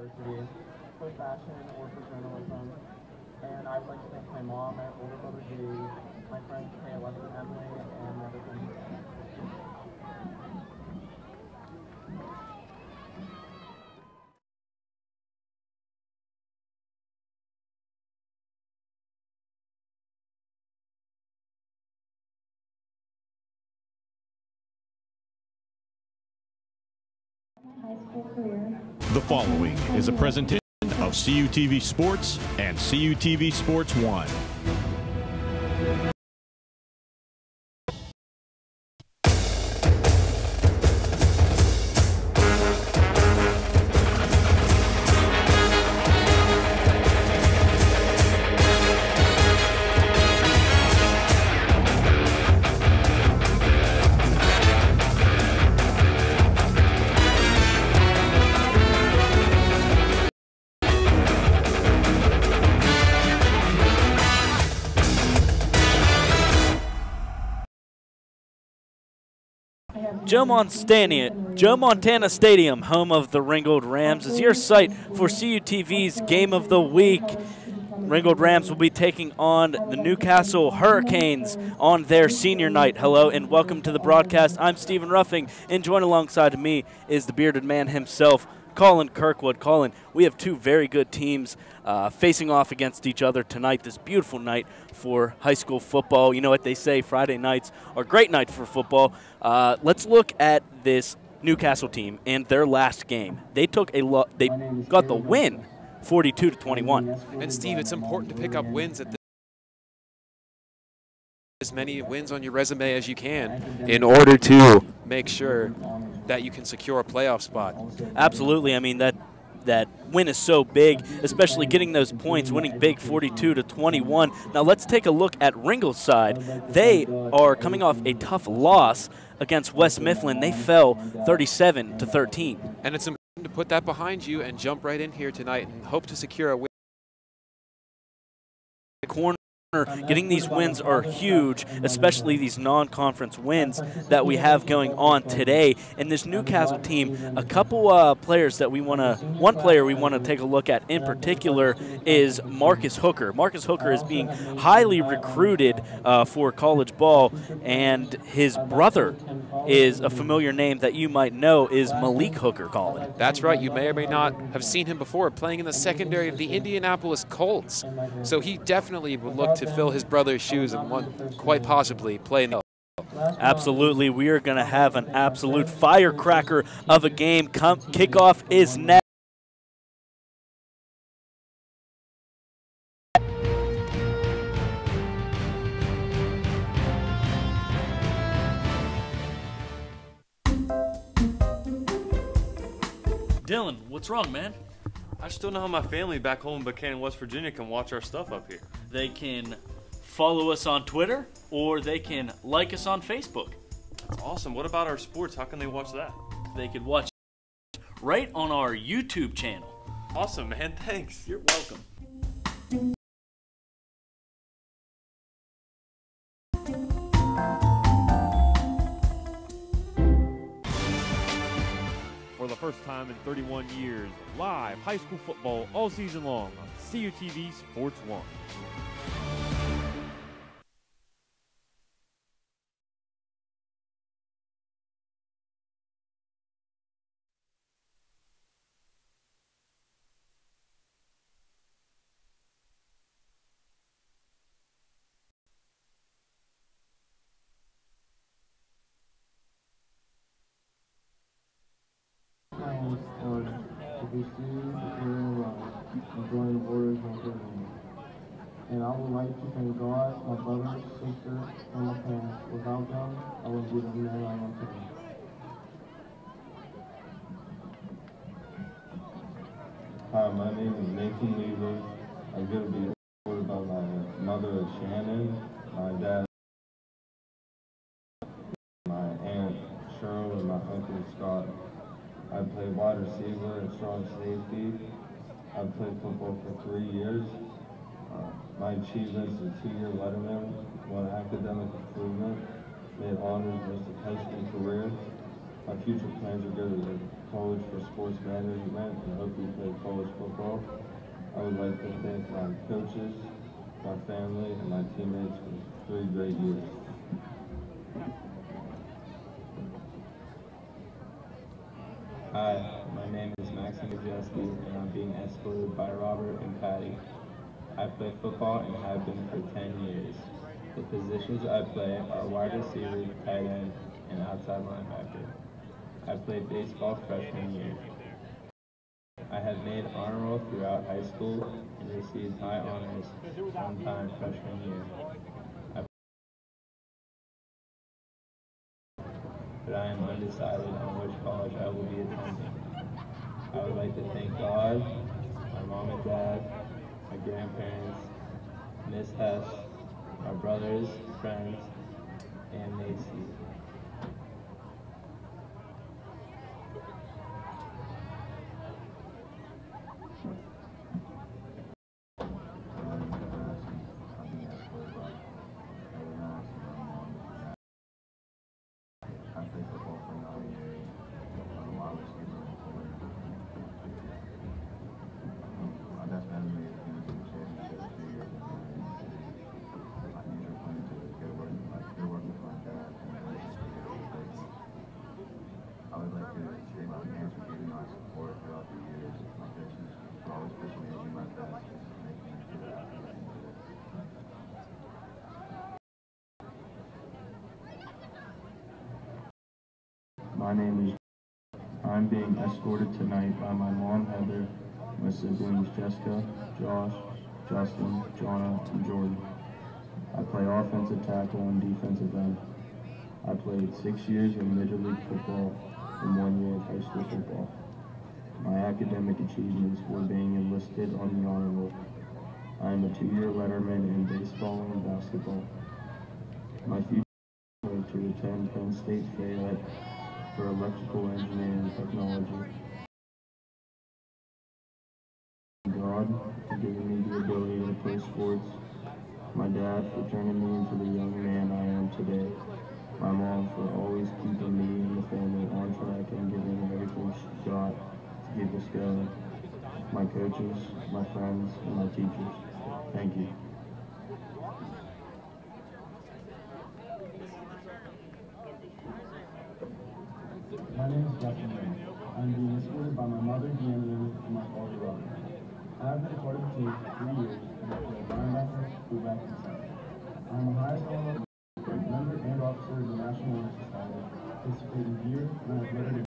university for fashion or for journalism. And I'd like to thank my mom, my older brother Dave, my friends Kay, Alexa, and Emily, and my other friends. The following is a presentation of CUTV Sports and CUTV Sports 1. Joe Montana Stadium, home of the Ringgold Rams, is your site for CUTV's Game of the Week. Ringgold Rams will be taking on the Newcastle Hurricanes on their senior night. Hello and welcome to the broadcast. I'm Stephen Ruffing, and joined alongside me is the bearded man himself, Colin Kirkwood. Colin, we have two very good teams facing off against each other tonight, this beautiful night for high school football. You know what they say, Friday nights are a great night for football. Let's look at this Newcastle team and their last game. They got the win, 42-21. And Steve, it's important to pick up wins at as many wins on your resume as you can in order to make sure that you can secure a playoff spot. Absolutely. I mean, that win is so big, especially getting those points, winning big 42-21. Now let's take a look at Ringgold's side. They are coming off a tough loss against West Mifflin. They fell 37-13. And it's important to put that behind you and jump right in here tonight and hope to secure a win. Getting these wins are huge, especially these non-conference wins that we have going on today. And this Newcastle team, a couple players that one player we want to take a look at in particular is Marcus Hooker. Marcus Hooker is being highly recruited for college ball, and his brother is a familiar name that you might know, is Malik Hooker, Colin. That's right. You may or may not have seen him before playing in the secondary of the Indianapolis Colts. So he definitely would look to fill his brother's shoes and quite possibly play in the. Absolutely. We are going to have an absolute firecracker of a game. Kickoff is next. Dylan, what's wrong, man? I just don't know how my family back home in Buchanan, West Virginia can watch our stuff up here. They can follow us on Twitter, or they can like us on Facebook. That's awesome. What about our sports? How can they watch that? They could watch right on our YouTube channel. Awesome, man. Thanks. You're welcome. For the first time in 31 years, live high school football all season long on CUTV Sports 1. And I would like to thank God, my brother, sister, and my parents. Without them, I wouldn't be the man I am today. Hi, my name is Nathan Lever. I'm going to be supported by my mother, Shannon, my dad, my aunt, Cheryl, and my uncle, Scott. I play wide receiver and strong safety. I've played football for 3 years. My achievements: a 2-year letterman, won academic improvement, made honors most of high school career, My future plans are to go to college for sports management and hopefully play college football. I would like to thank my coaches, my family, and my teammates for 3 great years. Hi, my name is Maxim Majeski, and I'm being escorted by Robert and Patty. I play football and have been for 10 years. The positions I play are wide receiver, tight end, and outside linebacker. I played baseball freshman year. I have made honor roll throughout high school and received high honors sometime freshman year. But I am undecided on which college I will be attending. I would like to thank God, my mom and dad, my grandparents, Miss Hess, my brothers, friends, and Macy. My name is. I'm being escorted tonight by my mom, Heather, my siblings, Jessica, Josh, Justin, Jonna, and Jordan. I play offensive tackle and defensive end. I played 6 years in Major League Football and 1 year of high school football. My academic achievements were being enlisted on the honor roll. I am a 2-year letterman in baseball and basketball. My future is to attend Penn State Fayette for electrical engineering and technology. God for giving me the ability to play sports. My dad for turning me into the young man I am today. My mom for always keeping me and the family on track and giving everything she got to keep us going. My coaches, my friends, and my teachers. Thank you. My name is Justin Ray. I'm being escorted by my mother, Deanna, and my father, Robert. I have been a part of the team for 3 years, and I play linebacker, fullback, and center. I am the highest level member and officer of the National Honor Society, participating here, and I have lettered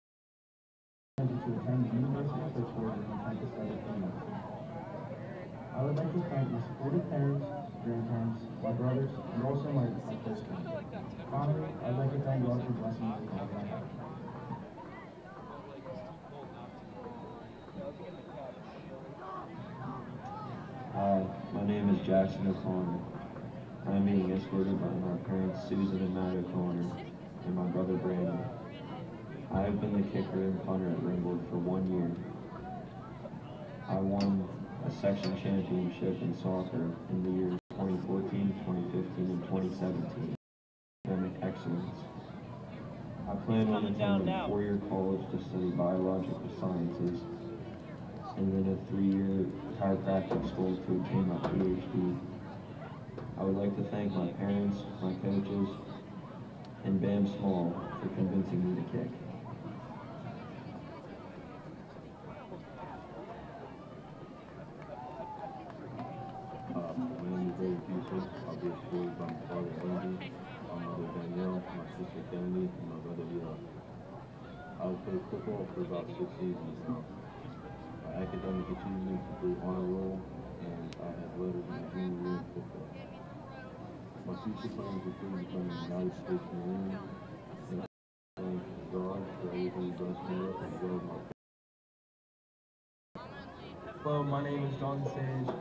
to attend the University of Pittsburgh and campus study for medicine. I would like to thank my supportive parents, grandparents, my brothers, and also my close friends. Finally, I'd like to thank God for blessing me with all that I have. Hi, my name is Jackson O'Connor. I am being escorted by my parents Susan and Matt O'Connor and my brother Brandon. I have been the kicker and punter at Ringgold for 1 year. I won a section championship in soccer in the years 2014, 2015, and 2017. Academic excellence. I plan on attending a 4-year college to study biological sciences and then a 3-year chiropractic school to obtain my PhD. I would like to thank my parents, my coaches, and Bam Small for convincing me to kick. My name is David Houston. I'll be escorted by my father, Andrew, my mother, Danielle, my sister, Kennedy, and my brother, Eli. I have played football for about 6 seasons now. My academic achievements include honor roll, and I have lettered my junior year in football. My future plans include becoming a United States Marine, and I thank God for everything He blessed me with, as well as my family. Hello, my name is Jonathan Sage.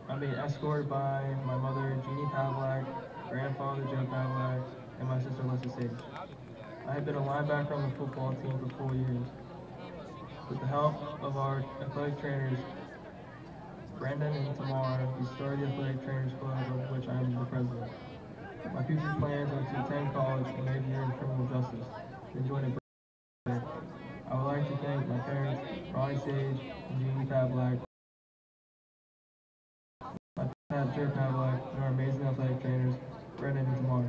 I'm being escorted by my mother, Jeannie Pavlak, grandfather, Joe Pavlak, and my sister, Leslie Sage. I have been a linebacker on the football team for 4 years. With the help of our athletic trainers, Brandon and Tamar, we started the Athletic Trainers Club, of which I am the president. My future plans are to attend college and major in criminal justice, and join a Ice Age, Gene Pavlak, Jared Pavlak, and our amazing athletic trainers, Brennan and Tamar.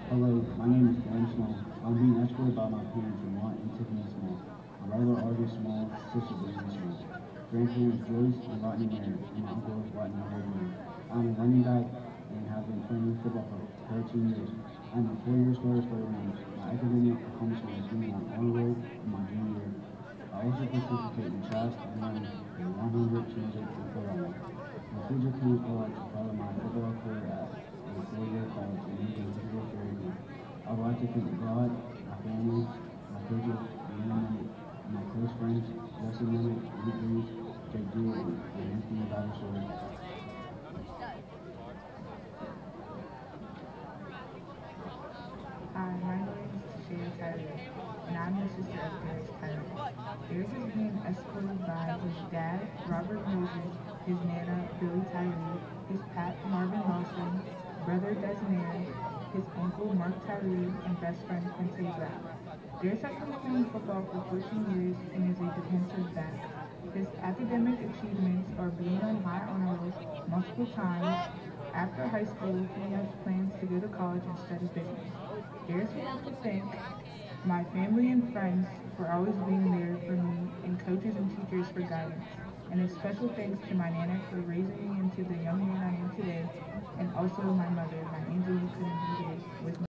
Hello, my name is Dan Small. I'm being escorted by my parents, Lamont and Tiffany Small. My brother Arthur Small, sister Brittany Small. Grandparents Joyce and Rodney Merritt, and my uncle Rodney Merritt. I'm a running back and have been playing football for 13 years. I'm a 4-year starter for the Rams. My academic accomplishment is being on honor roll in my junior year. I also participate in track and running for 100, 200, and 400. My future plans are to follow my football career at a 4-year college and use a physical therapy. I would like to thank God, my family, my coaches, and my close friends, Justin Emmett, Luke Reeves, Jake Dewitt, and Anthony Battlesworth. Hi, my name is Shea Tyler, and I'm the sister of Darius Tyler. Darius is being escorted by his dad, Robert Moses, his nana, Billy Tyree, his pap, Marvin Lawson, brother Desmond, his uncle, Mark Tyree, and best friend, Quinte Brown. Darius has been playing football for 14 years and is a defensive back. His academic achievements are being on high honor roll multiple times. After high school, he has plans to go to college and study business. Darius would like to thank my family and friends for always being there for me, and coaches and teachers for guidance. And a special thanks to my nana for raising me into the young man I am today, and also my mother, my angel who couldn't be here with me.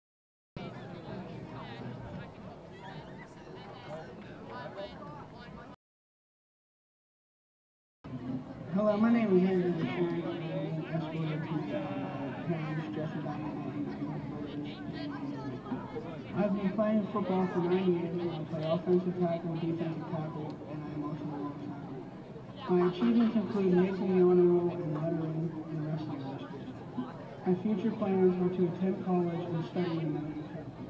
Hello, my name is Henry Deshaun. I'm escorted to parents dressed by my mom. I've been playing football for 9 years. I play offensive tackle, defensive tackle, and I am also a long tackle. My achievements include making the honor roll and lettering in wrestling this year. My future plans are to attend college and study in medical therapy.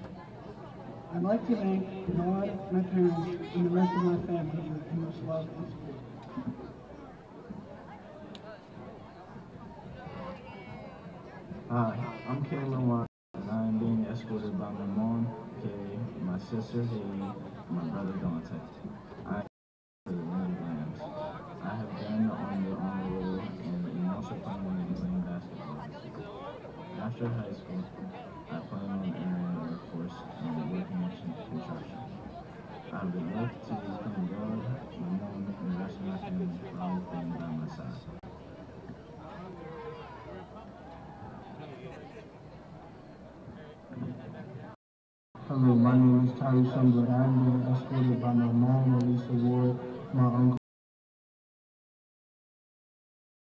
I'd like to thank God, my parents, and the rest of my family for the endless love and support. Hi, I'm Caleb Watt, and I am being escorted by my mom, Kay, my sister, Haley, and my brother, Dante. I am for the Ringgold Rams. I have been on the honor roll and am also planning on playing basketball this year. After high school, I plan on entering the workforce and working in construction. I would like to thank God, my mom, and the rest of my family for always being by my side. Hello, my name is Tyree Shumblett. I am being escorted by my mom, Elisa Ward, my uncle,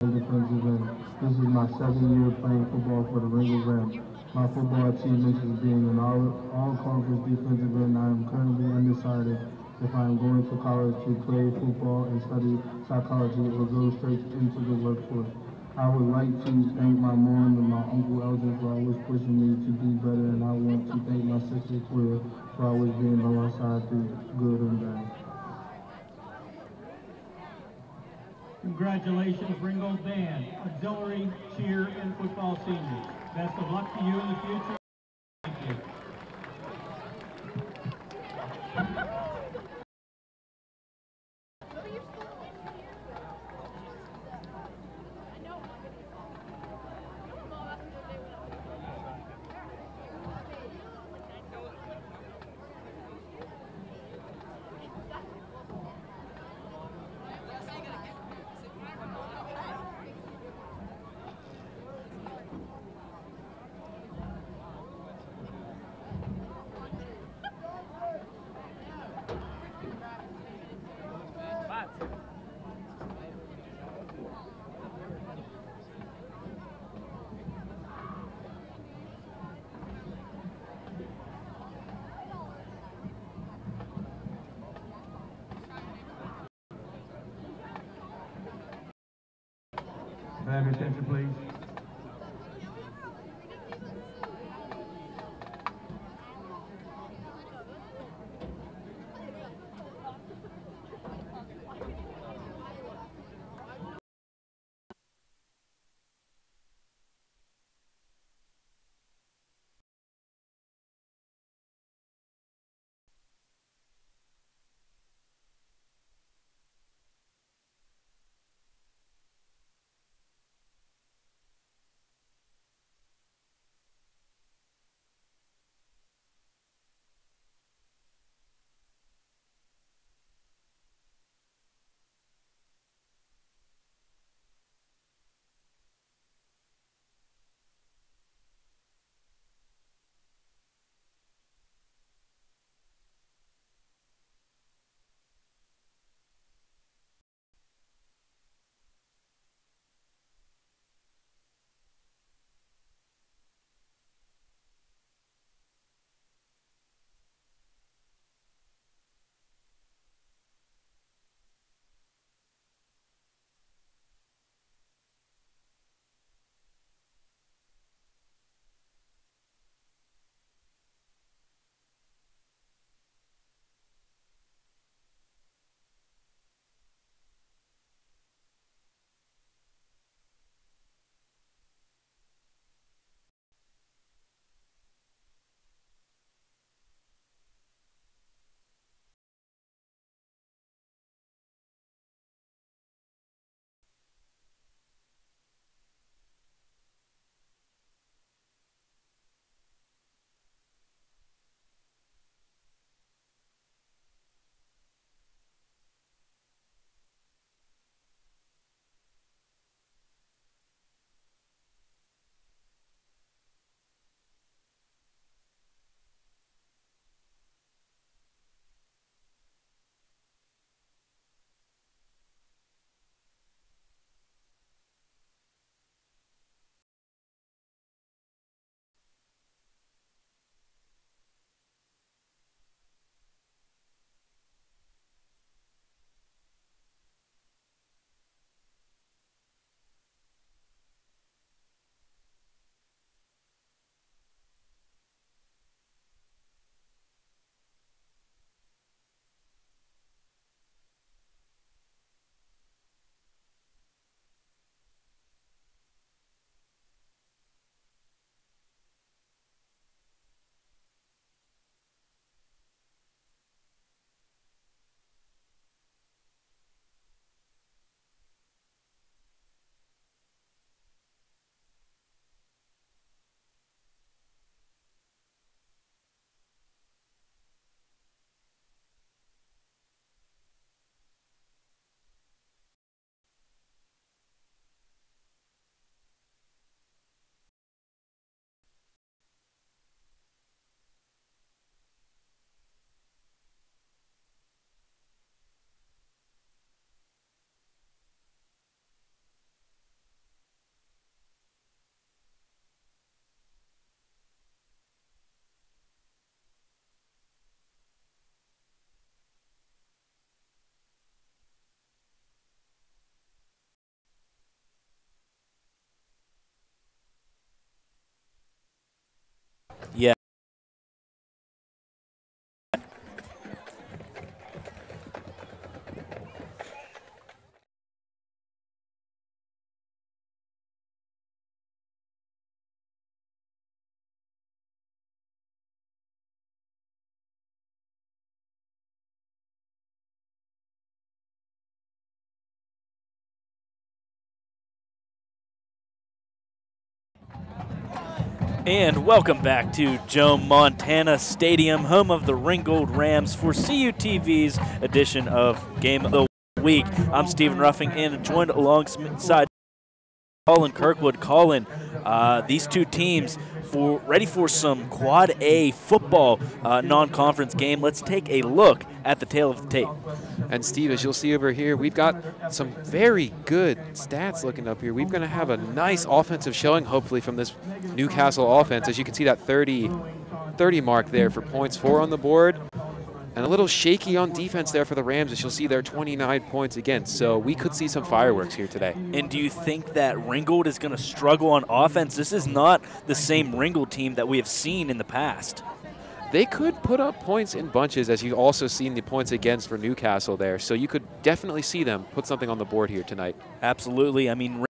and defensive end. This is my 2nd year playing football for the Ringgold Rams. My football achievements is being an all-conference defensive end. I am currently undecided if I am going to college to play football and study psychology or go straight into the workforce. I would like to thank my mom and my uncle Elgin for always pushing me to do better, and I want to thank my sister Claire for always being by my side through good and bad. Congratulations, Ringgold Band, auxiliary, cheer, and football seniors. Best of luck to you in the future. Can I have your attention, please? And welcome back to Joe Montana Stadium, home of the Ringgold Rams for CUTV's edition of Game of the Week. I'm Stephen Ruffing and joined alongside Colin Kirkwood. Colin, these two teams ready for some Quad A football non-conference game. Let's take a look at the tail of the tape. And Steve, as you'll see over here, we've got some very good stats looking up here. We're going to have a nice offensive showing, hopefully, from this Newcastle offense. As you can see, that 30 mark there for points, 4 on the board. And a little shaky on defense there for the Rams, as you'll see there, 29 points against. So we could see some fireworks here today. And do you think that Ringgold is going to struggle on offense? This is not the same Ringgold team that we have seen in the past. They could put up points in bunches, as you've also seen the points against for Newcastle there. So you could definitely see them put something on the board here tonight. Absolutely. I mean,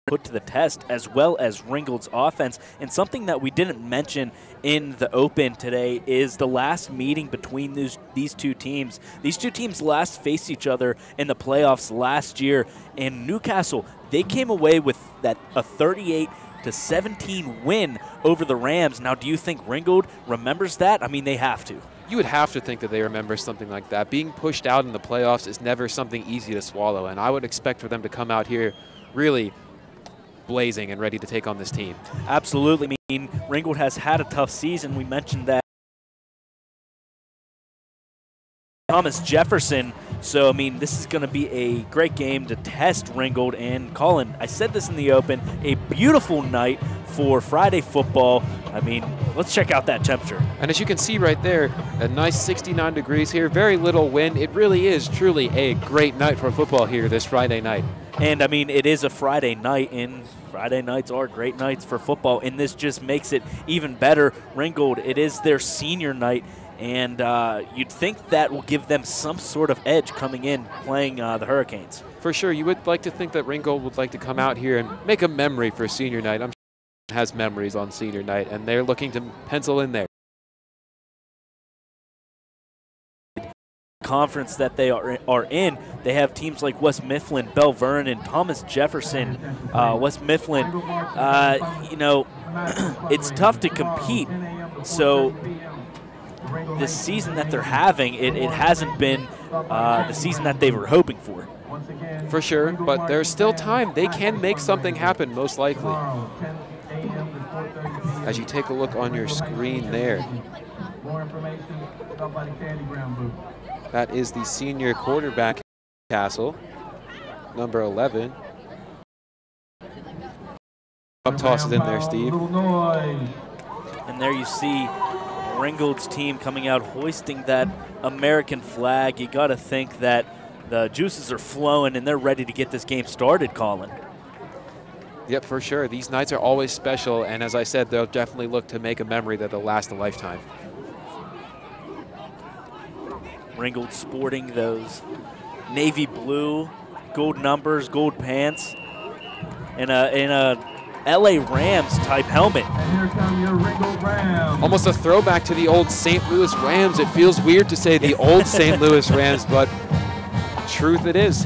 put to the test, as well as Ringgold's offense. And something that we didn't mention in the open today is the last meeting between these two teams. These two teams last faced each other in the playoffs last year, and Newcastle, they came away with a 38-17 win over the Rams. Now, do you think Ringgold remembers that? I mean, they have to. You would have to think that they remember something like that. Being pushed out in the playoffs is never something easy to swallow, and I would expect for them to come out here really blazing and ready to take on this team. Absolutely. I mean, Ringgold has had a tough season. We mentioned that. Thomas Jefferson. So, I mean, this is going to be a great game to test Ringgold. And Colin, I said this in the open, a beautiful night for Friday football. I mean, let's check out that temperature. And as you can see right there, a nice 69 degrees here, very little wind. It really is truly a great night for football here this Friday night. And, I mean, it is a Friday night, and Friday nights are great nights for football, and this just makes it even better. Ringgold, it is their senior night, and you'd think that will give them some sort of edge coming in playing the Hurricanes. For sure. You would like to think that Ringgold would like to come out here and make a memory for senior night. I'm sure he has memories on senior night, and they're looking to pencil in there. Conference that they are in, they have teams like West Mifflin, Belle Vernon, Thomas Jefferson, West Mifflin. You know, it's tough to compete. So the season that they're having, it hasn't been the season that they were hoping for. For sure, but there's still time. They can make something happen, most likely. As you take a look on your screen there, that is the senior quarterback, Castle, number 11. Up tosses in there, Steve. And there you see Ringgold's team coming out hoisting that American flag. You got to think that the juices are flowing and they're ready to get this game started, Colin. Yep, for sure. These nights are always special, and as I said, they'll definitely look to make a memory that'll last a lifetime. Ringgold sporting those navy blue, gold numbers, gold pants, and a LA Rams type helmet. And here come your Ringgold Rams. Almost a throwback to the old St. Louis Rams. It feels weird to say the old St. Louis Rams, but truth it is.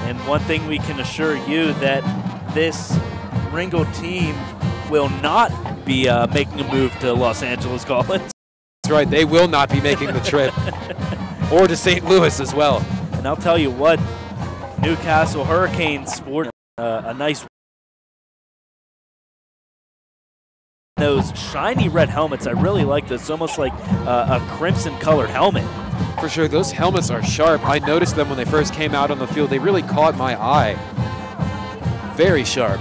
And one thing we can assure you that this Ringgold team will not be making a move to Los Angeles, Colin. That's right. They will not be making the trip. Or to St. Louis as well. And I'll tell you what, Newcastle Hurricanes sport a nice. Those shiny red helmets, I really like this. Almost like a crimson colored helmet. For sure, those helmets are sharp. I noticed them when they first came out on the field. They really caught my eye. Very sharp.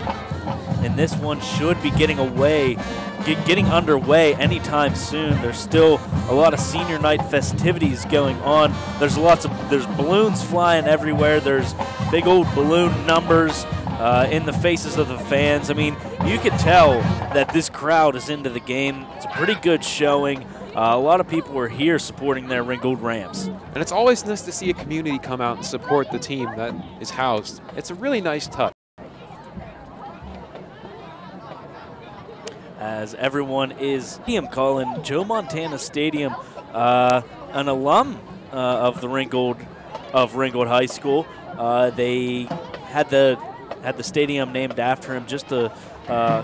And this one should be getting underway anytime soon. There's still a lot of senior night festivities going on. There's balloons flying everywhere. There's big old balloon numbers in the faces of the fans. I mean, you could tell that this crowd is into the game. It's a pretty good showing. A lot of people are here supporting their Ringgold Rams. And it's always nice to see a community come out and support the team that is housed. It's a really nice touch. As everyone is calling Joe Montana Stadium, an alum of the Ringgold High School. They had the had the stadium named after him just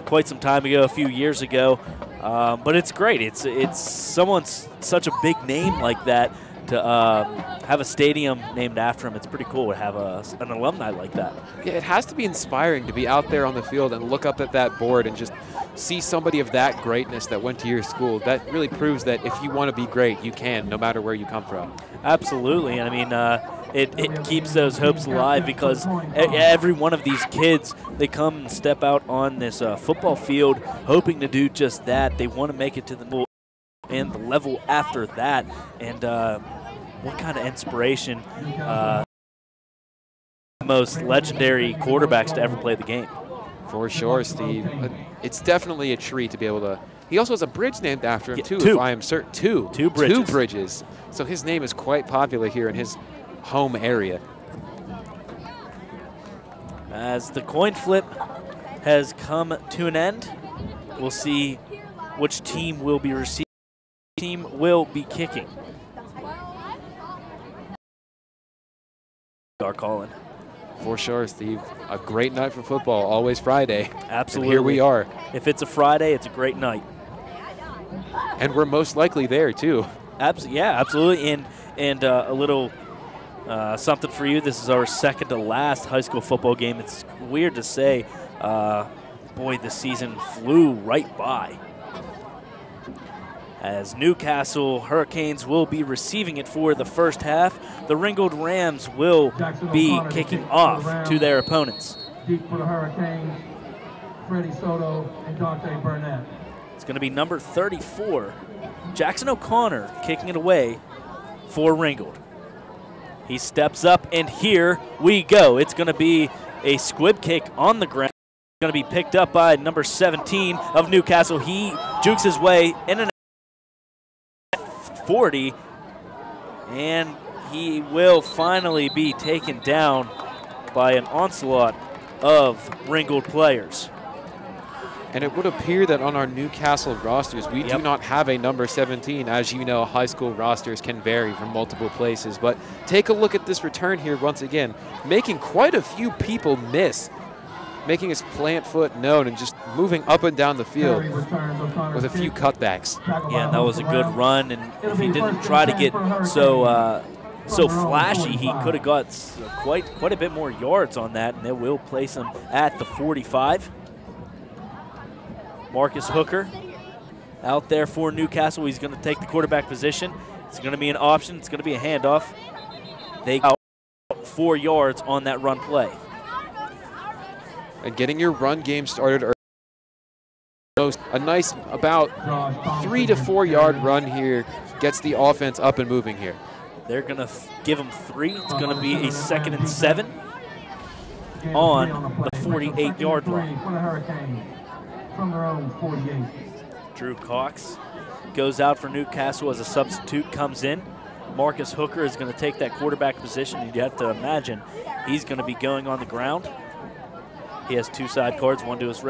quite some time ago, a few years ago. But it's great. It's someone's such a big name like that to have a stadium named after him. It's pretty cool to have an alumni like that. Yeah, it has to be inspiring to be out there on the field and look up at that board and just see somebody of that greatness that went to your school. That really proves that if you want to be great, you can, no matter where you come from. Absolutely. I mean, it keeps those hopes alive because every one of these kids, they come and step out on this football field hoping to do just that. They want to make it to the bowl and the level after that. And what kind of inspiration most legendary quarterbacks to ever play the game. For sure, Steve. It's definitely a treat to be able to. He also has a bridge named after him, too, two. if I am certain. Two bridges. Two bridges. So his name is quite popular here in his home area. As the coin flip has come to an end, we'll see which team will be receiving, team will be kicking. Are calling. For sure, Steve. A great night for football, always Friday. Absolutely. And here we are. If it's a Friday, it's a great night. And we're most likely there, too. Yeah, absolutely. And a little something for you. This is our second to last high school football game. It's weird to say. Boy, the season flew right by. As Newcastle Hurricanes will be receiving it for the first half, the Ringgold Rams will be kicking off to their opponents. Deep for the Hurricanes, Freddie Soto and Dante Burnett. It's going to be number 34, Jackson O'Connor, kicking it away for Ringgold. He steps up, and here we go. It's going to be a squib kick on the ground. It's going to be picked up by number 17 of Newcastle. He jukes his way in and 40, and he will finally be taken down by an onslaught of Ringgold players. And it would appear that on our Newcastle rosters, we do not have a number 17. As you know, high school rosters can vary from multiple places. But take a look at this return here once again, making quite a few people miss, making his plant foot known and just moving up and down the field with a few cutbacks. Yeah, and that was a good run, and if he didn't try to get so flashy, he could have got quite a bit more yards on that, and they will place him at the 45. Marcus Hooker out there for Newcastle. He's going to take the quarterback position. It's going to be an option. It's going to be a handoff. They got 4 yards on that run play. And getting your run game started early. A nice about 3 to 4 yard run here gets the offense up and moving here. They're going to give them 3. It's going to be a 2nd and 7 on the 48-yard line. From their own 48. Drew Cox goes out for Newcastle as a substitute, comes in. Marcus Hooker is going to take that quarterback position. You have to imagine he's going to be going on the ground. He has 2 side cards, one to his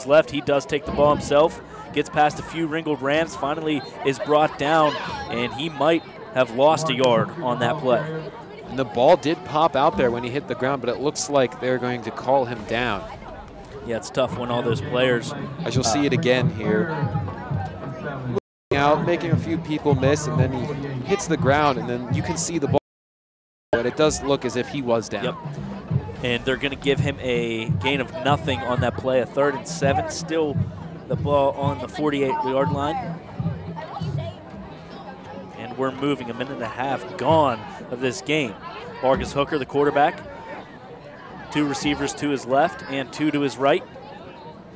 left. He does take the ball himself, gets past a few Ringgold Rams, finally is brought down, and he might have lost a yard on that play. And the ball did pop out there when he hit the ground, but it looks like they're going to call him down. Yeah, it's tough when all those players. As you'll see it again here. Looking out, making a few people miss, and then he hits the ground, and then you can see the ball. But it does look as if he was down. Yep. And they're going to give him a gain of nothing on that play, a 3rd and 7. Still the ball on the 48-yard line. And we're moving, a minute and a half gone of this game. Marcus Hooker, the quarterback. 2 receivers to his left and 2 to his right.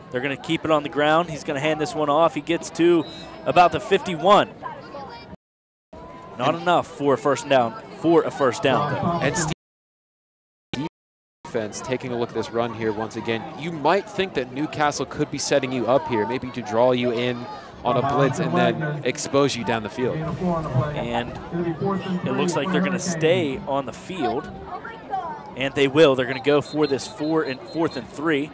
They're going to keep it on the ground. He's going to hand this one off. He gets to about the 51. Not enough for a first down. Though. And Steve, defense taking a look at this run here once again. You might think that Newcastle could be setting you up here, maybe to draw you in on a blitz and then expose you down the field. And it looks like they're going to stay on the field. And they will. They're going to go for this 4th and 3.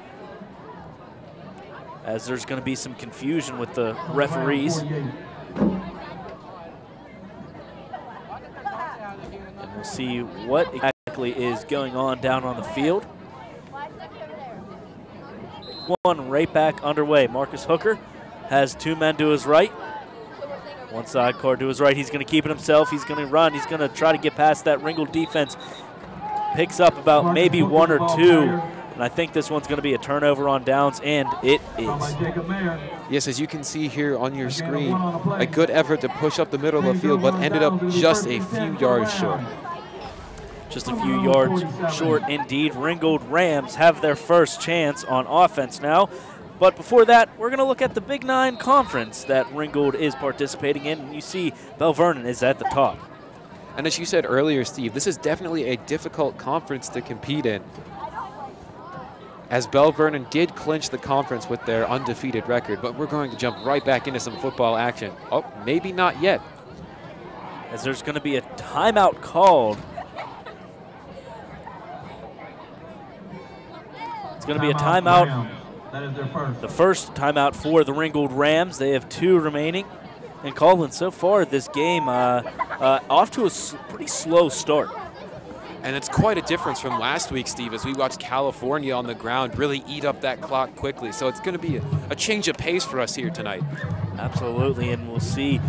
As there's going to be some confusion with the referees. And we'll see what exactly is going on down on the field. one right back underway. Marcus Hooker has two men to his right. One side card to his right. He's going to keep it himself. He's going to run. He's going to try to get past that Ringgold defense. Picks up about maybe one or two. And I think this one's going to be a turnover on downs, and it is. Yes, as you can see here on your screen, a good effort to push up the middle of the field, but ended up just a few yards short. Just a few yards short indeed. Ringgold Rams have their first chance on offense now. But before that, we're going to look at the Big 9 conference that Ringgold is participating in. And you see Bell Vernon is at the top. And as you said earlier, Steve, this is definitely a difficult conference to compete in, as Bell Vernon did clinch the conference with their undefeated record. But we're going to jump right back into some football action. Oh, maybe not yet. As there's going to be a timeout called. It's going to be a timeout. That is their first. The first timeout for the Ringgold Rams. They have two remaining. And Colin, so far this game off to a pretty slow start. And it's quite a difference from last week, Steve, as we watched California on the ground really eat up that clock quickly. So it's going to be a change of pace for us here tonight. Absolutely, and we'll see.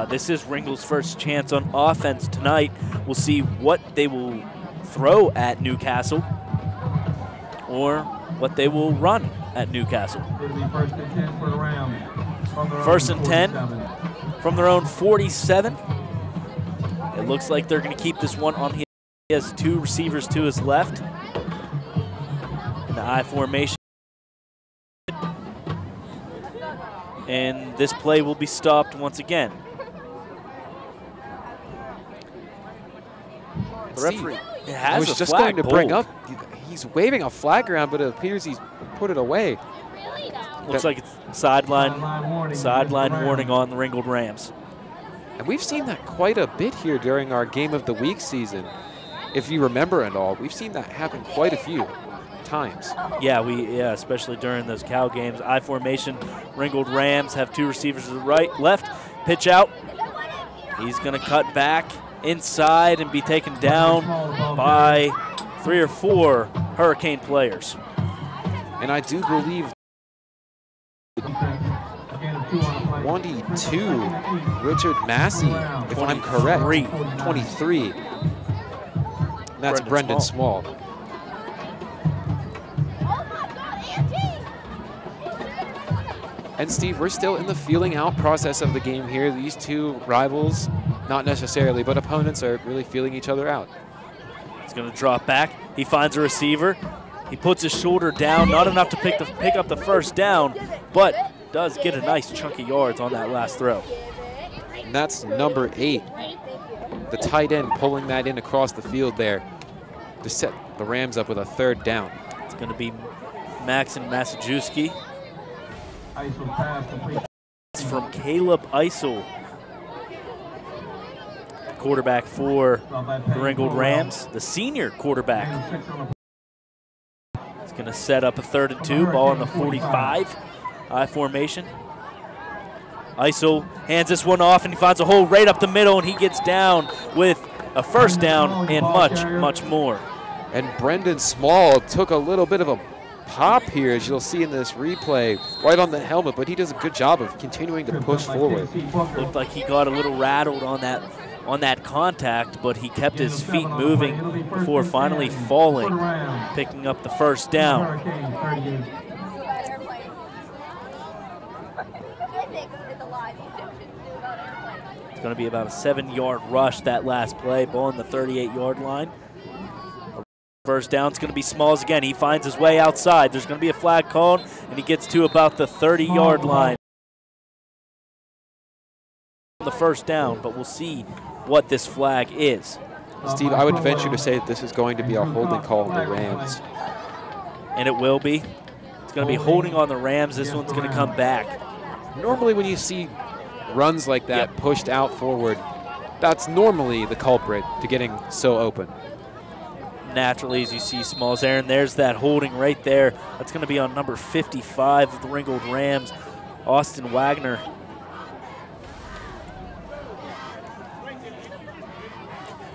This is Ringgold's first chance on offense tonight. We'll see what they will throw at Newcastle or what they will run at Newcastle. It'll be first and 10 for the Rams. First and 10 from their own 47. It looks like they're going to keep this one on his. He has two receivers to his left in the I formation. And this play will be stopped once again. The referee has a just flag going to bring up. He's waving a flag around, but it appears he's put it away. Looks like it's sideline warning on the Ringgold Rams. And we've seen that quite a bit here during our Game of the Week season. If you remember it all, we've seen that happen quite a few times. Yeah, especially during those Cal games. I formation, Ringgold Rams have two receivers to the right, left, pitch out. He's going to cut back inside and be taken down by 3 or 4 Hurricane players. And I do believe 22, Richard Massey, if I'm correct. 23. That's Brendan Small. And Steve, we're still in the feeling out process of the game here. These two rivals, not necessarily, but opponents are really feeling each other out. He's going to drop back. He finds a receiver. He puts his shoulder down, not enough to pick up the first down, but does get a nice chunk of yards on that last throw. And that's number 8. The tight end pulling that in across the field there to set the Rams up with a 3rd down. It's going to be Maxon Masajewski. It's from Caleb Eisel, quarterback for the Ringgold Rams, the senior quarterback. It's going to set up a 3rd and 2, ball on the 45, I formation. Eisel hands this one off, and he finds a hole right up the middle, and he gets down with a first down and much, much more. And Brendan Small took a little bit of a pop here, as you'll see in this replay, right on the helmet, but he does a good job of continuing to push forward. Looked like he got a little rattled on that contact, but he kept his feet moving before finally falling, picking up the first down. It's going to be about a 7-yard rush that last play, ball on the 38-yard line. First down, it's going to be Smalls again. He finds his way outside. There's going to be a flag called, and he gets to about the 30-yard line. The first down, but we'll see what this flag is. Steve, I would venture to say that this is going to be a holding call on the Rams. And it will be. It's going to be holding on the Rams. This one's going to come back. Normally when you see runs like that pushed out forward, that's normally the culprit to getting so open. Naturally, as you see Smalls there, and there's that holding right there. That's going to be on number 55 of the Ringgold Rams, Austin Wagner.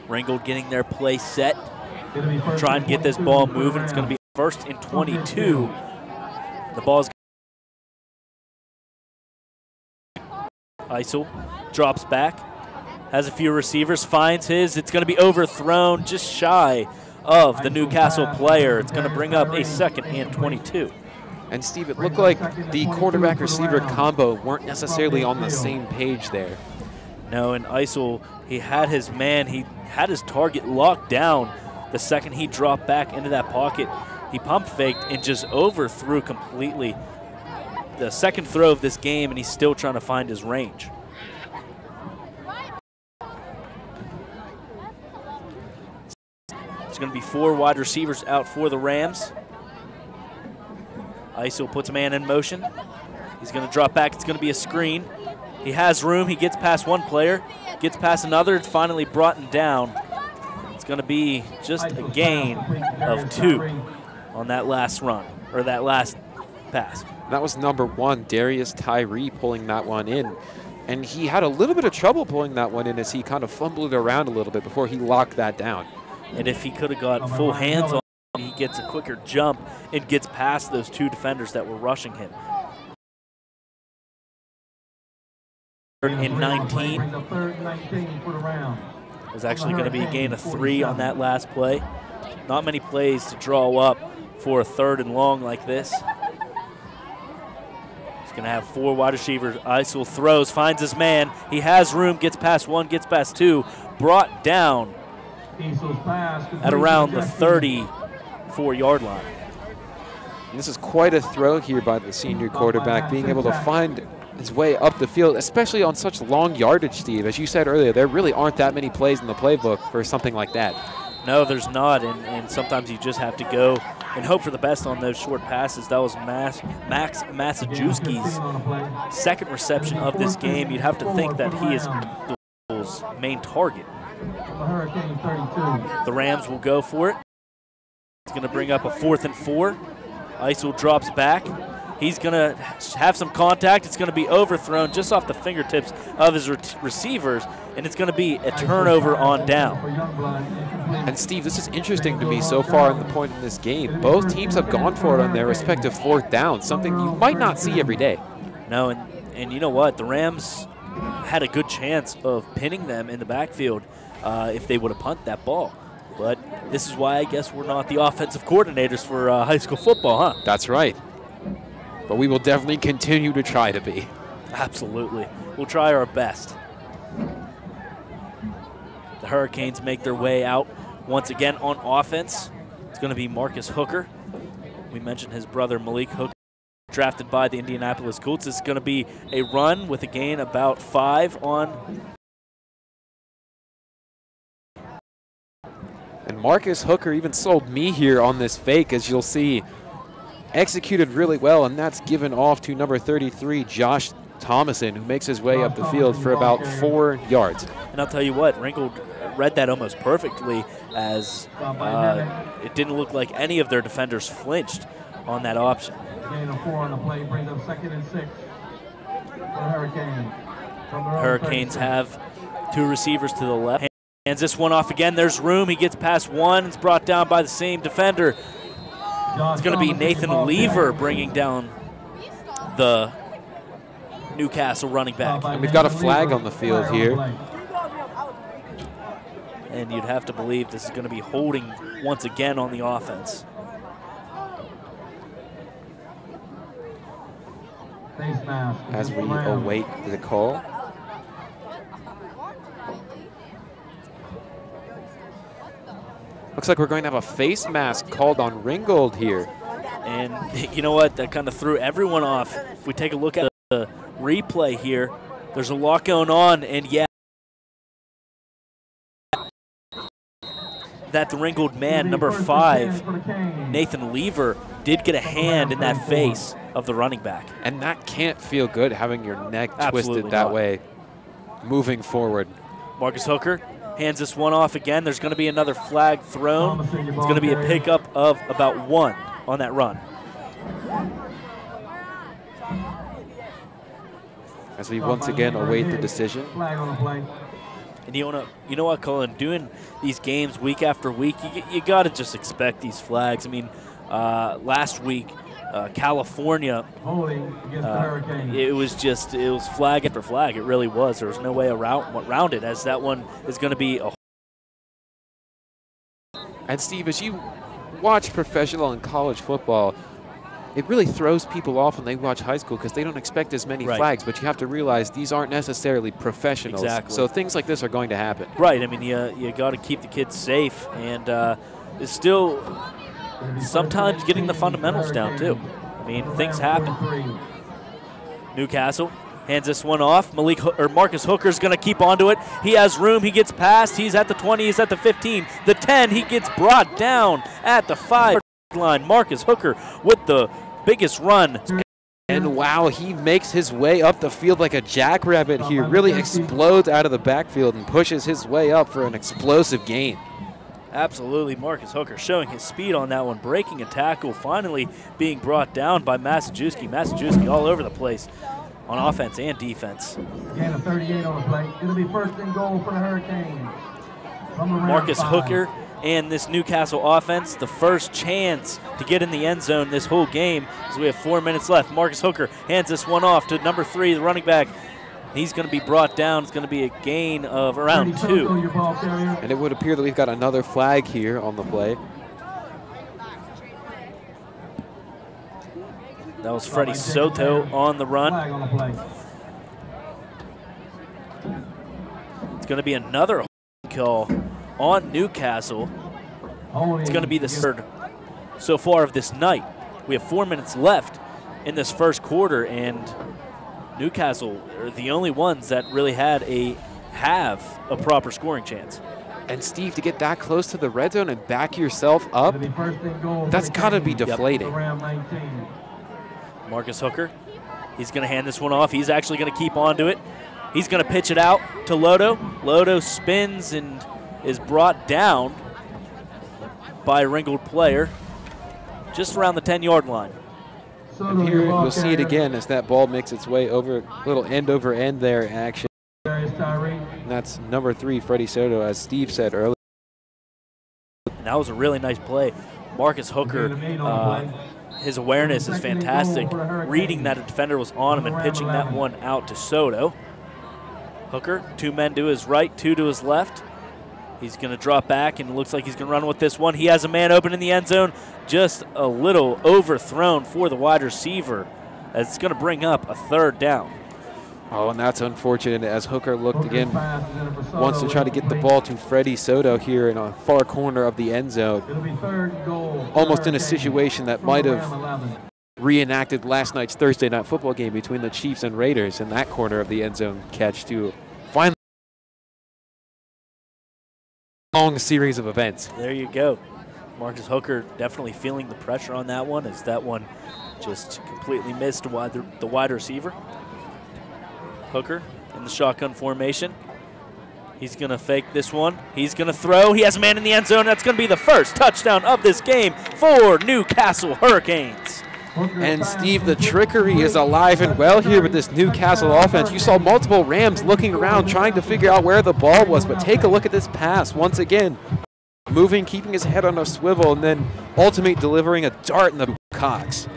Ringgold getting their play set, trying to get this ball moving. It's going to be 1st and 22 The ball's Isel drops back, has a few receivers, finds his. It's going to be overthrown just shy of the Newcastle player. It's going to bring up a 2nd and 22. And Steve, it looked like the quarterback-receiver combo weren't necessarily on the same page there. No, and Isel, he had his man, he had his target locked down. The second he dropped back into that pocket, he pump faked and just overthrew completely. The second throw of this game, and he's still trying to find his range. There's going to be 4 wide receivers out for the Rams. Isel puts a man in motion. He's going to drop back. It's going to be a screen. He has room. He gets past one player, gets past another. It's finally brought down. It's going to be just a gain of 2 on that last run, or that last pass. That was number 1, Darius Tyree, pulling that one in. And he had a little bit of trouble pulling that one in as he kind of fumbled it around a little bit before he locked that down. And if he could have got full hands on him, he gets a quicker jump and gets past those 2 defenders that were rushing him. 3rd and 19. It was actually going to be a gain of 3 on that last play. Not many plays to draw up for a 3rd and long like this. He's going to have 4 wide receivers. Isel throws, finds his man. He has room, gets past 1, gets past 2. Brought down at around the 34-yard line. And this is quite a throw here by the senior quarterback, being able to find his way up the field, especially on such long yardage, Steve. As you said earlier, there really aren't that many plays in the playbook for something like that. No, there's not, and sometimes you just have to go and hope for the best on those short passes. That was Max Masajewski's 2nd reception of this game. You'd have to think that he is the main target. The Rams will go for it. It's going to bring up a 4th and 4. Isel drops back. He's going to have some contact. It's going to be overthrown just off the fingertips of his receivers, and it's going to be a turnover on down. And Steve, this is interesting to me so far in the point in this game. Both teams have gone for it on their respective 4th down, something you might not see every day. No, and you know what? The Rams had a good chance of pinning them in the backfield if they would have punted that ball. But this is why I guess we're not the offensive coordinators for high school football, huh? That's right. But we will definitely continue to try to be. Absolutely. We'll try our best. The Hurricanes make their way out once again on offense. It's going to be Marcus Hooker. We mentioned his brother Malik Hooker, drafted by the Indianapolis Colts. It's going to be a run with a gain about 5 on. And Marcus Hooker even sold me here on this fake, as you'll see. Executed really well, and that's given off to number 33, Josh Thomason, who makes his way up the field for about 4 yards. And I'll tell you what, Ringgold read that almost perfectly, as it didn't look like any of their defenders flinched on that option. Gain of 4 on the play brings up 2nd and 6 for the Hurricanes. Hurricanes have 2 receivers to the left. Hands this one off again. There's room. He gets past 1. It's brought down by the same defender. It's going to be Nathan Lever bringing down the Newcastle running back. And we've got a flag on the field here. And you'd have to believe this is going to be holding once again on the offense. As we await the call. Looks like we're going to have a face mask called on Ringgold here. And you know what? That kind of threw everyone off. If we take a look at the replay here, there's a lot going on, and yeah, that the Ringgold man, number 5, Nathan Lever, did get a hand in that face of the running back. And that can't feel good, having your neck Absolutely twisted that not. way moving forward. Marcus Hooker hands this one off again. There's going to be another flag thrown. It's going to be a pickup of about 1 on that run. As we once again await the decision. And you know what, Colin? Doing these games week after week, you got to just expect these flags. I mean, last week California. It was flag after flag. It really was. There was no way around it, as that one is going to be a. And Steve, as you watch professional and college football, it really throws people off when they watch high school because they don't expect as many flags, but you have to realize these aren't necessarily professionals. Exactly. So things like this are going to happen. Right. I mean, you got to keep the kids safe, and it's still sometimes getting the fundamentals down too. I mean, things happen. Newcastle hands this one off. Marcus Hooker's going to keep onto it. He has room. He gets past. He's at the 20. He's at the 15. The 10. He gets brought down at the 5 line. Marcus Hooker with the biggest run. And wow, he makes his way up the field like a jackrabbit here. Really explodes out of the backfield and pushes his way up for an explosive gain. Absolutely, Marcus Hooker showing his speed on that one, breaking a tackle, finally being brought down by Massajuski. Massajuski all over the place on offense and defense. Gain of 38 on the play. It'll be first and goal for the Hurricanes. Marcus Hooker and this Newcastle offense, the first chance to get in the end zone this whole game, as we have 4 minutes left. Marcus Hooker hands this one off to number 3, the running back. He's going to be brought down. It's going to be a gain of around 2. And it would appear that we've got another flag here on the play. That was Freddie Soto on the run. It's going to be another call on Newcastle. It's going to be the third so far of this night. We have 4 minutes left in this first quarter, and Newcastle are the only ones that really have a proper scoring chance. And Steve, to get that close to the red zone and back yourself up, that's got to be deflating. Marcus Hooker, he's going to hand this one off. He's actually going to keep onto it. He's going to pitch it out to Lodo. Lodo spins and is brought down by a Ringgold player just around the 10-yard line. And here you'll see it again as that ball makes its way over, little end-over-end there action. And that's number 3, Freddie Soto, as Steve said earlier. And that was a really nice play. Marcus Hooker, his awareness is fantastic. Reading that a defender was on him and pitching that one out to Soto. Hooker, 2 men to his right, 2 to his left. He's going to drop back, and it looks like he's going to run with this one. He has a man open in the end zone, just a little overthrown for the wide receiver, as it's going to bring up a 3rd down. Oh, and that's unfortunate, as Hooker looked again, wants to try to get the ball to Freddie Soto here in a far corner of the end zone. Almost in a situation that might have reenacted last night's Thursday night football game between the Chiefs and Raiders, in that corner of the end zone catch to finally long series of events. There you go. Marcus Hooker definitely feeling the pressure on that one, as that one just completely missed the wide receiver. Hooker in the shotgun formation. He's going to fake this one. He's going to throw. He has a man in the end zone. That's going to be the first touchdown of this game for Newcastle Hurricanes. And Steve, the trickery is alive and well here with this Newcastle offense. You saw multiple Rams looking around trying to figure out where the ball was, but take a look at this pass once again. Moving, keeping his head on a swivel, and then ultimately delivering a dart in the Cox.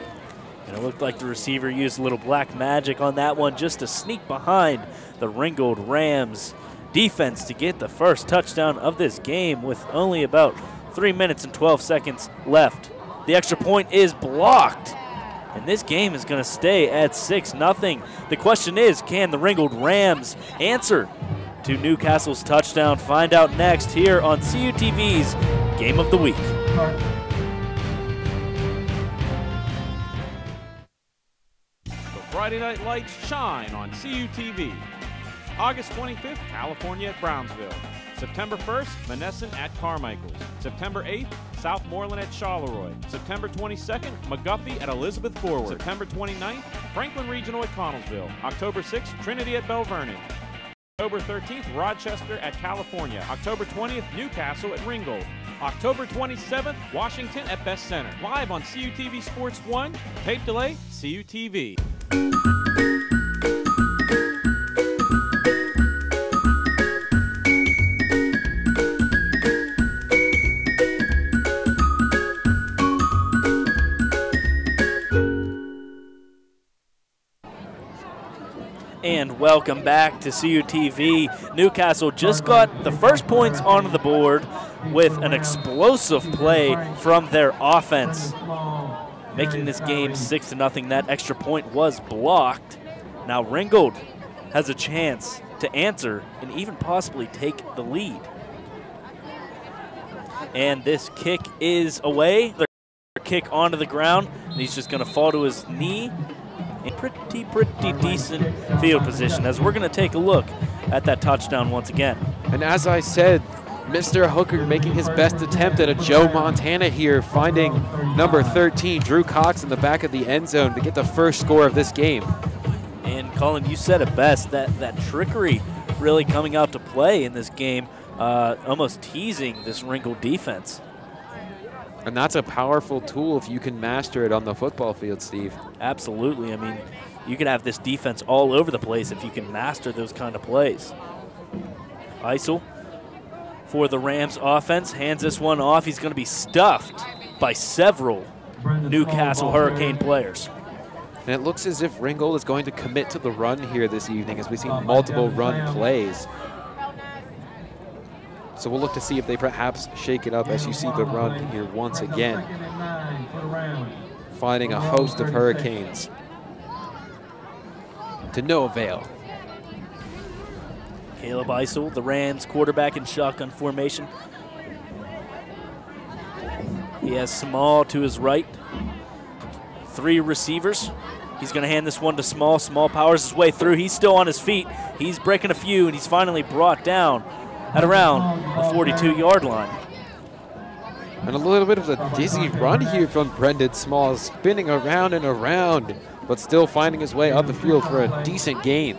And it looked like the receiver used a little black magic on that one just to sneak behind the Ringgold Rams defense to get the first touchdown of this game with only about 3 minutes and 12 seconds left. The extra point is blocked, and this game is going to stay at 6-0. The question is, can the Ringgold Rams answer to Newcastle's touchdown? Find out next here on CUTV's Game of the Week. Friday Night Lights shine on CUTV. August 25th, California at Brownsville. September 1st, Monessen at Carmichael's. September 8th, Southmoreland at Charleroi. September 22nd, McGuffey at Elizabeth Forward. September 29th, Franklin Regional at Connellsville. October 6th, Trinity at Bell Vernon. October 13th, Rochester at California. October 20th, Newcastle at Ringgold. October 27th, Washington at Best Center. Live on CUTV Sports 1, tape delay, CUTV. And welcome back to CUTV. Newcastle just got the first points onto the board with an explosive play from their offense, making this game 6-0. That extra point was blocked. Now Ringgold has a chance to answer and even possibly take the lead. And this kick is away. Their kick onto the ground, and he's just going to fall to his knee. In pretty decent field position, as we're going to take a look at that touchdown once again. And as I said, Mr. Hooker making his best attempt at a Joe Montana here, finding number 13, Drew Cox, in the back of the end zone to get the first score of this game. And Colin, you said it best, that trickery really coming out to play in this game, almost teasing this Ringgold defense. And that's a powerful tool if you can master it on the football field, Steve. Absolutely. I mean, you can have this defense all over the place if you can master those kind of plays. Eisel for the Rams offense hands this one off. He's going to be stuffed by several Newcastle Hurricane players. And it looks as if Ringgold is going to commit to the run here this evening, as we see multiple run plays. So we'll look to see if they perhaps shake it up as you see the run here once again, finding a host of Hurricanes to no avail. Caleb Eisel, the Rams quarterback in shotgun formation. He has Small to his right. 3 receivers. He's going to hand this one to Small. Small powers his way through. He's still on his feet. He's breaking a few, and he's finally brought down at around the 42-yard line. And a little bit of a dizzy run here from Brendan Small, spinning around and around, but still finding his way up the field for a decent gain.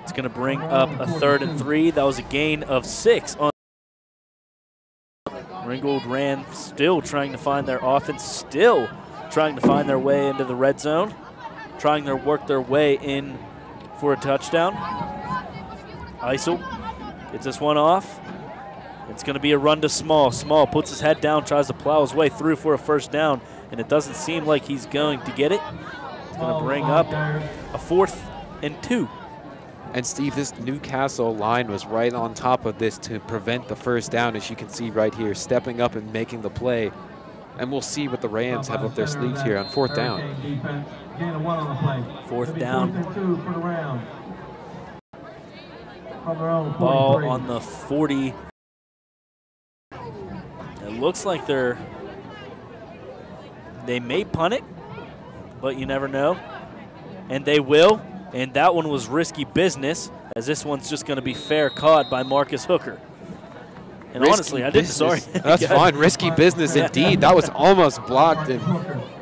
It's going to bring up a 3rd and 3. That was a gain of 6 on Ringgold. Rams still trying to find their offense, still trying to find their way into the red zone, trying to work their way in for a touchdown. Eisel gets this one off. It's going to be a run to Small. Small puts his head down, tries to plow his way through for a first down, and it doesn't seem like he's going to get it. It's going to bring up a 4th and 2. And Steve, this Newcastle line was right on top of this to prevent the first down, as you can see right here, stepping up and making the play. And we'll see what the Rams have up their sleeves here on 4th down. 4th down. Ball on the 40. It looks like they may punt it, but you never know. And they will. And that one was risky business, as this one's just going to be fair caught by Marcus Hooker. And risky honestly, I didn't. Business. Sorry. That's fine. Risky business indeed. That was almost blocked, and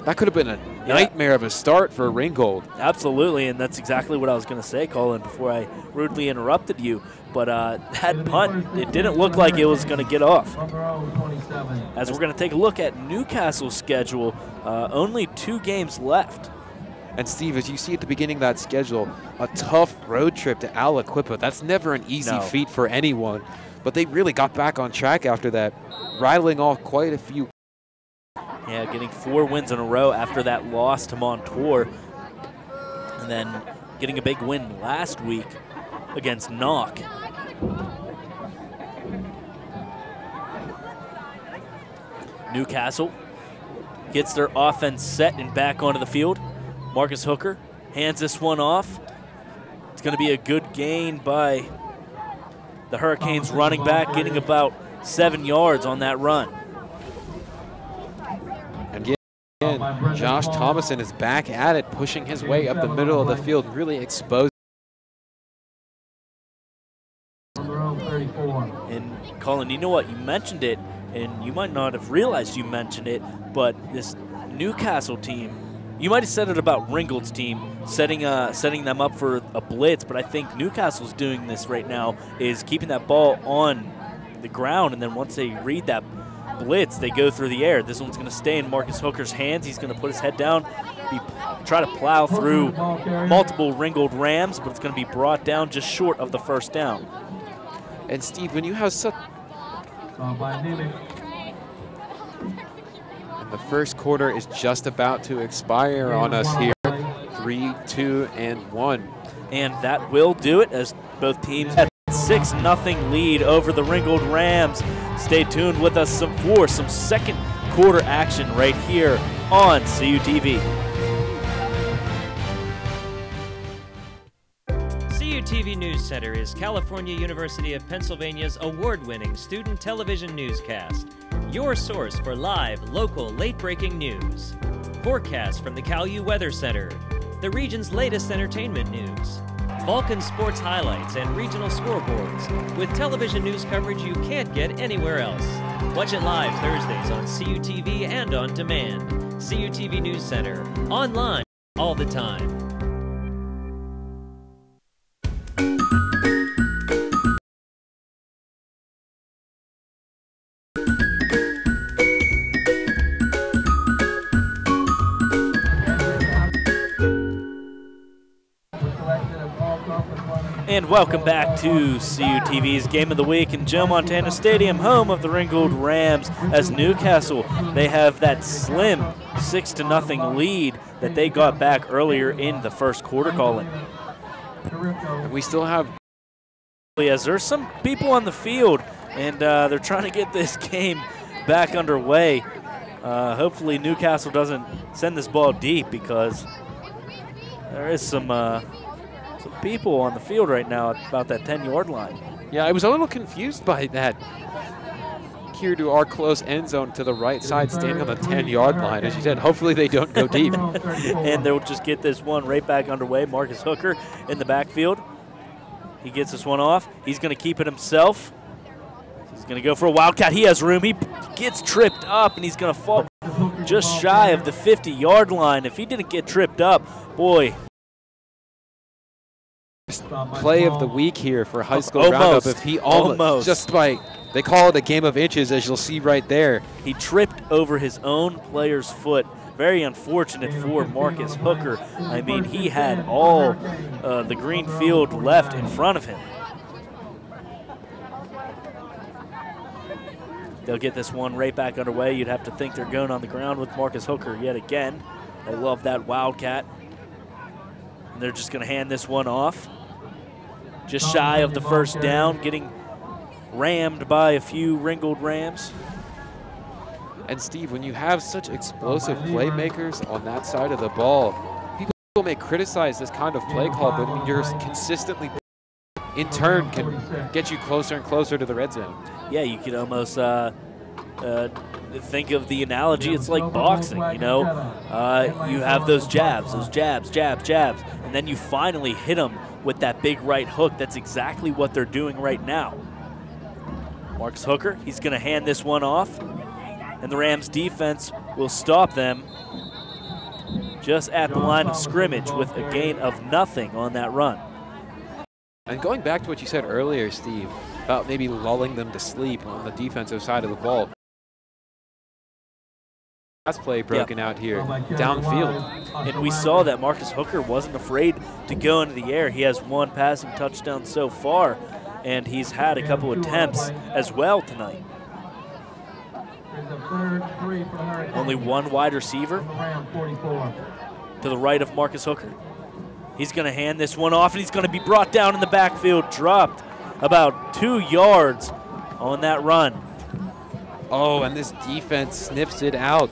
that could have been a nightmare of a start for Ringgold. Absolutely, and that's exactly what I was going to say, Colin, before I rudely interrupted you. But that punt, it didn't look like it was going to get off. As we're going to take a look at Newcastle's schedule, only 2 games left. And Steve, as you see at the beginning of that schedule, a tough road trip to Aliquippa. That's never an easy feat for anyone. But they really got back on track after that, rattling off quite a few. Yeah, getting 4 wins in a row after that loss to Montour. And then getting a big win last week against Knock. Newcastle gets their offense set and back onto the field. Marcus Hooker hands this one off. It's going to be a good gain by the Hurricanes running back, getting about 7 yards on that run. And again, Josh Thomason is back at it, pushing his way up the middle of the field, really exposed. And Colin, you know what? You mentioned it, and you might not have realized you mentioned it, but this Newcastle team, you might have said it about Ringgold's team, setting them up for a blitz, but I think Newcastle's doing this right now, is keeping that ball on the ground, and then once they read that blitz, they go through the air. This one's going to stay in Marcus Hooker's hands. He's going to put his head down, try to plow through multiple Ringgold Rams, but it's going to be brought down just short of the first down. And Steve, when you have such... And the first quarter is just about to expire on us here. 3-2-1. And that will do it as both teams have 6-0 lead over the Ringgold Rams. Stay tuned with us for some second quarter action right here on CUTV. CUTV News Center is California University of Pennsylvania's award-winning student television newscast. Your source for live, local, late-breaking news. Forecasts from the CalU Weather Center. The region's latest entertainment news. Vulcan sports highlights and regional scoreboards with television news coverage you can't get anywhere else. Watch it live Thursdays on CUTV and on demand. CUTV News Center, online all the time. And welcome back to CUTV's Game of the Week in Joe Montana Stadium, home of the Ringgold Rams, as Newcastle, they have that slim 6-0 lead that they got back earlier in the first quarter, Colin. And we still have... As there's some people on the field, and they're trying to get this game back underway. Hopefully Newcastle doesn't send this ball deep, because there is some people on the field right now about that 10-yard line. Yeah, I was a little confused by that. Here to our close end zone to the right side, standing on the 10-yard line. As you said, hopefully they don't go deep. And they'll just get this one right back underway. Marcus Hooker in the backfield. He gets this one off. He's going to keep it himself. He's going to go for a wildcat. He has room. He gets tripped up, and he's going to fall just shy of the 50-yard line. If he didn't get tripped up, boy. Play of the week here for high school roundup. If he almost just by, they call it a game of inches, as you'll see right there. He tripped over his own player's foot. Very unfortunate for Marcus Hooker. I mean, he had all the green field left in front of him. They'll get this one right back underway. You'd have to think they're going on the ground with Marcus Hooker yet again. I love that wildcat. And they're just going to hand this one off. Just shy of the first down, getting rammed by a few Ringgold Rams. And Steve, when you have such explosive playmakers on that side of the ball, people may criticize this kind of play call, but when you're consistently, in turn, can get you closer and closer to the red zone. Yeah, you could almost think of the analogy. It's like boxing, you know. You have those jabs, jabs, and then you finally hit them with that big right hook. That's exactly what they're doing right now. Marcus Hooker, he's going to hand this one off, and the Rams defense will stop them just at the line of scrimmage with a gain of nothing on that run. And going back to what you said earlier, Steve, about maybe lulling them to sleep on the defensive side of the ball. Pass play broken out here, downfield. And we saw that Marcus Hooker wasn't afraid to go into the air. He has one passing touchdown so far, and he's had a couple attempts as well tonight. Only one wide receiver to the right of Marcus Hooker. He's going to hand this one off, and he's going to be brought down in the backfield, dropped about 2 yards on that run. Oh, and this defense sniffs it out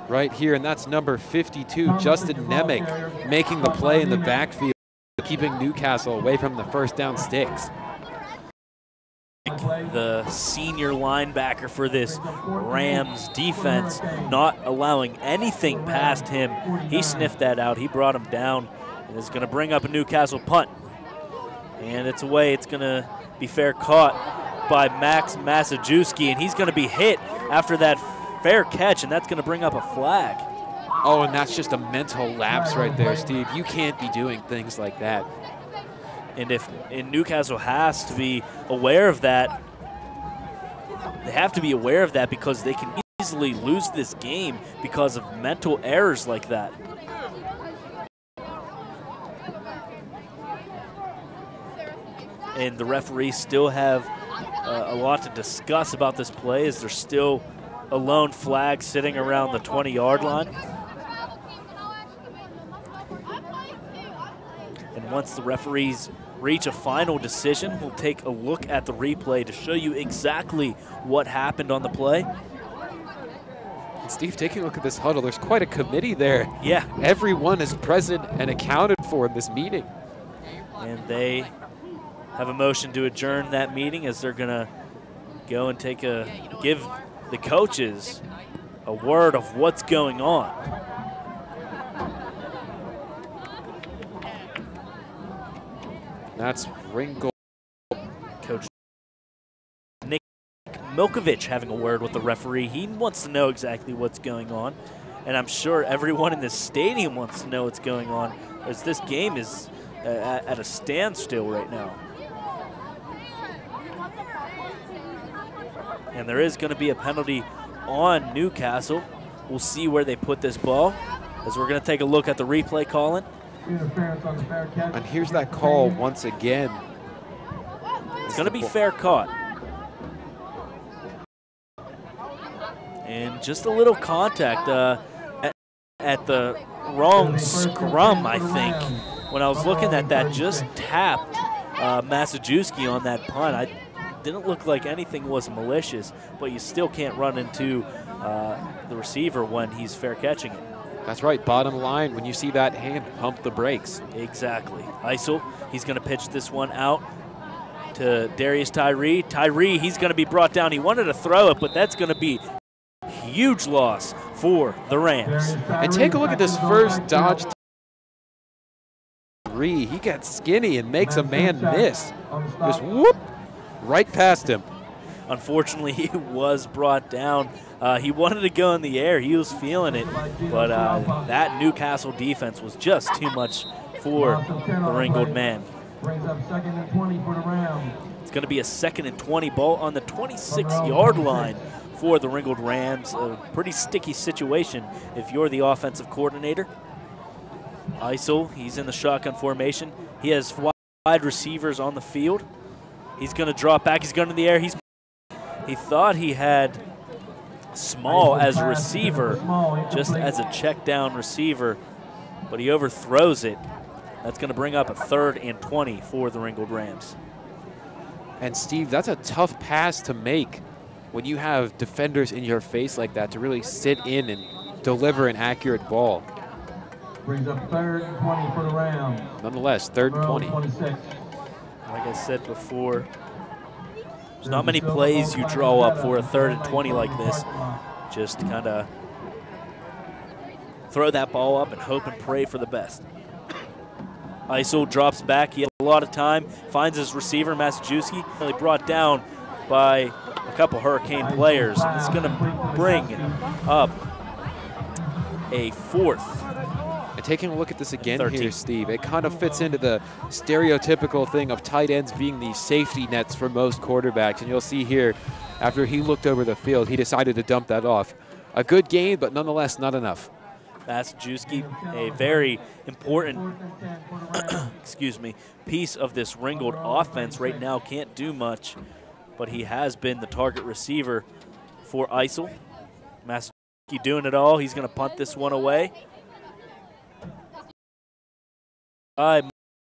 right here, and that's number 52, Justin Nemec, making the play in the backfield, keeping Newcastle away from the first down sticks. The senior linebacker for this Rams defense, not allowing anything past him. He sniffed that out. He brought him down, and is going to bring up a Newcastle punt. And it's away. It's going to be fair caught by Max Masajewski, and he's going to be hit after that fair catch, and that's going to bring up a flag. Oh, and that's just a mental lapse right there, Steve. You can't be doing things like that. And Newcastle has to be aware of that. They have to be aware of that, because they can easily lose this game because of mental errors like that. And the referees still have a lot to discuss about this play, as there's still a lone flag sitting around the 20-yard line. And once the referees reach a final decision, we'll take a look at the replay to show you exactly what happened on the play. And Steve, taking a look at this huddle, there's quite a committee there. Yeah. Everyone is present and accounted for in this meeting. And they have a motion to adjourn that meeting as they're gonna go and give the coaches a word of what's going on. That's Ringgold. Coach Nick Milkovich having a word with the referee. He wants to know exactly what's going on. And I'm sure everyone in this stadium wants to know what's going on, as this game is at a standstill right now. And there is going to be a penalty on Newcastle. We'll see where they put this ball, as we're going to take a look at the replay calling. And here's that call once again. It's going to be fair caught. And just a little contact at the wrong scrum, I think. When I was looking at that, just tapped Masajewski on that punt. I didn't look like anything was malicious, but you still can't run into the receiver when he's fair catching it. That's right, bottom line, when you see that hand, pump the brakes. Exactly. Isel, he's going to pitch this one out to Darius Tyree. Tyree, he's going to be brought down. He wanted to throw it, but that's going to be a huge loss for the Rams. And take a look at this first dodge. Tyree, he gets skinny and makes a man miss. Just whoop, right past him. Unfortunately, he was brought down. He wanted to go in the air. He was feeling it, but that Newcastle defense was just too much for the Ringgold man. Brings up 2nd and 20 for the Rams. It's going to be a 2nd and 20 ball on the 26-yard line for the Ringgold Rams. A pretty sticky situation if you're the offensive coordinator. Isel, he's in the shotgun formation. He has wide receivers on the field. He's going to drop back. He's going in the air. He thought he had Small as a receiver, just as a check down receiver, but he overthrows it. That's going to bring up a 3rd and 20 for the Ringgold Rams. And Steve, that's a tough pass to make when you have defenders in your face like that to really sit in and deliver an accurate ball. Brings up 3rd and 20 for the Rams. Nonetheless, 3rd and 20. 26. Like I said before, there's not many plays you draw up for a 3rd and 20 like this. Just kind of throw that ball up and hope and pray for the best. Isel drops back. He has a lot of time, finds his receiver, Masajewski, really brought down by a couple Hurricane players. And it's going to bring up a 4th. And taking a look at this again 13. here, Steve, it kind of fits into the stereotypical thing of tight ends being the safety nets for most quarterbacks. And you'll see here, after he looked over the field, he decided to dump that off. A good game, but nonetheless not enough. Masajewski, a very important excuse me, piece of this Ringgold offense right now, can't do much, but he has been the target receiver for Isel. Masajewski doing it all. He's going to punt this one away.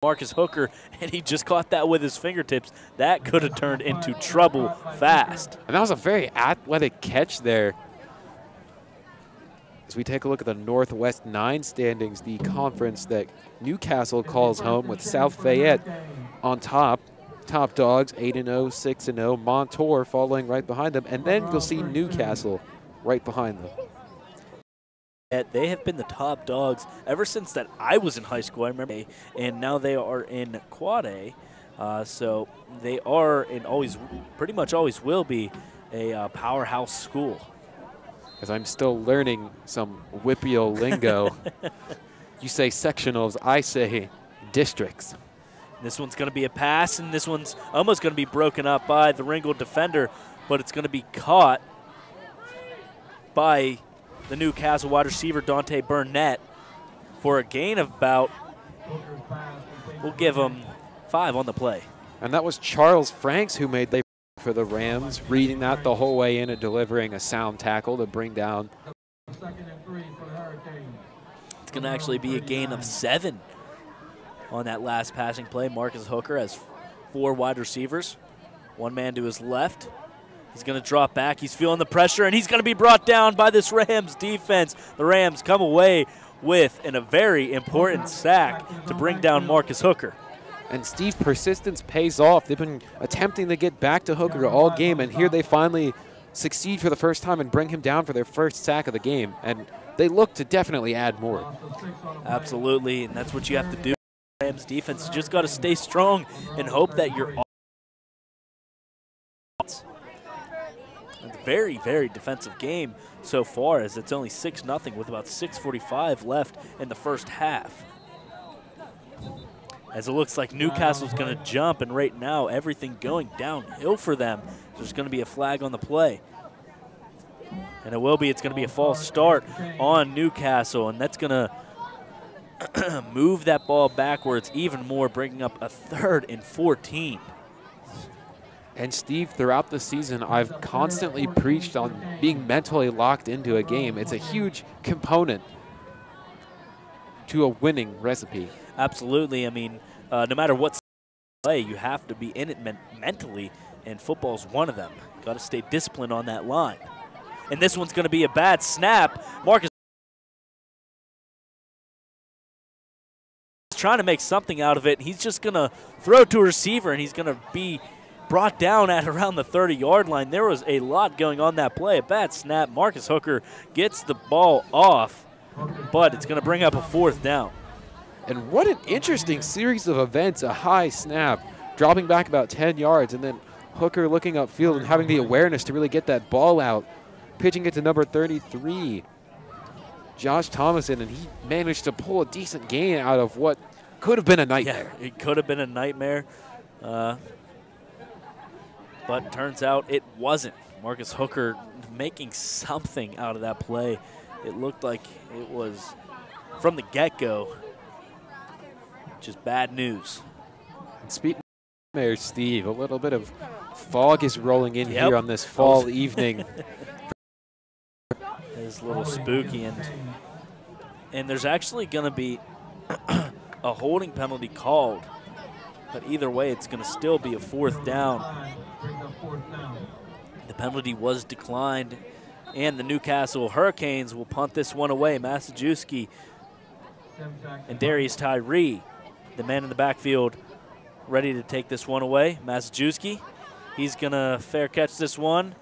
Marcus Hooker, and he just caught that with his fingertips. That could have turned into trouble fast. And that was a very athletic catch there. As we take a look at the Northwest 9 standings, the conference that Newcastle calls home, with South Fayette on top. Top dogs, 8-0, 6-0. Montour following right behind them. And then you'll see Newcastle right behind them. They have been the top dogs ever since that I was in high school, I remember, and now they are in Quad A. So they are and pretty much always will be a powerhouse school. Because I'm still learning some Whippio lingo. You say sectionals, I say districts. This one's going to be a pass, and this one's almost going to be broken up by the Ringgold defender, but it's going to be caught by the Newcastle wide receiver, Dante Burnett, for a gain of about, we'll give him 5 on the play. And that was Charles Franks who made the for the Rams, reading that the whole way in and delivering a sound tackle to bring down. It's going to actually be a gain of 7 on that last passing play. Marcus Hooker has 4 wide receivers, 1 man to his left. He's going to drop back. He's feeling the pressure, and he's going to be brought down by this Rams defense. The Rams come away with a very important sack to bring down Marcus Hooker. And Steve's persistence pays off. They've been attempting to get back to Hooker all game, and here they finally succeed for the first time and bring him down for their first sack of the game. And they look to definitely add more. Absolutely, and that's what you have to do. Rams defense, you just got to stay strong and hope that you're a very, very defensive game so far, as it's only 6-0 with about 6:45 left in the first half. As it looks like Newcastle's going to jump, and right now everything going downhill for them. There's going to be a flag on the play. And it will be. It's going to be a false start on Newcastle, and that's going to move that ball backwards even more, bringing up a 3rd and 14. And Steve, throughout the season, I've constantly preached on being mentally locked into a game. It's a huge component to a winning recipe. Absolutely. I mean, no matter what play, you have to be in it mentally, and football's one of them. Got to stay disciplined on that line. And this one's going to be a bad snap. Marcus is trying to make something out of it. He's just going to throw to a receiver, and he's going to be brought down at around the 30-yard line. There was a lot going on that play. A bad snap. Marcus Hooker gets the ball off, but it's going to bring up a 4th down. And what an interesting series of events. A high snap, dropping back about 10 yards, and then Hooker looking upfield and having the awareness to really get that ball out, pitching it to number 33, Josh Thomason, and he managed to pull a decent gain out of what could have been a nightmare. Yeah, it could have been a nightmare, but turns out it wasn't. Marcus Hooker making something out of that play. It looked like it was from the get-go just bad news. And speaking of Mayor Steve, a little bit of fog is rolling in here on this fall evening. It's a little spooky, and there's actually going to be a holding penalty called, but either way, it's going to still be a 4th down. The penalty was declined, and the Newcastle Hurricanes will punt this one away. Massajuski and Darius Tyree, the man in the backfield, ready to take this one away. Massajuski, he's going to fair catch this one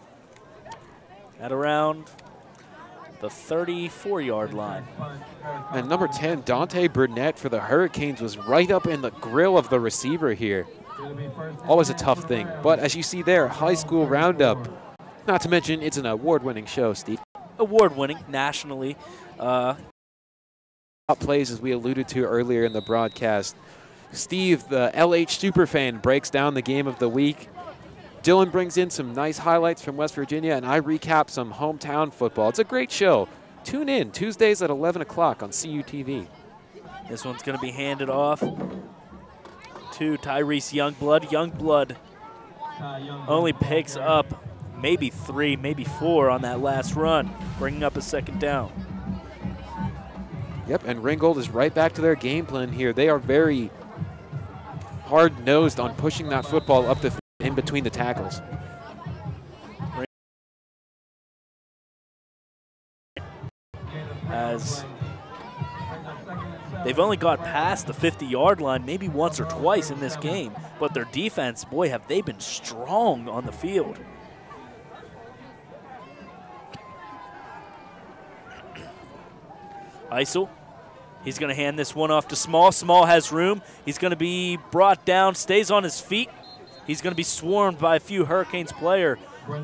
at around the 34-yard line. And number 10, Dante Burnett for the Hurricanes, was right up in the grill of the receiver here. Always a tough thing. But as you see there, high school roundup. Not to mention, it's an award-winning show, Steve. Award-winning nationally. Top plays, as we alluded to earlier in the broadcast. Steve, the LH superfan, breaks down the game of the week. Dylan brings in some nice highlights from West Virginia, and I recap some hometown football. It's a great show. Tune in Tuesdays at 11 o'clock on CUTV. This one's going to be handed off to Tyrese Youngblood. Youngblood only picks up maybe 3, maybe 4 on that last run, bringing up a 2nd down. Yep, and Ringgold is right back to their game plan here. They are very hard-nosed on pushing that football up the field in between the tackles. As they've only got past the 50-yard line maybe once or twice in this game, but their defense, boy, have they been strong on the field. Isel, he's going to hand this one off to Small. Small has room. He's going to be brought down, stays on his feet. He's going to be swarmed by a few Hurricanes player,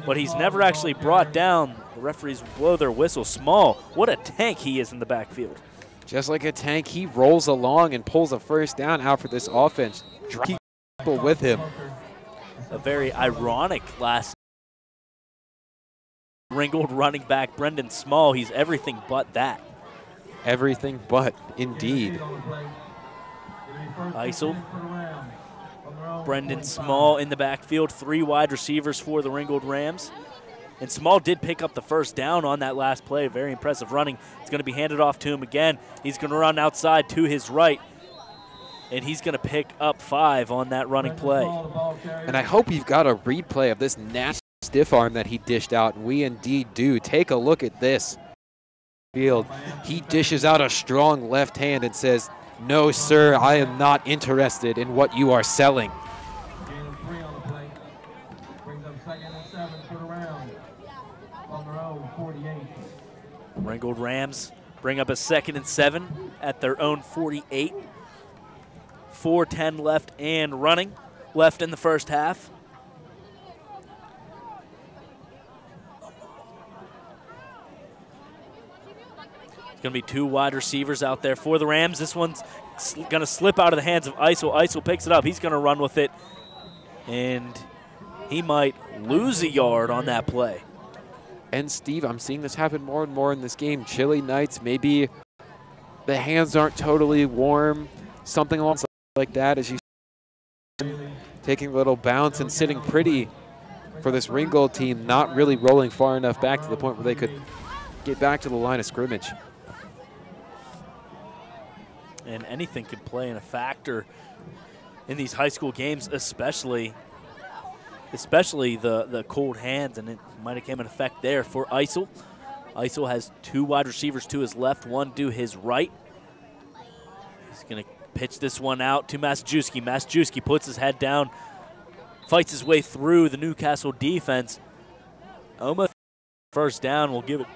but he's never actually brought down. The referees blow their whistle. Small, what a tank he is in the backfield. Just like a tank, he rolls along and pulls a 1st down out for this offense. Keep people with him. A very ironic last Ringgold running back Brendan Small. He's everything but that. Everything but, indeed. Isel. Brendan Small in the backfield. 3 wide receivers for the Ringgold Rams. And Small did pick up the 1st down on that last play. Very impressive running. It's going to be handed off to him again. He's going to run outside to his right. and he's going to pick up 5 on that running play. And I hope you've got a replay of this nasty stiff arm that he dished out. We indeed do. Take a look at this. Field. He dishes out a strong left hand and says, "No, sir, I am not interested in what you are selling." Ringgold Rams bring up a 2nd and 7 at their own 48. 4:10 left and running left in the first half. It's going to be 2 wide receivers out there for the Rams. This one's going to slip out of the hands of Isel. Isel picks it up. He's going to run with it, and he might lose a yard on that play. And Steve, I'm seeing this happen more and more in this game. Chilly nights, maybe the hands aren't totally warm, something along like that, as you see taking a little bounce and sitting pretty for this Ringgold team, not really rolling far enough back to the point where they could get back to the line of scrimmage. And anything could play in a factor in these high school games, especially the cold hands, and it might have came in effect there for Isel. Isel has 2 wide receivers to his left, 1 to his right. He's going to pitch this one out to Masajewski. Masajewski puts his head down, fights his way through the Newcastle defense. Almost first down. We'll give it,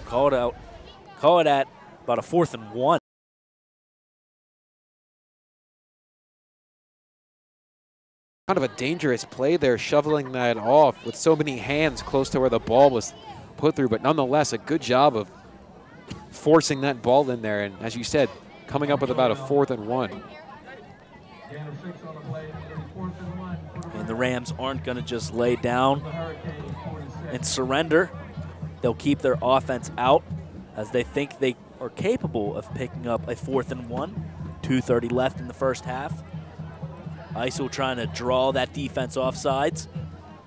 call it at about a 4th and 1. Kind of a dangerous play there, shoveling that off with so many hands close to where the ball was put through, but nonetheless a good job of forcing that ball in there, and as you said, coming up with about a 4th and 1. And the Rams aren't going to just lay down and surrender. They'll keep their offense out as they think they are capable of picking up a 4th and 1. 2:30 left in the first half. Isel trying to draw that defense off sides.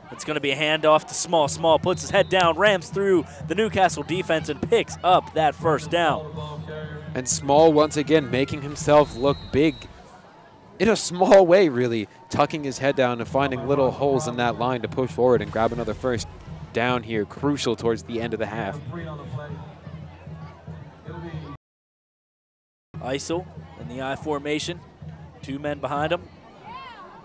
It's going to be a handoff to Small. Small puts his head down, rams through the Newcastle defense and picks up that first down. And Small once again making himself look big in a small way, really, tucking his head down and finding little holes in that line to push forward and grab another first down here, crucial towards the end of the half. Isel in the I formation, 2 men behind him.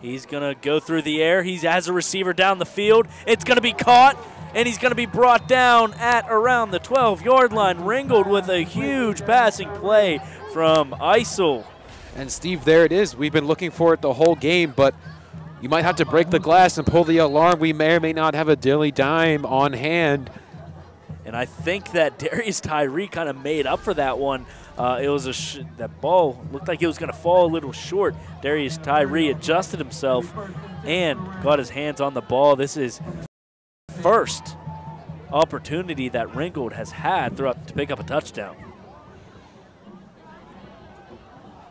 He's going to go through the air. He has a receiver down the field. It's going to be caught, and he's going to be brought down at around the 12-yard line. Ringgold with a huge passing play from Isel. And Steve, there it is. We've been looking for it the whole game, but you might have to break the glass and pull the alarm. We may or may not have a dilly dime on hand. And I think that Darius Tyree kind of made up for that one. It was that ball looked like it was going to fall a little short. Darius Tyree adjusted himself and got his hands on the ball. This is first opportunity that Ringgold has had throughout to pick up a touchdown.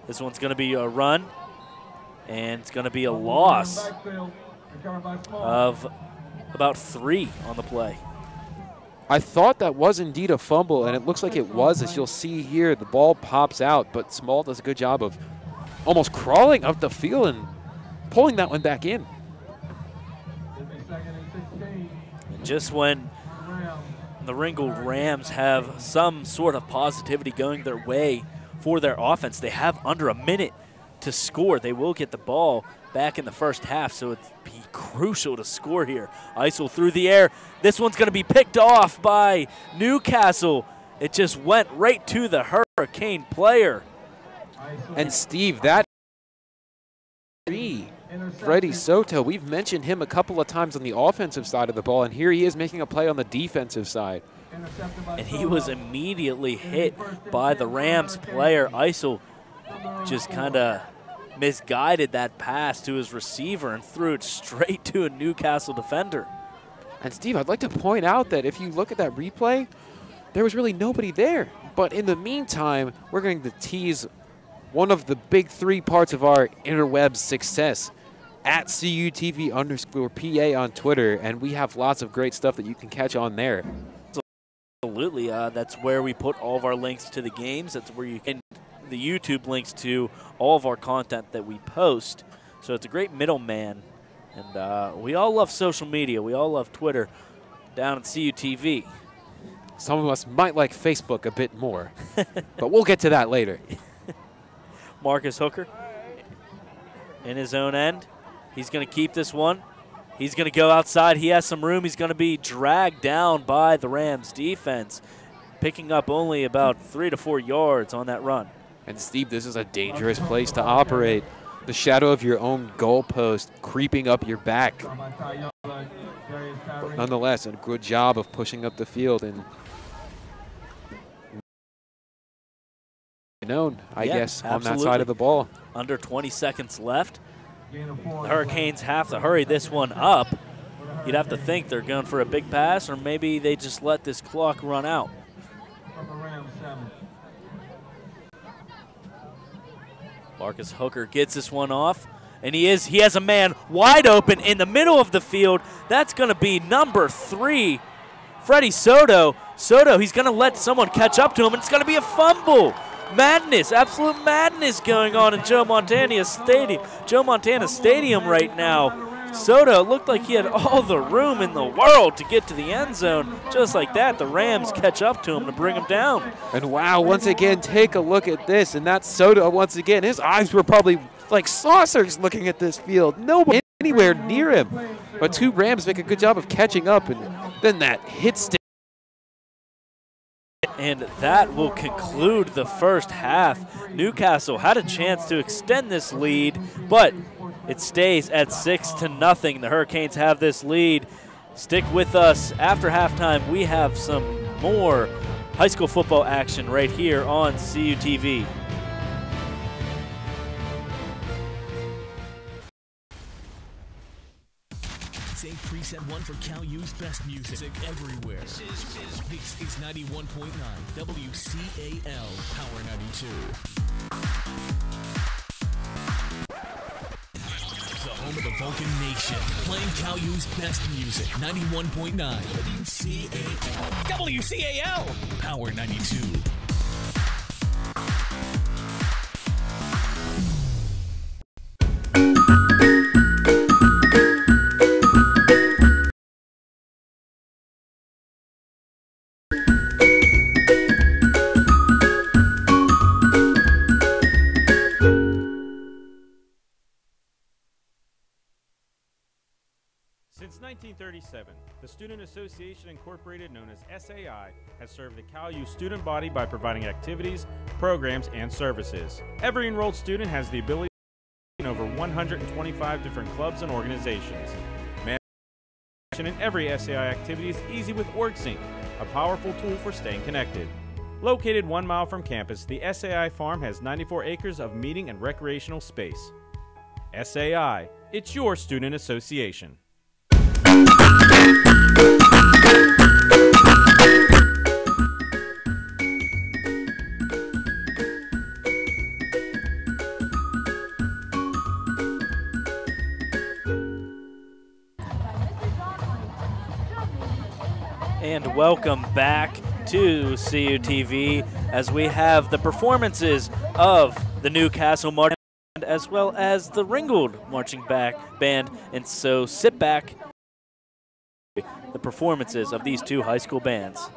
This one's going to be a run, and it's going to be a loss of about 3 on the play. I thought that was indeed a fumble, and it looks like it was. As you'll see here, the ball pops out, but Small does a good job of almost crawling up the field and pulling that one back in. And just when the Ringgold Rams have some sort of positivity going their way for their offense, they have under a minute to score. They will get the ball back in the first half, so it'd be crucial to score here. Isel through the air. This one's going to be picked off by Newcastle. It just went right to the Hurricane player. And Steve, that Freddie Soto, we've mentioned him a couple of times on the offensive side of the ball, and here he is making a play on the defensive side. And he was immediately hit by the Rams player. Isel just kind of misguided that pass to his receiver and threw it straight to a Newcastle defender. And Steve, I'd like to point out that if you look at that replay, there was really nobody there. But in the meantime, we're going to tease one of the big 3 parts of our interwebs success at CUTV_PA on Twitter, and we have lots of great stuff that you can catch on there. Absolutely, that's where we put all of our links to the games. That's where you can the YouTube links to all of our content that we post. So it's a great middleman. And we all love social media. We all love Twitter down at CUTV. Some of us might like Facebook a bit more, but we'll get to that later. Marcus Hooker in his own end. He's going to keep this one. He's going to go outside. He has some room. He's going to be dragged down by the Rams defense, picking up only about 3 to 4 yards on that run. And Steve, this is a dangerous place to operate. The shadow of your own goalpost creeping up your back. But nonetheless, a good job of pushing up the field and known, I guess, absolutely. on that side of the ball. Under 20 seconds left. The Hurricanes have to hurry this one up. You'd have to think they're going for a big pass, or maybe they just let this clock run out. Marcus Hooker gets this one off, and he has a man wide open in the middle of the field. That's going to be number 3, Freddie Soto. Soto, he's going to let someone catch up to him, and it's going to be a fumble. Madness, absolute madness going on in Joe Montana Stadium right now. Soto looked like he had all the room in the world to get to the end zone. Just like that, the Rams catch up to him to bring him down. And wow, once again, take a look at this. And that's Soto once again. His eyes were probably like saucers looking at this field. Nobody anywhere near him. But 2 Rams make a good job of catching up. And then that hit stick. And that will conclude the first half. Newcastle had a chance to extend this lead, but it stays at 6-0. The Hurricanes have this lead. Stick with us. After halftime, we have some more high school football action right here on CUTV. Save preset 1 for Cal U's best music everywhere. This is 91.9 WCAL Power 92. The home of the Vulcan Nation. Playing Cal U's best music. 91.9 WCAL. WCAL Power 92. Since 1937, the Student Association Incorporated, known as SAI, has served the Cal U student body by providing activities, programs, and services. Every enrolled student has the ability to join over 125 different clubs and organizations. Management in every SAI activity is easy with OrgSync, a powerful tool for staying connected. Located 1 mile from campus, the SAI farm has 94 acres of meeting and recreational space. SAI, it's your student association. And welcome back to CUTV as we have the performances of the Newcastle Marching Band as well as the Ringgold Marching Band. And so sit back, the performances of these 2 high school bands.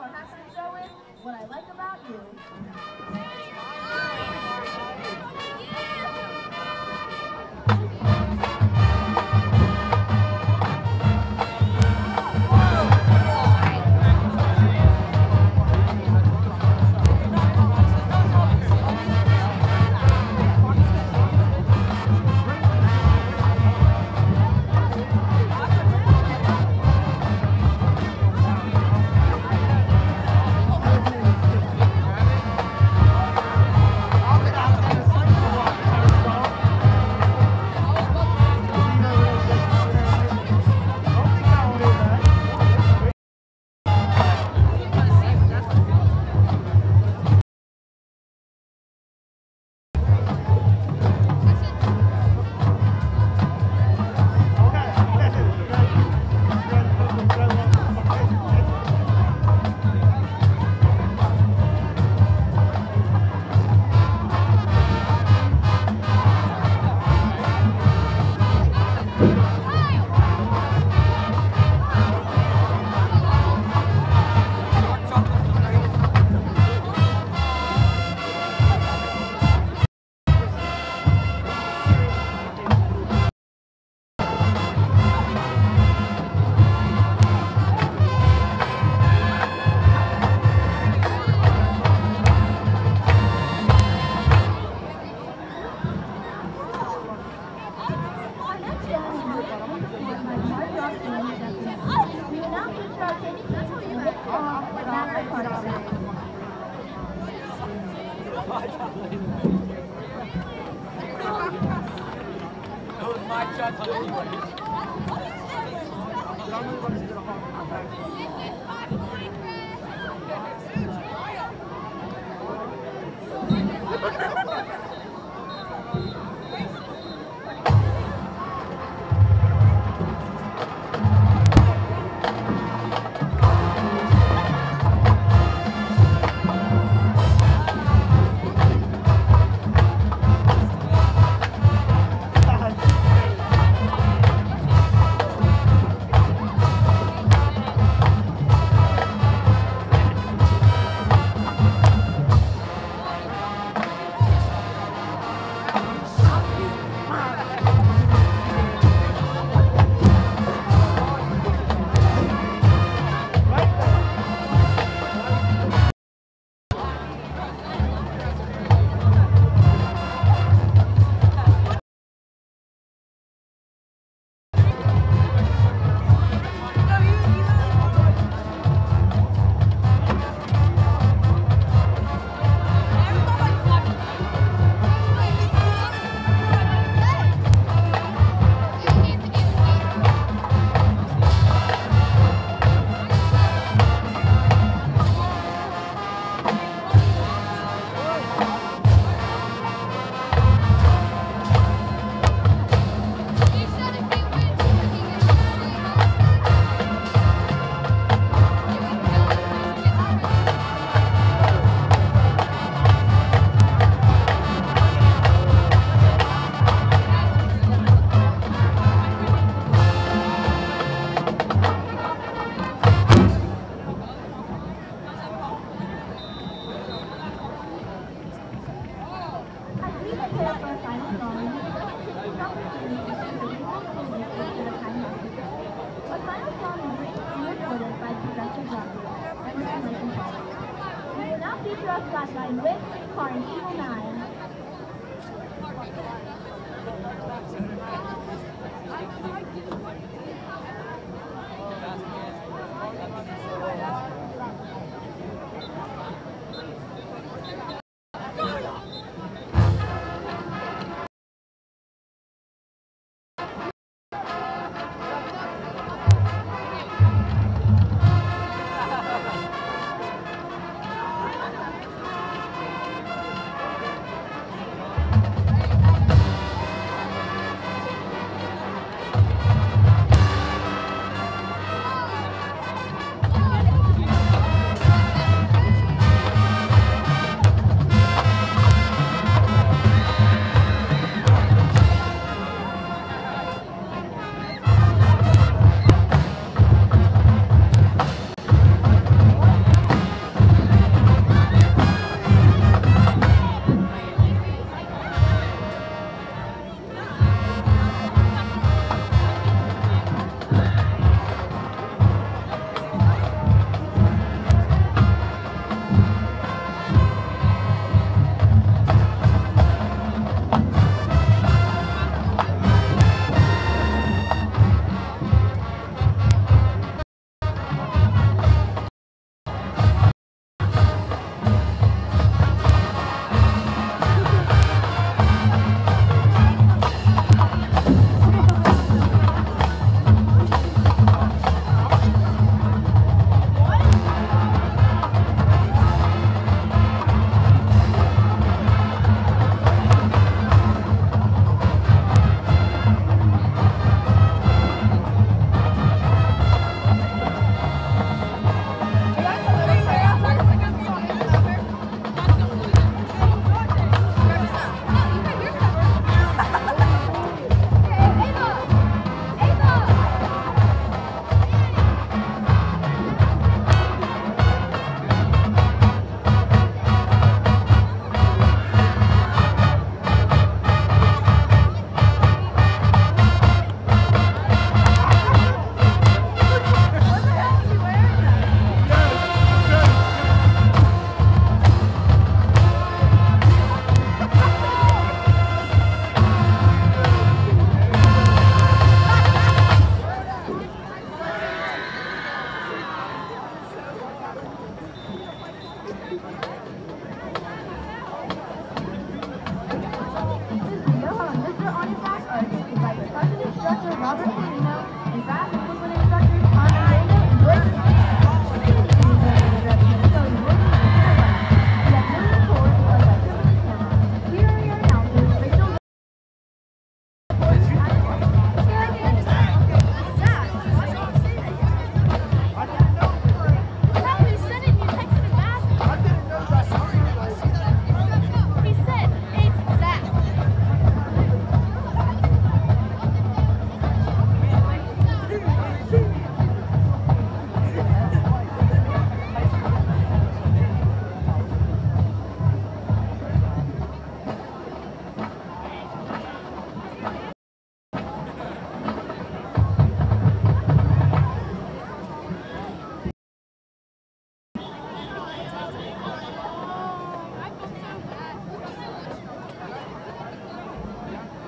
Flatline with Car 9.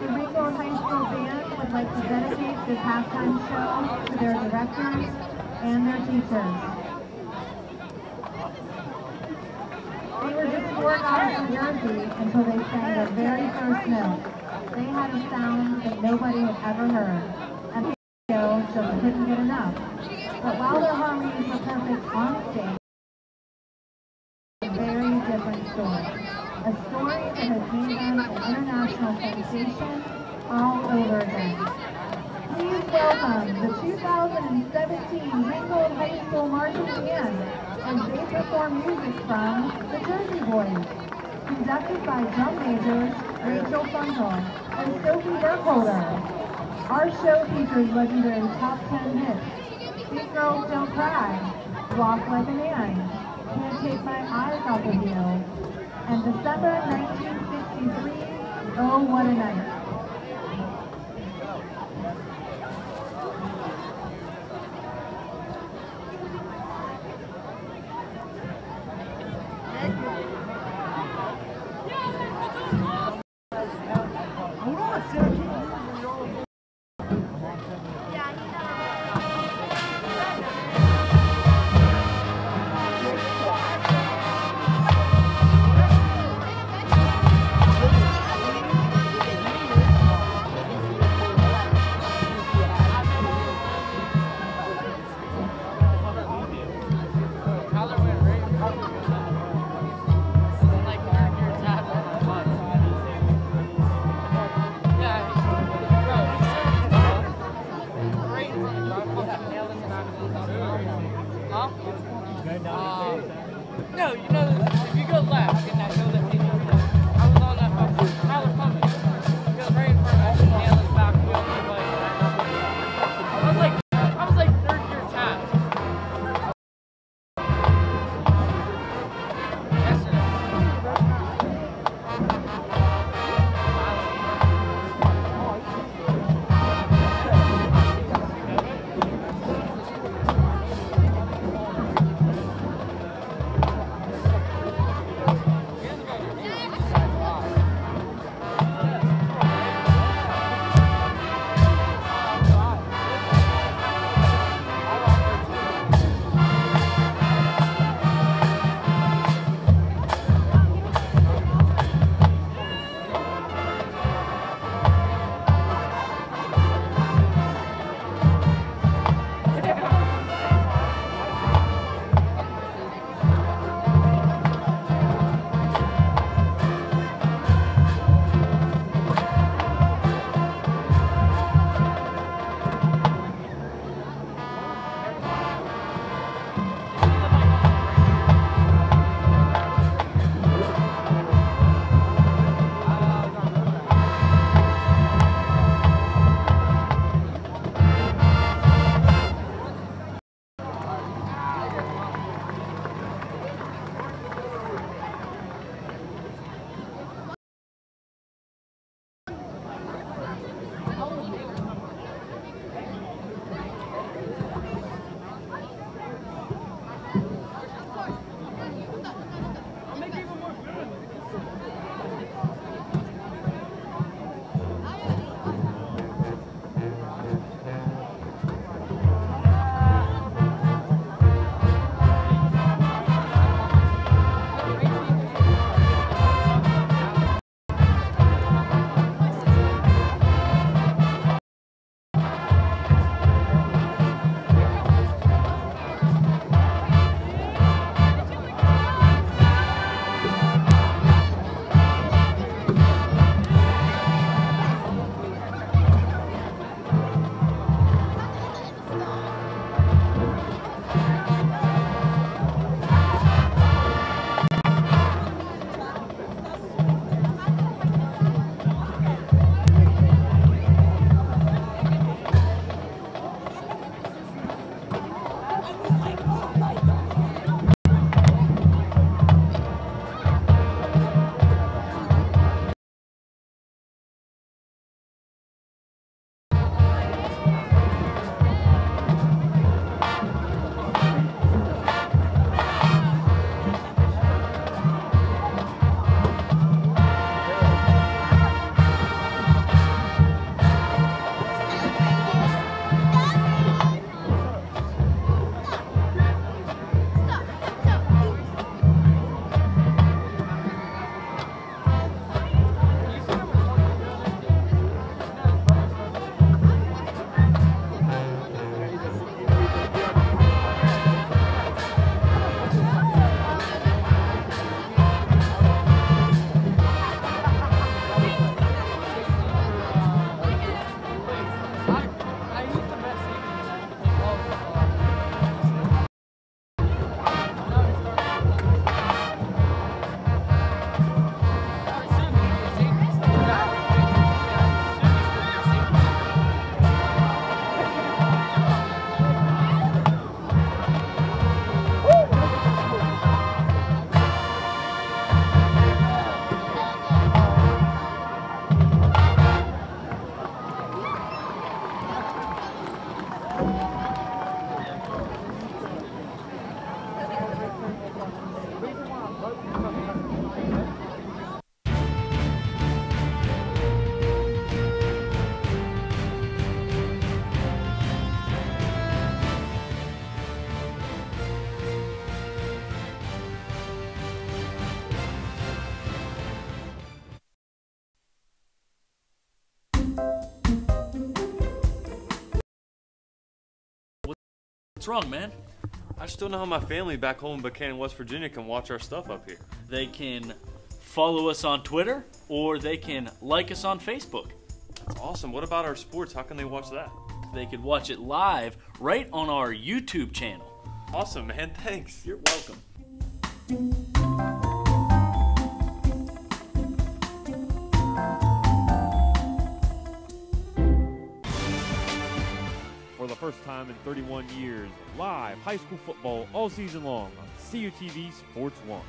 The Ringgold High School Band would like to dedicate this halftime show to their directors and their teachers. They were just 4 guys from Jersey until they sang their very first note. They had a sound that nobody had ever heard, and the radio just couldn't get enough. But while their harmonies were perfect on stage, a very different story. A story that has made them an international sensation all over again. Please welcome the 2017 Ringgold High School Marching Band as they perform music from the Jersey Boys, conducted by drum majors Rachel Funkel and Sophie Burkholder. Our show features legendary top 10 hits: Big Girls Don't Cry, Walk Like a Man, Can't Take My Eyes Off of You, and December 1963, Oh What a Night. What's wrong, man? I just don't know how my family back home in Buchanan, West Virginia can watch our stuff up here. They can follow us on Twitter, or they can like us on Facebook. That's awesome. What about our sports? How can they watch that? They could watch it live right on our YouTube channel. Awesome, man. Thanks. You're welcome. For the first time in 31 years, live high school football all season long on CUTV Sports 1.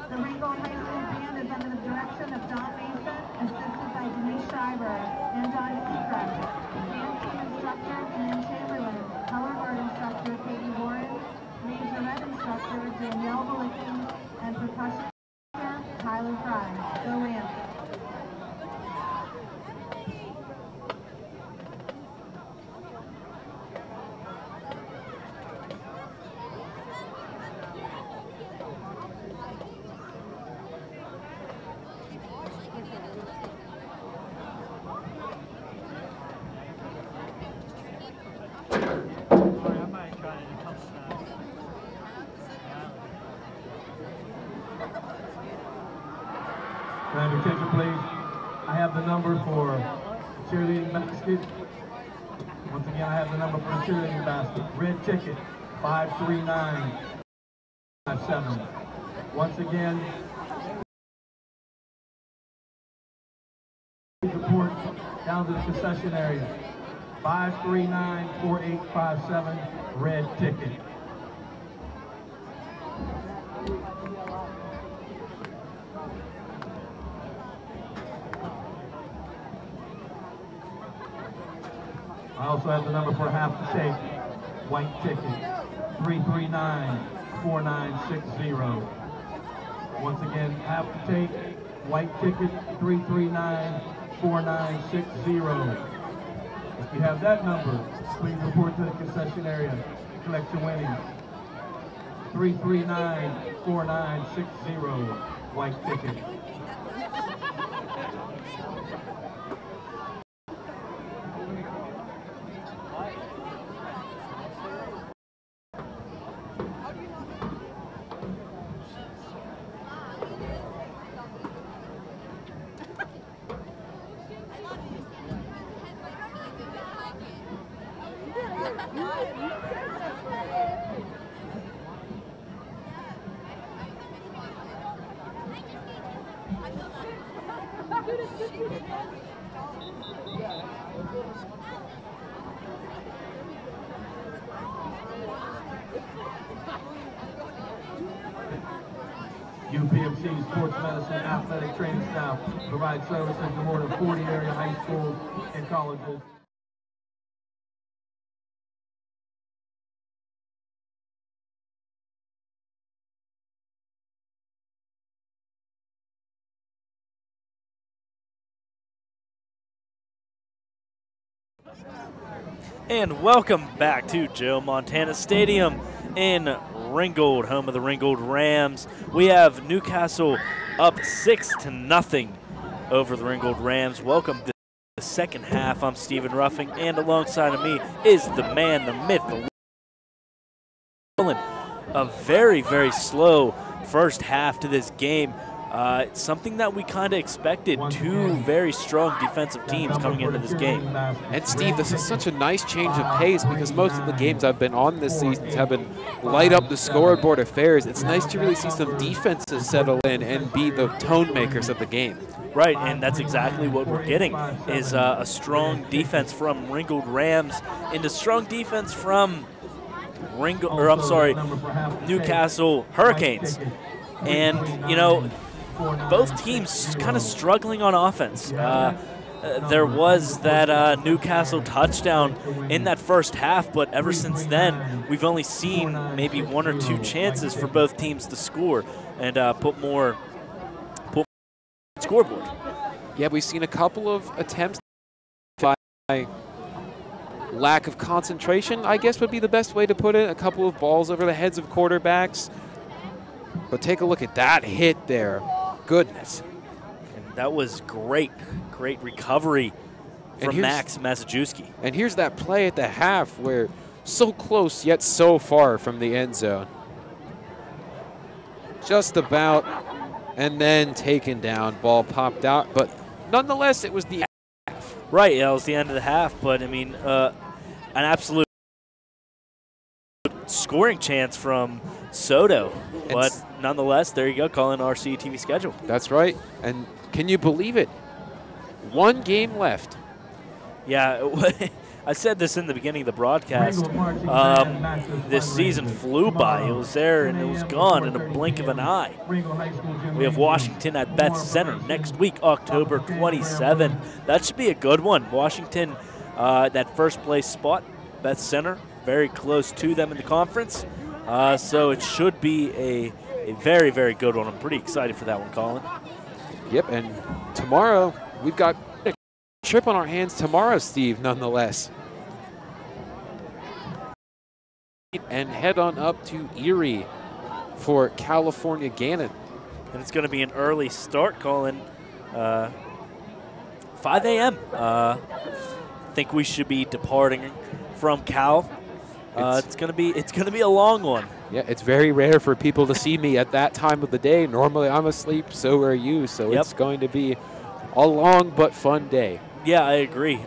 The Ringgold High School Band is under the direction of Don Mason, assisted by Denise Schreiber and Don Seacrest. Band team instructor, Dan Chamberlain. Color guard instructor, Katie Warren. Majorette instructor, Danielle Balicki. And percussion instructor, Tyler Fry. Go Rams. Can I have your attention, please? I have the number for cheerleading basket. Once again, I have the number for the cheerleading basket. Red ticket, 53957. Once again, report down to the concession area. 5394857, red ticket. I also have the number for half the take, white ticket, 3394960. Once again, half the take, white ticket, 3394960. If you have that number, please report to the concession area. Collect your winnings. 3394960, white ticket. UPMC Sports Medicine Athletic Training Staff provides services to more than 40 area high schools and colleges. And welcome back to Joe Montana Stadium in Ringgold, home of the Ringgold Rams. We have Newcastle up 6-0 over the Ringgold Rams. Welcome to the second half. I'm Stephen Ruffing, and alongside of me is the man, the myth, the a very, very slow first half to this game. Something that we kind of expected, two very strong defensive teams coming into this game. And Steve, this is such a nice change of pace because most of the games I've been on this season have been light up the scoreboard affairs. It's nice to really see some defenses settle in and be the tone makers of the game. Right, and that's exactly what we're getting, is a strong defense from Ringgold Rams into strong defense from Newcastle Hurricanes. And, you know, both teams kind of struggling on offense. There was that Newcastle touchdown in that first half, but ever since then, we've only seen maybe one or two chances for both teams to score and put more scoreboard. Yeah, we've seen a couple of attempts by lack of concentration, I guess would be the best way to put it. A couple of balls over the heads of quarterbacks. But take a look at that hit there. Goodness. And that was great recovery from Max Masajewski. And here's that play at the half where so close yet so far from the end zone. Just about, and then taken down. Ball popped out, but nonetheless, it was the half. Right, yeah, it was the end of the half, but I mean, an absolute scoring chance from Soto. But nonetheless, there you go, calling our CUTV schedule. That's right. And can you believe it? One game left. Yeah, I said this in the beginning of the broadcast. This season flew by. It was there and it was gone in a blink of an eye. We have Washington at Beth Center next week, October 27th. That should be a good one. Washington, that first place spot, Beth Center, very close to them in the conference. So it should be a very, very good one. I'm pretty excited for that one, Colin. Yep, and tomorrow we've got a trip on our hands tomorrow, Steve, nonetheless. And head on up to Erie for California Gannon. And it's going to be an early start, Colin. 5 a.m. I think we should be departing from Cal. It's gonna be a long one. Yeah, it's very rare for people to see me at that time of the day. Normally I'm asleep, so are you. So It's going to be a long but fun day. Yeah, I agree.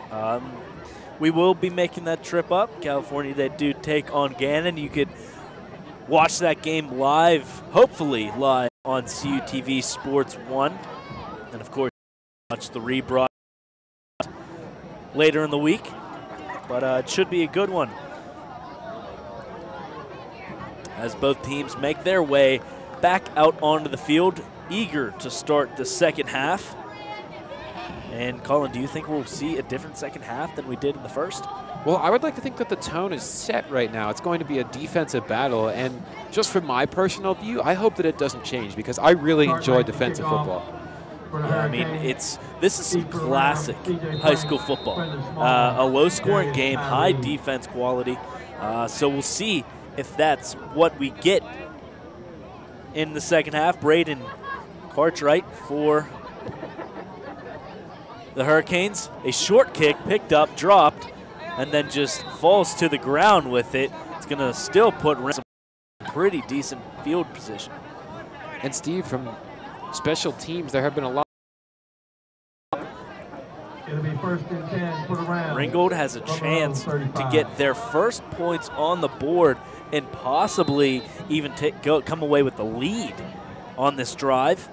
We will be making that trip up. California, they do take on Gannon. You could watch that game live, hopefully live on CUTV Sports 1. And of course, watch the rebroadcast later in the week. But it should be a good one, as both teams make their way back out onto the field, eager to start the second half. And Colin, do you think we'll see a different second half than we did in the first? Well, I would like to think that the tone is set right now. It's going to be a defensive battle, and just from my personal view, I hope that it doesn't change because I really enjoy defensive football. Yeah, I mean, this is some classic high school football. A low-scoring game, high defense quality. So we'll see if that's what we get in the second half. Braden Cartwright for the Hurricanes. A short kick picked up, dropped, and then just falls to the ground with it. It's going to still put some pretty decent field position. And Steve, from special teams, there have been a lot. It'll be first and 10 for the Rams. Ringgold has a chance to get their first points on the board and possibly even come away with the lead on this drive.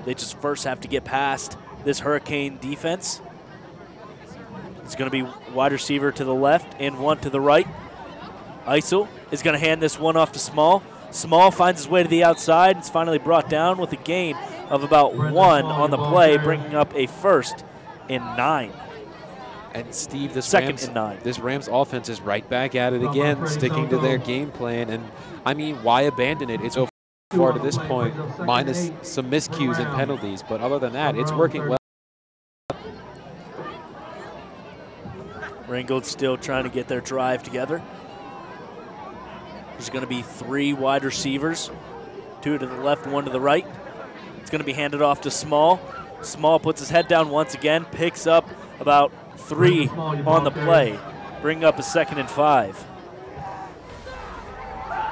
They just first have to get past this Hurricane defense. It's going to be wide receiver to the left and one to the right. Eisel is going to hand this one off to Small. Small finds his way to the outside. It's finally brought down with a gain of about 1 on the play, bringing up a 1st and 9. And Steve, this Rams offense is right back at it again, sticking to their game plan. And I mean, why abandon it? It's so far to this point, minus some miscues and penalties. But other than that, it's working well. Ringgold still trying to get their drive together. There's going to be 3 wide receivers, 2 to the left, 1 to the right. It's going to be handed off to Small. Small puts his head down once again, picks up about 3 on the play, bring up a 2nd and 5.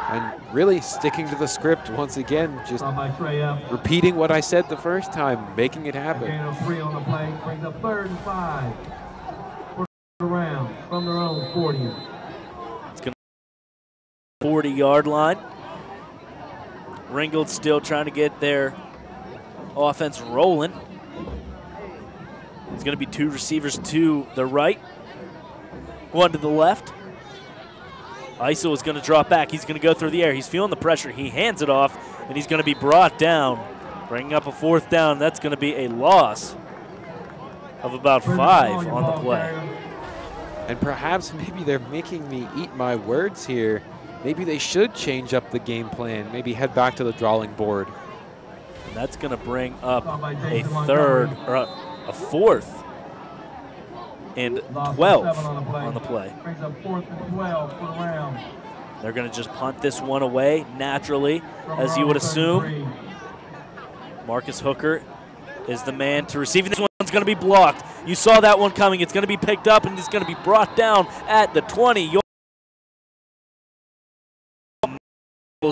And really sticking to the script once again, just repeating what I said the first time, making it happen. Gain of 3 on the play, brings up 3rd and 5. Around from their own 40. It's going to 40-yard line. Ringgold still trying to get their offense rolling. It's going to be 2 receivers to the right, 1 to the left. Isel is going to drop back. He's going to go through the air. He's feeling the pressure. He hands it off, and he's going to be brought down, bringing up a 4th down. That's going to be a loss of about 5 on the play. And perhaps maybe they're making me eat my words here. Maybe they should change up the game plan, maybe head back to the drawing board. And that's going to bring up a 3rd, or a 4th and 12 on the play. Brings up 4th and 12 for the round. They're going to just punt this one away naturally, as you would assume. Marcus Hooker is the man to receive. This one's going to be blocked. You saw that one coming. It's going to be picked up, and it's going to be brought down at the 20.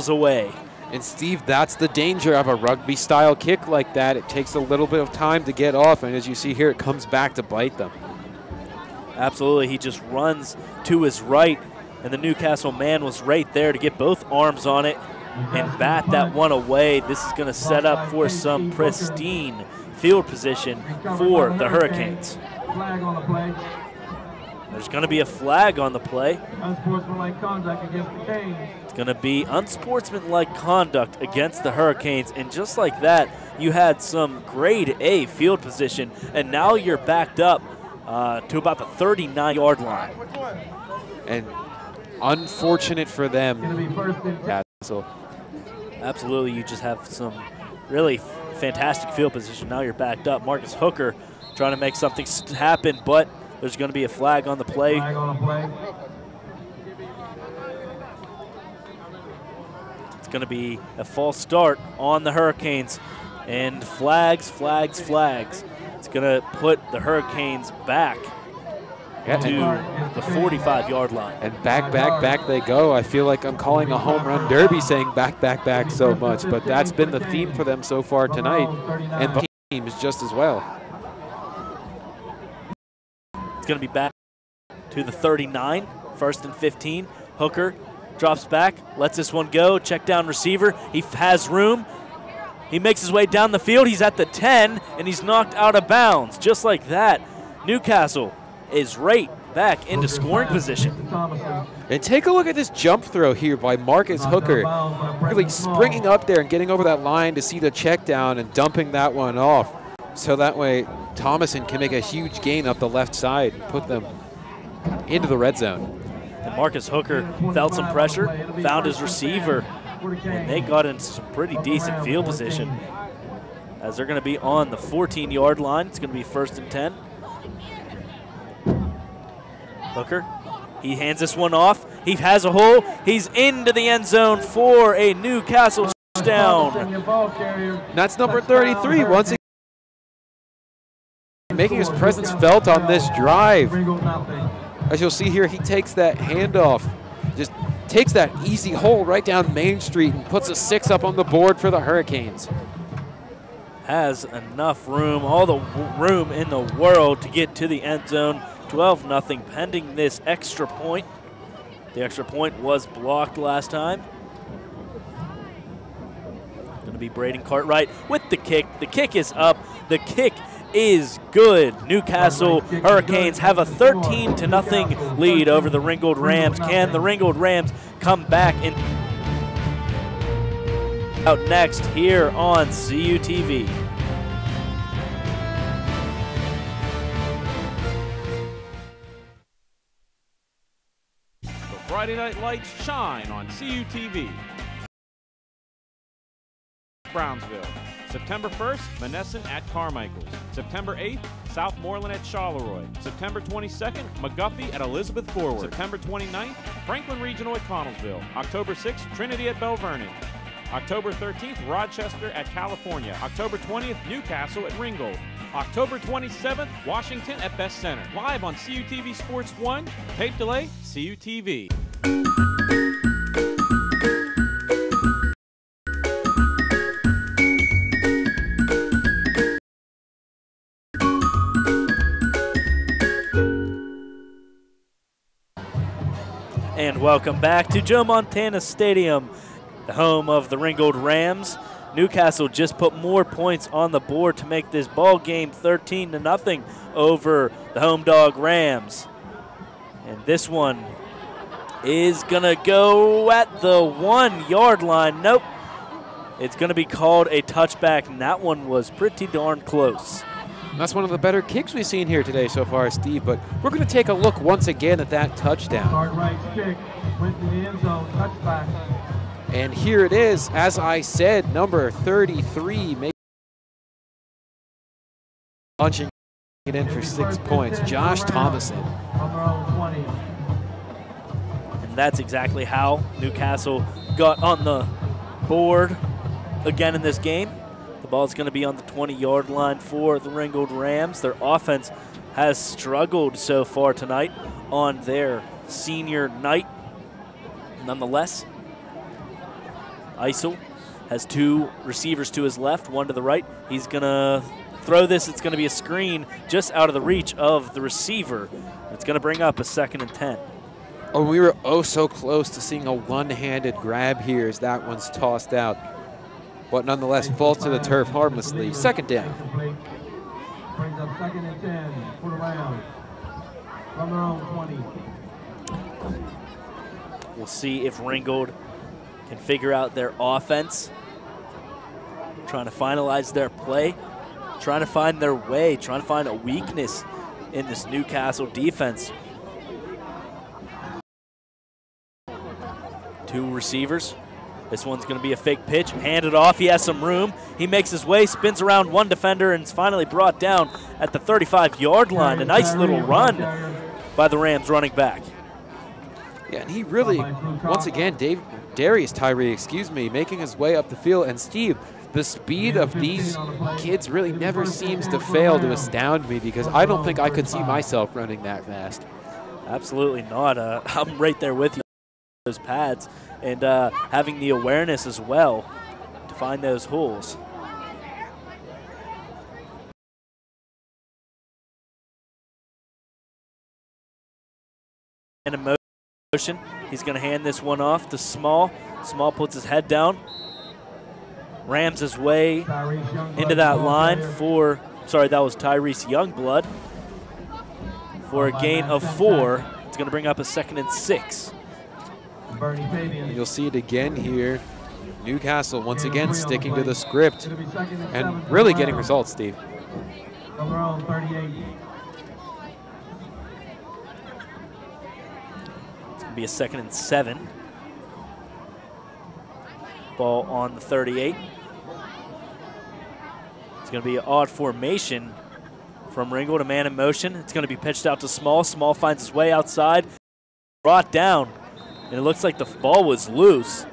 Away. And Steve, that's the danger of a rugby-style kick like that. It takes a little bit of time to get off, and as you see here, it comes back to bite them. Absolutely, he just runs to his right, and the Newcastle man was right there to get both arms on it and bat that one away. This is going to set up for some pristine field position for the Hurricanes. Flag on the play. There's going to be a flag on the play. Unsportsmanlike conduct against the Canes. It's going to be unsportsmanlike conduct against the Hurricanes, and just like that, you had some grade A field position, and now you're backed up to about the 39-yard line. And unfortunate for them. Absolutely, you just have some really fantastic field position. Now you're backed up. Marcus Hooker trying to make something happen, but there's going to be a flag on the play. Flag on the play. It's going to be a false start on the Hurricanes. And flags, flags, flags. It's going to put the Hurricanes back to the 45-yard line. And back they go. I feel like I'm calling a home run derby saying back so much, but that's been the theme for them so far tonight, and the teams just as well. It's going to be back to the 39, 1st and 15. Hooker drops back, lets this one go, check down receiver. He has room. He makes his way down the field. He's at the 10, and he's knocked out of bounds. Just like that, Newcastle is right back into scoring position. And take a look at this jump throw here by Marcus Hooker. Really springing up there and getting over that line to see the check down and dumping that one off. So that way, Thomason can make a huge gain up the left side and put them into the red zone. And Marcus Hooker felt some pressure, found his receiver, and they got into some pretty decent field position as they're going to be on the 14-yard line. It's going to be 1st and 10. Hooker, he hands this one off. He has a hole. He's into the end zone for a Newcastle touchdown. And that's number 33 once again, making his presence felt on this drive. As you'll see here, he takes that handoff, just takes that easy hole right down Main Street and puts a 6 up on the board for the Hurricanes. Has enough room, all the room in the world to get to the end zone. 12-0 pending this extra point. The extra point was blocked last time. Going to be Braden Cartwright with the kick. The kick is up. The kick is good. Newcastle Hurricanes have a 13-0 lead over the Ringgold Rams. Can the Ringgold Rams come back in? Out next here on CUTV. Friday Night Lights shine on CUTV. Brownsville. September 1st, Monessen at Carmichael's. September 8th, Southmoreland at Charleroi. September 22nd, McGuffey at Elizabeth Forward. September 29th, Franklin Regional at Connellsville. October 6th, Trinity at Belle Vernon. October 13th, Rochester at California. October 20th, Newcastle at Ringgold. October 27th, Washington at Best Center. Live on CUTV Sports 1, tape delay, CUTV. And welcome back to Joe Montana Stadium, the home of the Ringgold Rams. Newcastle just put more points on the board to make this ball game 13-0 over the home dog Rams. And this one is going to go at the 1 yard line. Nope. It's going to be called a touchback, and that one was pretty darn close. That's one of the better kicks we've seen here today so far, Steve, but we're going to take a look once again at that touchdown. Hard right kick, went to the end zone, touchback. And here it is, as I said, number 33, punching it in for 6 points, Josh Thomason. And that's exactly how Newcastle got on the board again in this game. The ball's going to be on the 20-yard line for the Ringgold Rams. Their offense has struggled so far tonight on their senior night. Nonetheless, Isel has 2 receivers to his left, 1 to the right. He's going to throw this. It's going to be a screen just out of the reach of the receiver. It's going to bring up a 2nd and 10. Oh, we were oh so close to seeing a one-handed grab here as that one's tossed out. But nonetheless falls to the turf harmlessly. 2nd down. Brings up 2nd and 10 for the Rams from their own 20. We'll see if Ringgold can figure out their offense, trying to finalize their play, trying to find their way, trying to find a weakness in this Newcastle defense. 2 receivers. This one's going to be a fake pitch, handed off. He has some room. He makes his way, spins around 1 defender, and is finally brought down at the 35-yard line. A nice little run by the Rams running back. Yeah, and he really, once again, Darius Tyree, making his way up the field. And Steve, the speed of these kids really never seems to fail to astound me, because I don't think I could see myself running that fast. Absolutely not. I'm right there with you. Those pads and having the awareness as well to find those holes. And in motion, he's going to hand this one off to Small. Small puts his head down, rams his way into that line for, sorry, that was Tyrese Youngblood, for a gain of 4. It's going to bring up a 2nd and 6. And you'll see it again here. Newcastle once again sticking to the script and really getting results, Steve. From their own 38. It's going to be a 2nd and 7. Ball on the 38. It's going to be an odd formation from Ringgold, a man in motion. It's going to be pitched out to Small. Small finds his way outside, brought down, and it looks like the ball was loose.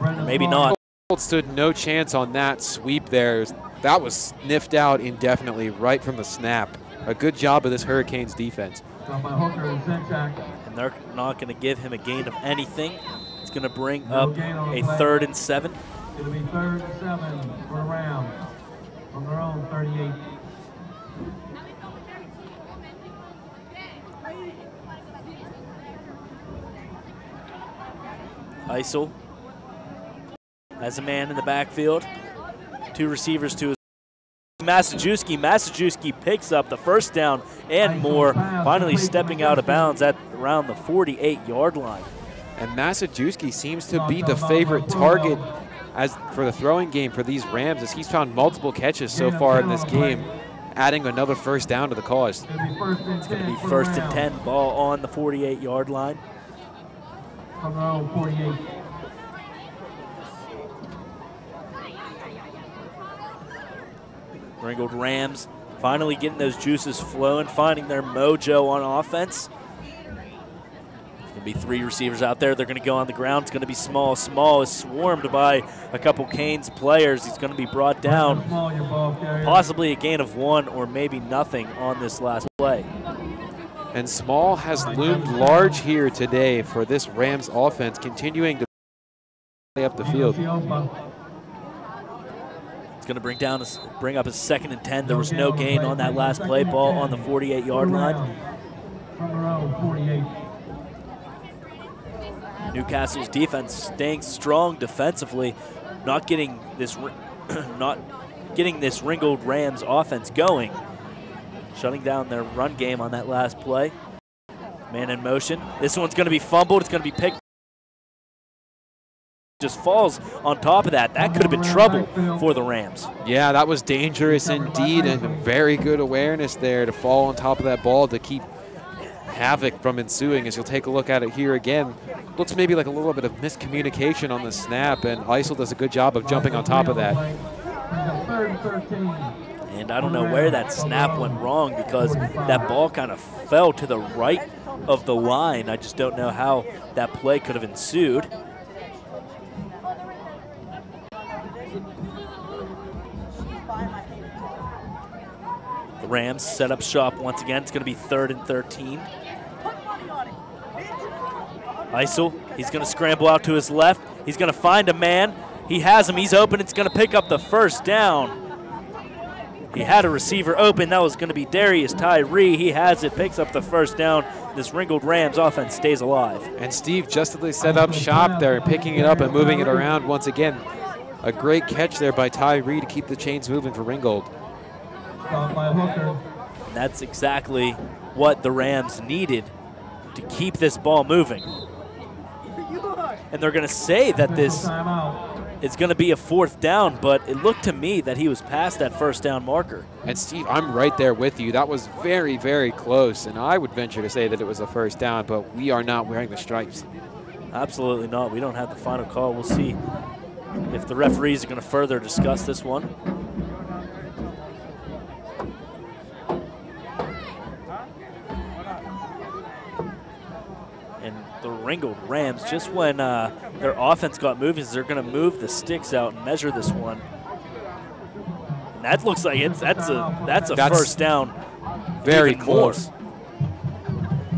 Maybe not. Stood no chance on that sweep there. That was sniffed out indefinitely right from the snap. A good job of this Hurricanes defense. And they're not going to give him a gain of anything. It's going to bring up a 3rd and 7. It'll be 3rd and 7 for the Rams from their own 38. Isel has a man in the backfield. 2 receivers to his Massajuski. Massajuski picks up the 1st down and more, finally stepping out of bounds at around the 48-yard line. And Massajuski seems to be the favorite target as for the throwing game for these Rams, as he's found multiple catches so far in this game, adding another 1st down to the cause. It's going to be 1st and 10, ball on the 48-yard line. From their own 48. Ringgold Rams finally getting those juices flowing, finding their mojo on offense. There's going to be 3 receivers out there. They're going to go on the ground. It's going to be Small. Small is swarmed by a couple Canes players. He's going to be brought down. Possibly a gain of 1 or maybe nothing on this last play. And Small has loomed large here today for this Rams offense, continuing to play up the field. It's going to bring up a 2nd and 10. There was no gain on that last play. Ball on the 48-yard line. Newcastle's defense staying strong defensively, not getting this Ringgold Rams offense going. Shutting down their run game on that last play. Man in motion. This one's going to be fumbled. It's going to be picked. Just falls on top of that. That could have been trouble for the Rams. Yeah, that was dangerous indeed, and very good awareness there to fall on top of that ball to keep havoc from ensuing. As you'll take a look at it here again, looks maybe like a little bit of miscommunication on the snap, and Isel does a good job of jumping on top of that. And I don't know where that snap went wrong, because that ball kind of fell to the right of the line. I just don't know how that play could have ensued. The Rams set up shop once again. It's going to be 3rd and 13. Isel, he's going to scramble out to his left. He's going to find a man. He has him. He's open. It's going to pick up the 1st down. He had a receiver open. That was going to be Darius Tyree. He has it, picks up the 1st down. This Ringgold Rams offense stays alive. And Steve, just as they set up shop there, picking it up and moving it around once again. A great catch there by Tyree to keep the chains moving for Ringgold. And that's exactly what the Rams needed to keep this ball moving. And they're going to say that this is going to be a 4th down, but it looked to me that he was past that 1st down marker. And Steve, I'm right there with you. That was very, very close, and I would venture to say that it was a 1st down, but we are not wearing the stripes. Absolutely not. We don't have the final call. We'll see if the referees are going to further discuss this one. And the Ringgold Rams, just when their offense got moving, they're going to move the sticks out and measure this one. And that looks like that's a 1st down. Very close.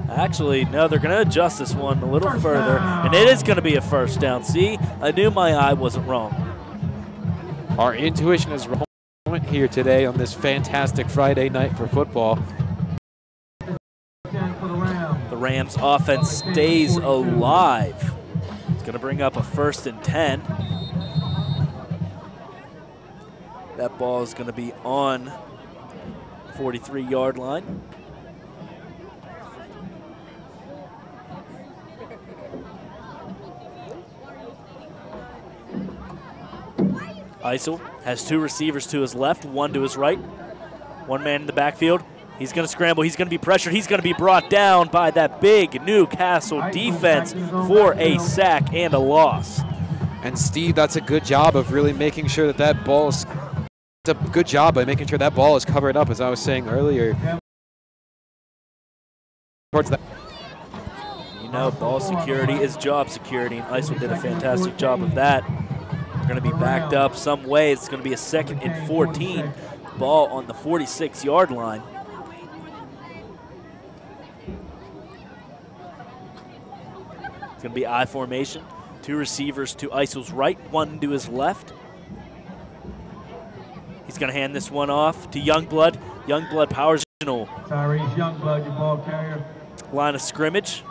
Actually, no, they're going to adjust this one a little further, and it is going to be a 1st down. See, I knew my eye wasn't wrong. Our intuition is wrong here today on this fantastic Friday night for football. The Rams offense stays alive. It's going to bring up a 1st and 10. That ball is going to be on 43-yard line. Isel has 2 receivers to his left, 1 to his right. 1 man in the backfield. He's going to scramble. He's going to be pressured. He's going to be brought down by that big Newcastle defense for a sack and a loss. And Steve, that's a good job of really making sure that that ball is. It's a good job by making sure that ball is covered up, as I was saying earlier. Towards that. You know, ball security is job security, and Isel did a fantastic job of that. They're going to be backed up some way. It's going to be a 2nd and 14. Ball on the 46-yard line. It's going to be I formation. 2 receivers to Isel's right, 1 to his left. He's going to hand this one off to Youngblood. Youngblood powers. Tyrese Youngblood, your ball carrier. Line of scrimmage.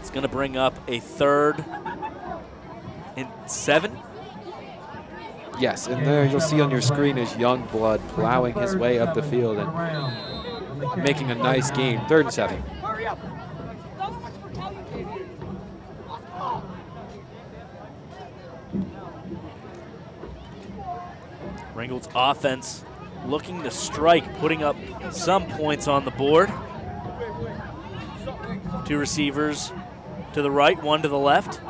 It's going to bring up a 3rd and 7. Yes, and there you'll see on your screen is Youngblood plowing his way up the field and making a nice gain. 3rd and 7. Ringgold's offense looking to strike, putting up some points on the board. 2 receivers to the right, 1 to the left.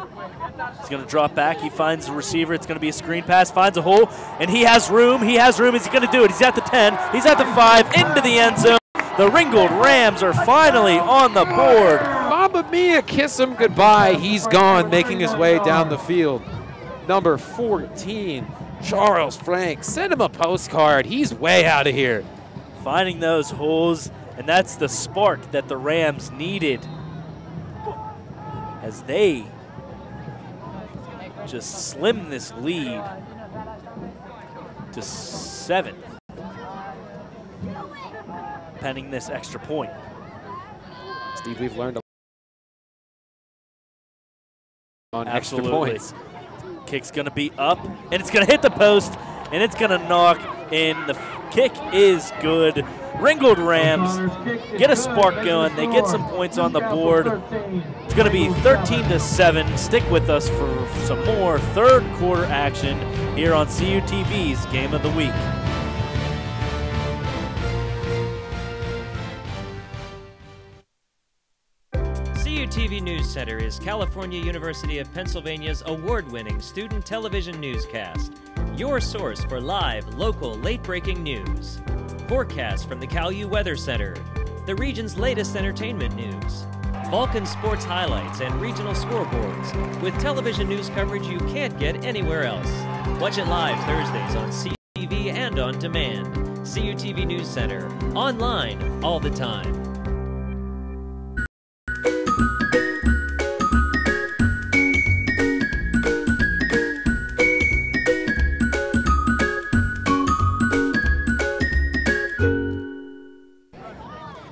He's going to drop back. He finds the receiver. It's going to be a screen pass. Finds a hole, and he has room. He has room. Is he going to do it? He's at the 10. He's at the 5. Into the end zone. The Ringgold Rams are finally on the board. Mamma Mia, kiss him goodbye. He's gone, making his way down the field. Number 14, Charles Frank. Send him a postcard. He's way out of here. Finding those holes, and that's the spark that the Rams needed as they just slim this lead to 7, pending this extra point. Steve, we've learned on Absolutely. extra points. Kick's going to be up, and it's going to hit the post, and it's going to knock in. The kick is good. Ringgold Rams get a spark going. They get some points on the board. It's going to be 13-7. Stick with us for some more third quarter action here on CUTV's Game of the Week. CUTV News Center is California University of Pennsylvania's award-winning student television newscast. Your source for live, local, late-breaking news. Forecast from the CalU Weather Center. The region's latest entertainment news. Vulcan sports highlights and regional scoreboards with television news coverage you can't get anywhere else. Watch it live Thursdays on CUTV and on demand. CUTV News Center. Online all the time.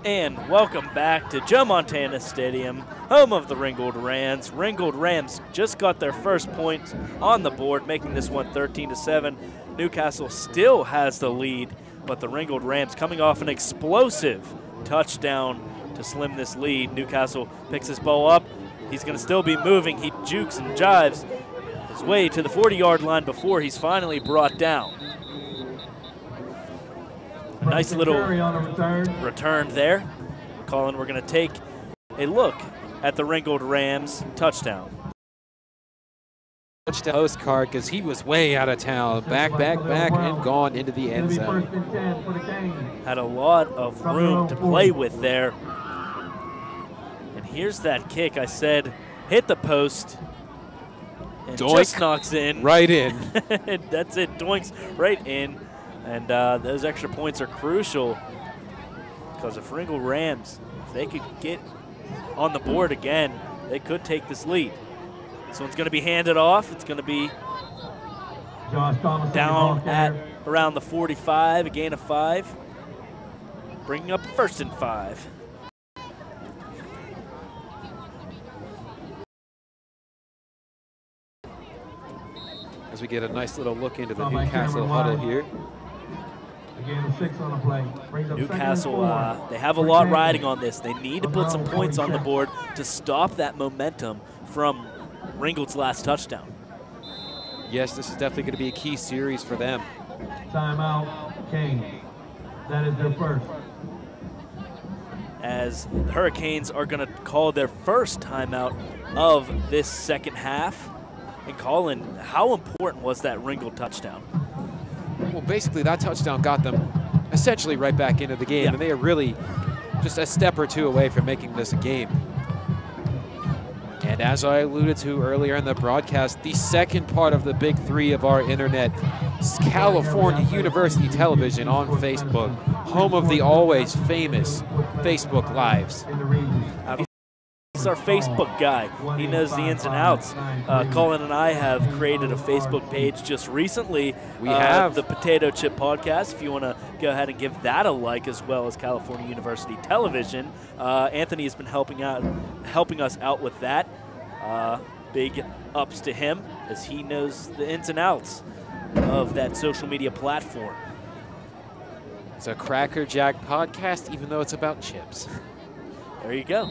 And welcome back to Joe Montana Stadium, home of the Ringgold Rams. Ringgold Rams just got their first point on the board, making this one 13-7. Newcastle still has the lead, but the Ringgold Rams coming off an explosive touchdown to slim this lead. Newcastle picks his ball up. He's going to still be moving. He jukes and jives his way to the 40-yard line before he's finally brought down. A nice little return there. Colin, we're going to take a look at the Ringgold Rams touchdown. Touchdown postcard because he was way out of town. Back, and gone into the end zone. Had a lot of room to play with there. And here's that kick. I said hit the post. And Doink. Just knocks in. Right in. That's it. Doinks right in. And those extra points are crucial because if Ringgold Rams, if they could get on the board again, they could take this lead. This one's going to be handed off. It's going to be down at around the 45, a gain of 5, bringing up 1st and 5. As we get a nice little look into the Newcastle huddle here. Again, 6 on the play. Newcastle, they have a lot riding on this. They need to put some points on the board to stop that momentum from Ringgold's last touchdown. Yes, this is definitely going to be a key series for them. Timeout, Canes. That is their first. As the Hurricanes are going to call their first timeout of this second half. And Colin, how important was that Ringgold touchdown? Well, basically that touchdown got them essentially right back into the game, and they are really just a step or two away from making this a game. And as I alluded to earlier in the broadcast, the second part of the big 3 of our internet is California University Television on Facebook, home of the always famous Facebook Lives. He's our Facebook guy. He knows the ins and outs. Colin and I have created a Facebook page just recently. We have. The Potato Chip Podcast. If you want to go ahead and give that a like, as well as California University Television. Anthony has been helping us out with that. Big ups to him, as he knows the ins and outs of that social media platform. It's a Cracker Jack podcast, even though it's about chips. There you go.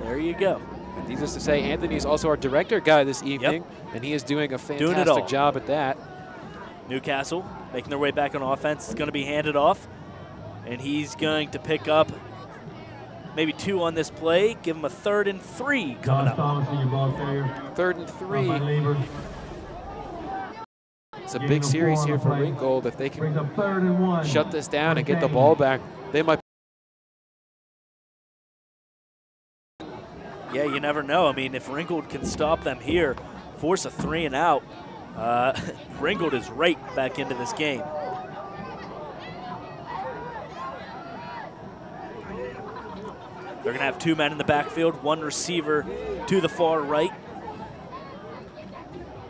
There you go. Needless to say, Anthony is also our director guy this evening, and he is doing a fantastic job at that. Newcastle making their way back on offense. It's going to be handed off, and he's going to pick up maybe 2 on this play. Give them a 3rd and 3 coming up. 3rd and 3. It's a big series here for Ringgold. If they can shut this down and get the ball back, they might. Yeah, you never know. I mean, if Ringgold can stop them here, force a 3 and out, Ringgold is right back into this game. They're going to have 2 men in the backfield, 1 receiver to the far right.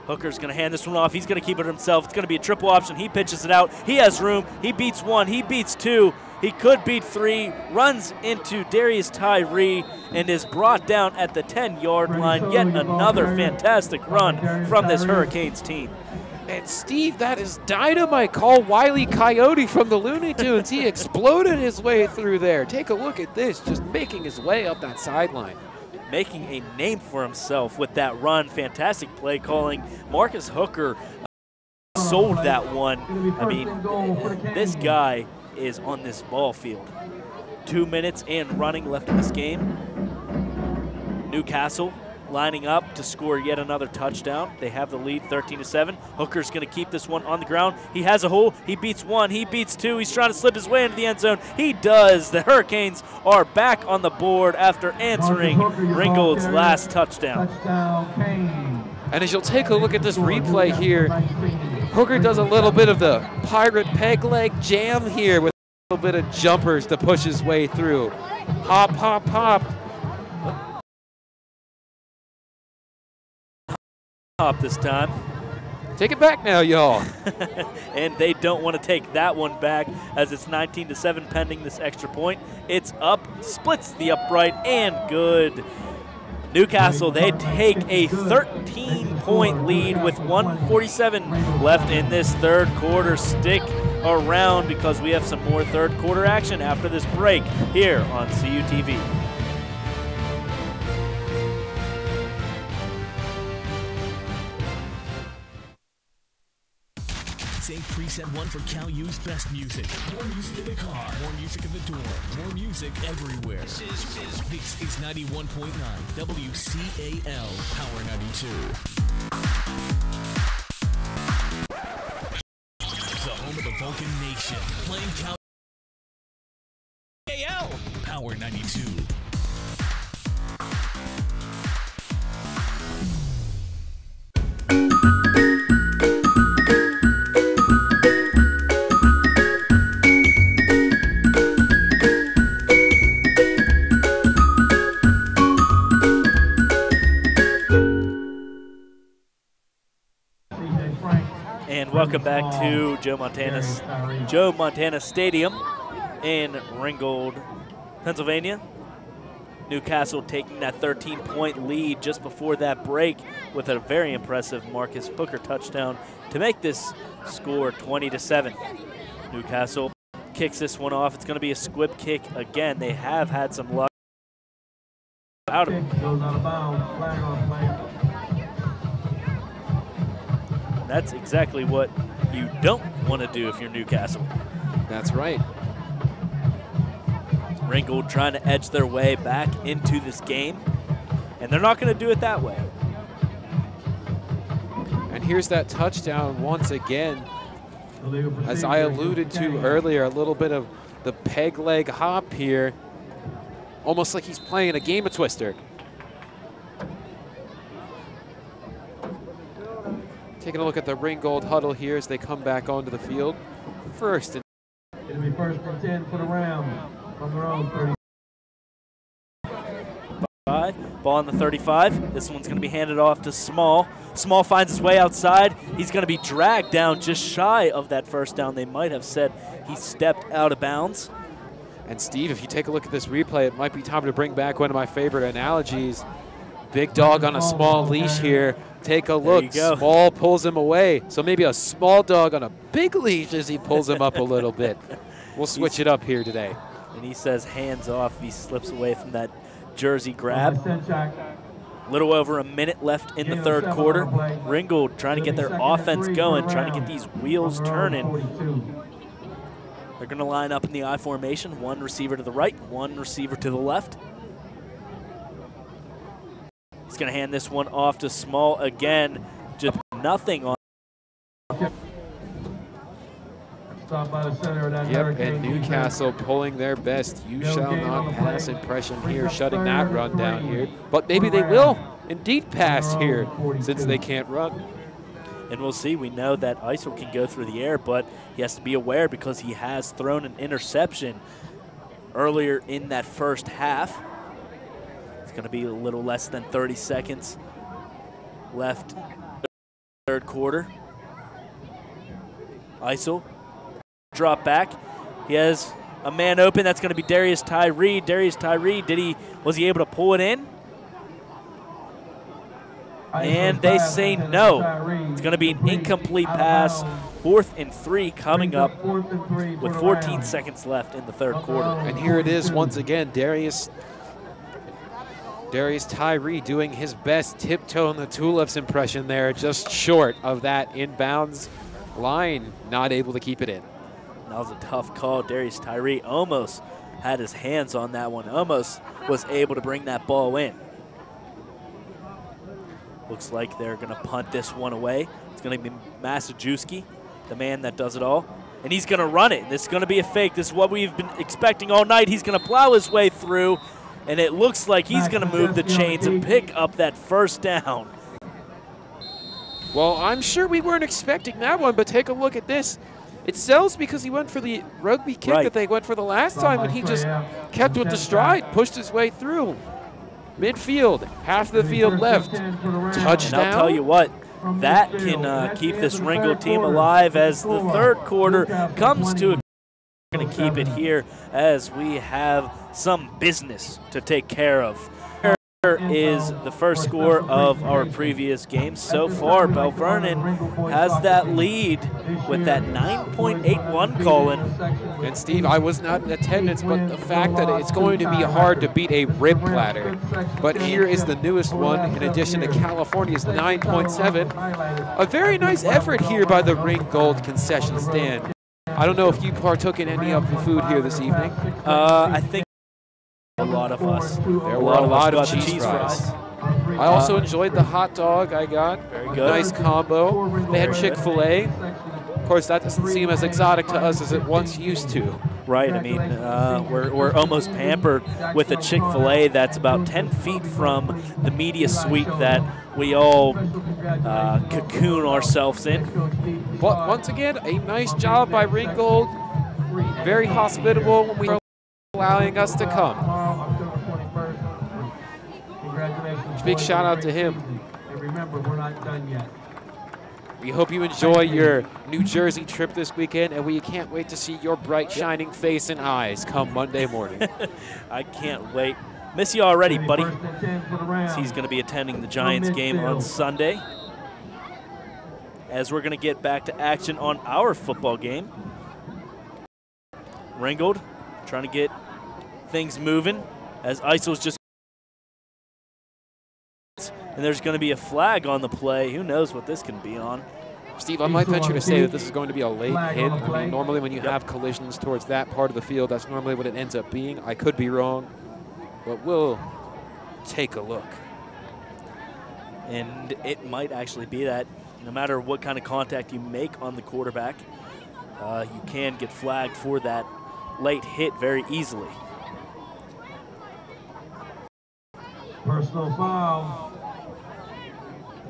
Hooker's going to hand this one off. He's going to keep it himself. It's going to be a triple option. He pitches it out. He has room. He beats 1. He beats 2. He could beat 3. Runs into Darius Tyree and is brought down at the 10-yard line. Yet another fantastic run from this Hurricanes team. And Steve, that is dynamite. Call Wile E. Coyote from the Looney Tunes. He exploded his way through there. Take a look at this, just making his way up that sideline. Making a name for himself with that run. Fantastic play calling. Marcus Hooker sold that one. I mean, this guy is on this ball field. 2 minutes and running left in this game. Newcastle lining up to score yet another touchdown. They have the lead 13-7. Hooker's going to keep this one on the ground. He has a hole. He beats 1. He beats 2. He's trying to slip his way into the end zone. He does. The Hurricanes are back on the board after answering Ringgold's last touchdown. And as you'll take a look at this replay here, Hooker does a little bit of the pirate peg leg jam here with a little bit of jumpers to push his way through. Hop, hop, hop. Hop this time. Take it back now, y'all. And they don't want to take that one back as it's 19-7 pending this extra point. It's up, splits the upright, and good. Newcastle, they take a 13-point lead with 1:47 left in this 3rd quarter. Stick around because we have some more 3rd quarter action after this break here on CUTV. Save preset 1 for Cal U's best music. More music in the car, more music in the door, more music everywhere. This is 91.9 WCAL Power 92. The home of the Vulcan Nation. Playing Cal Power 92. Welcome back to Joe Montana Stadium in Ringgold, Pennsylvania. Newcastle taking that 13-point lead just before that break with a very impressive Marcus Hooker touchdown to make this score 20-7. Newcastle kicks this one off. It's going to be a squib kick again. They have had some luck out of it. That's exactly what you don't want to do if you're Newcastle. That's right. Ringgold trying to edge their way back into this game, and they're not going to do it that way. And here's that touchdown once again. As I alluded to earlier, a little bit of the peg leg hop here, almost like he's playing a game of Twister. Taking a look at the Ringgold huddle here as they come back onto the field. First. It'll be 1st and 10 for the Rams from their own 30. Ball on the 35. This one's going to be handed off to Small. Small finds his way outside. He's going to be dragged down just shy of that 1st down. They might have said he stepped out of bounds. And Steve, if you take a look at this replay, it might be time to bring back one of my favorite analogies. Big dog on a small leash here. Take a look. Small pulls him away. So maybe a small dog on a big leash as he pulls him up a little bit. We'll switch it up here today. And he says hands off. He slips away from that jersey grab. Little over a minute left in the 3rd quarter. Ringgold trying to get their offense going, trying to get these wheels turning. They're They're going to line up in the I formation, one receiver to the right, one receiver to the left. He's going to hand this one off to Small again. Just nothing on. Yep, and Newcastle pulling their best "you shall not pass" impression here, shutting that run down here. But maybe they will indeed pass here since they can't run. And we'll see. We know that Isel can go through the air, but he has to be aware because he has thrown an interception earlier in that first half. It's going to be a little less than 30 seconds left third quarter. Isel drop back. He has a man open. That's going to be Darius Tyree. Darius Tyree, was he able to pull it in? And they say no. It's going to be an incomplete pass. 4th and 3 coming up with 14 seconds left in the third quarter. And here it is once again, Darius Tyree doing his best tiptoe in the tulips impression there, just short of that inbounds line, not able to keep it in. That was a tough call. Darius Tyree almost had his hands on that one, almost was able to bring that ball in. Looks like they're going to punt this one away. It's going to be Masajewski, the man that does it all. And he's going to run it. This is going to be a fake. This is what we've been expecting all night. He's going to plow his way through, and it looks like he's going to move the chains and pick up that first down. Well, I'm sure we weren't expecting that one, but take a look at this. It sells because he went for the rugby kick that they went for the last time, and he just kept with the stride, pushed his way through. Midfield, half the field left. Touchdown. And I'll tell you what, that can keep this Ringgold team alive as the third quarter comes to a. We're going to keep it here as we have some business to take care of. Here is the first score of our previous game. So far, Bell Vernon has that lead with that 9.81 call-in. And Steve, I was not in attendance, but the fact that it's going to be hard to beat a rib platter. But here is the newest one, in addition to California's 9.7. A very nice effort here by the Ringgold concession stand. I don't know if you partook in any of the food here this evening. I think a lot of us. There were a lot of cheese fries. I also enjoyed the hot dog I got. Very good. Nice combo. They had Chick-fil-A. Of course, that doesn't seem as exotic to us as it once used to. Right. I mean, we're almost pampered with a Chick-fil-A that's about 10 feet from the media suite that we all cocoon ourselves in. But once again, a nice job by Ringgold. Very hospitable when we are allowing us to come. Big shout out to him. And remember, we're not done yet. We hope you enjoy your New Jersey trip this weekend, and we can't wait to see your bright, shining face and eyes come Monday morning. I can't wait. Miss you already, buddy. He's going to be attending the Giants game on Sunday. As we're going to get back to action on our football game. Ringgold trying to get things moving as Isel's just. And there's going to be a flag on the play. Who knows what this can be on? Steve, I might venture to say that this is going to be a late hit. I mean, normally when you have collisions towards that part of the field, that's normally what it ends up being. I could be wrong, but we'll take a look. And it might actually be that. No matter what kind of contact you make on the quarterback, you can get flagged for that late hit very easily. Personal foul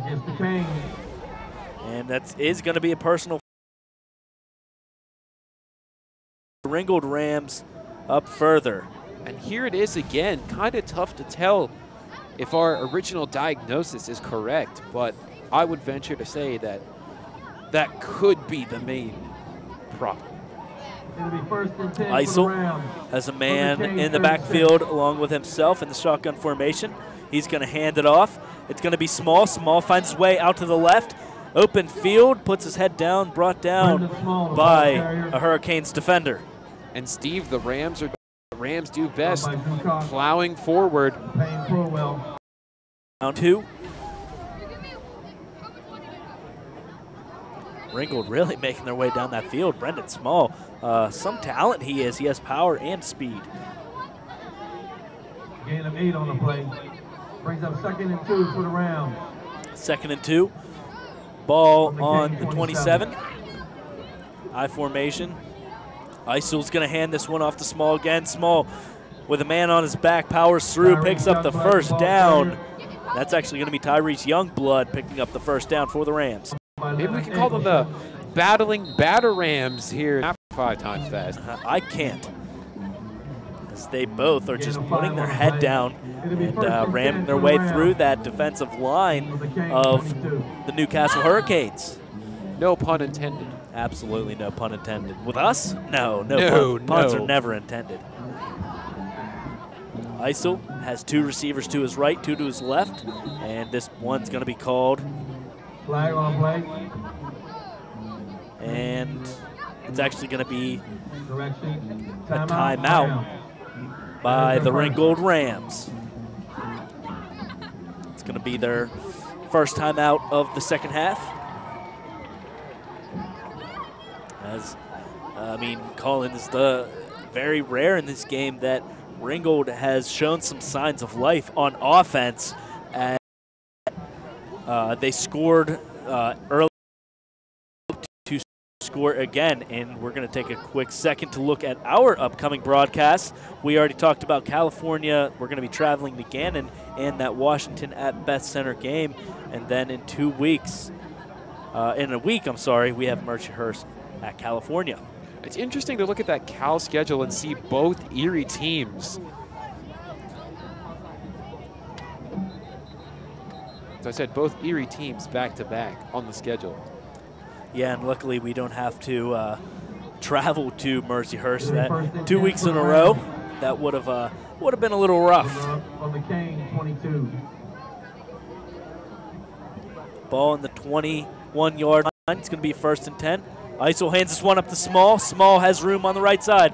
against the Canes. And that is going to be a personal. Ringgold Rams up further. And here it is again, kind of tough to tell if our original diagnosis is correct, but I would venture to say that that could be the main problem. Isel has a man in the backfield along with himself in the shotgun formation. He's going to hand it off. It's going to be Small. Small finds his way out to the left. Open field, puts his head down, brought down by a Hurricanes defender. And Steve, the Rams do best, plowing forward. Down 2. Ringgold really making their way down that field. Brendan Small, some talent he is. He has power and speed. Gain of 8 on the play. Brings up 2nd and 2 for the round. 2nd and 2. Ball on the 27. I formation. Eisel's going to hand this one off to Small again. Small with a man on his back, powers through, picks up the first down. That's actually going to be Tyrese Youngblood picking up the first down for the Rams. Maybe we can call them the battling Batter-Rams here after 5 times fast. I can't. As they both are just putting their head down and ramming their way through that defensive line of the Newcastle Hurricanes. No pun intended. Absolutely no pun intended. With us? No, puns are never intended. Eisel has 2 receivers to his right, 2 to his left, and this one's going to be called. Flag on play. And it's actually going to be Correction. a timeout by the Ringgold Rams. It's going to be their first timeout of the second half. As, Colin, is the very rare in this game that Ringgold has shown some signs of life on offense. And they scored early to score again, and we're going to take a quick second to look at our upcoming broadcast. We already talked about California. We're going to be traveling to Gannon and that Washington at Beth Center game, and then in 2 weeks, in a week, we have Mercyhurst at California. It's interesting to look at that Cal schedule and see both Erie teams. As I said, both Erie teams back-to-back on the schedule. Yeah, and luckily we don't have to travel to Mercyhurst. That 2 weeks in a row, that would have been a little rough. On the Cane, 22. Ball in the 21-yard line. It's going to be 1st and 10. Eisel hands this one up to Small. Small has room on the right side.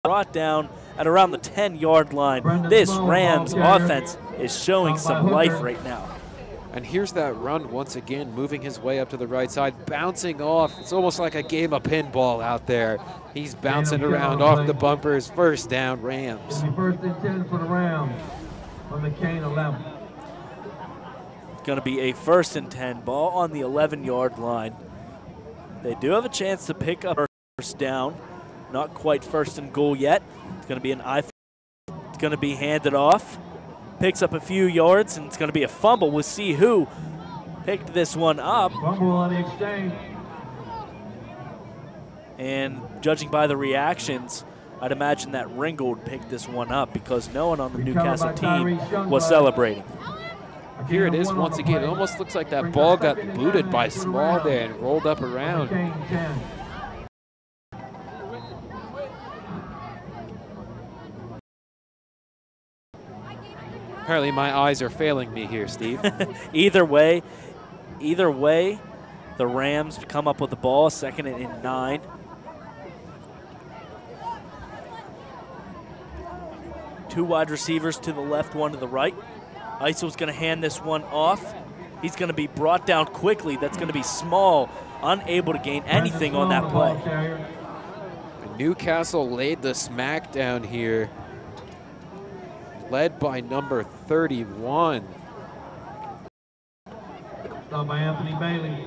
Brought down at around the 10-yard line. This Rams offense is showing some life right now. And here's that run once again, moving his way up to the right side, bouncing off. It's almost like a game of pinball out there. He's bouncing around off the bumpers. First down, Rams. 1st and 10 for the Rams on the Cane 11. Going to be a 1st and 10, ball on the 11-yard line. They do have a chance to pick up first down. Not quite 1st and goal yet. It's going to be an it's going to be handed off. Picks up a few yards, and it's going to be a fumble. We'll see who picked this one up. Fumble on the exchange. And judging by the reactions, I'd imagine that Ringgold picked this one up because no one on the Newcastle team was celebrating. Here it is once again. It almost looks like that ball got booted by Small there and rolled up around. Apparently my eyes are failing me here, Steve. Either way, the Rams come up with the ball, 2nd and 9. Two wide receivers to the left, one to the right. Eisel's going to hand this one off. He's going to be brought down quickly. That's going to be Small, unable to gain anything on that play. Newcastle laid the smack down here, led by number 31. Stop by Anthony Bailey.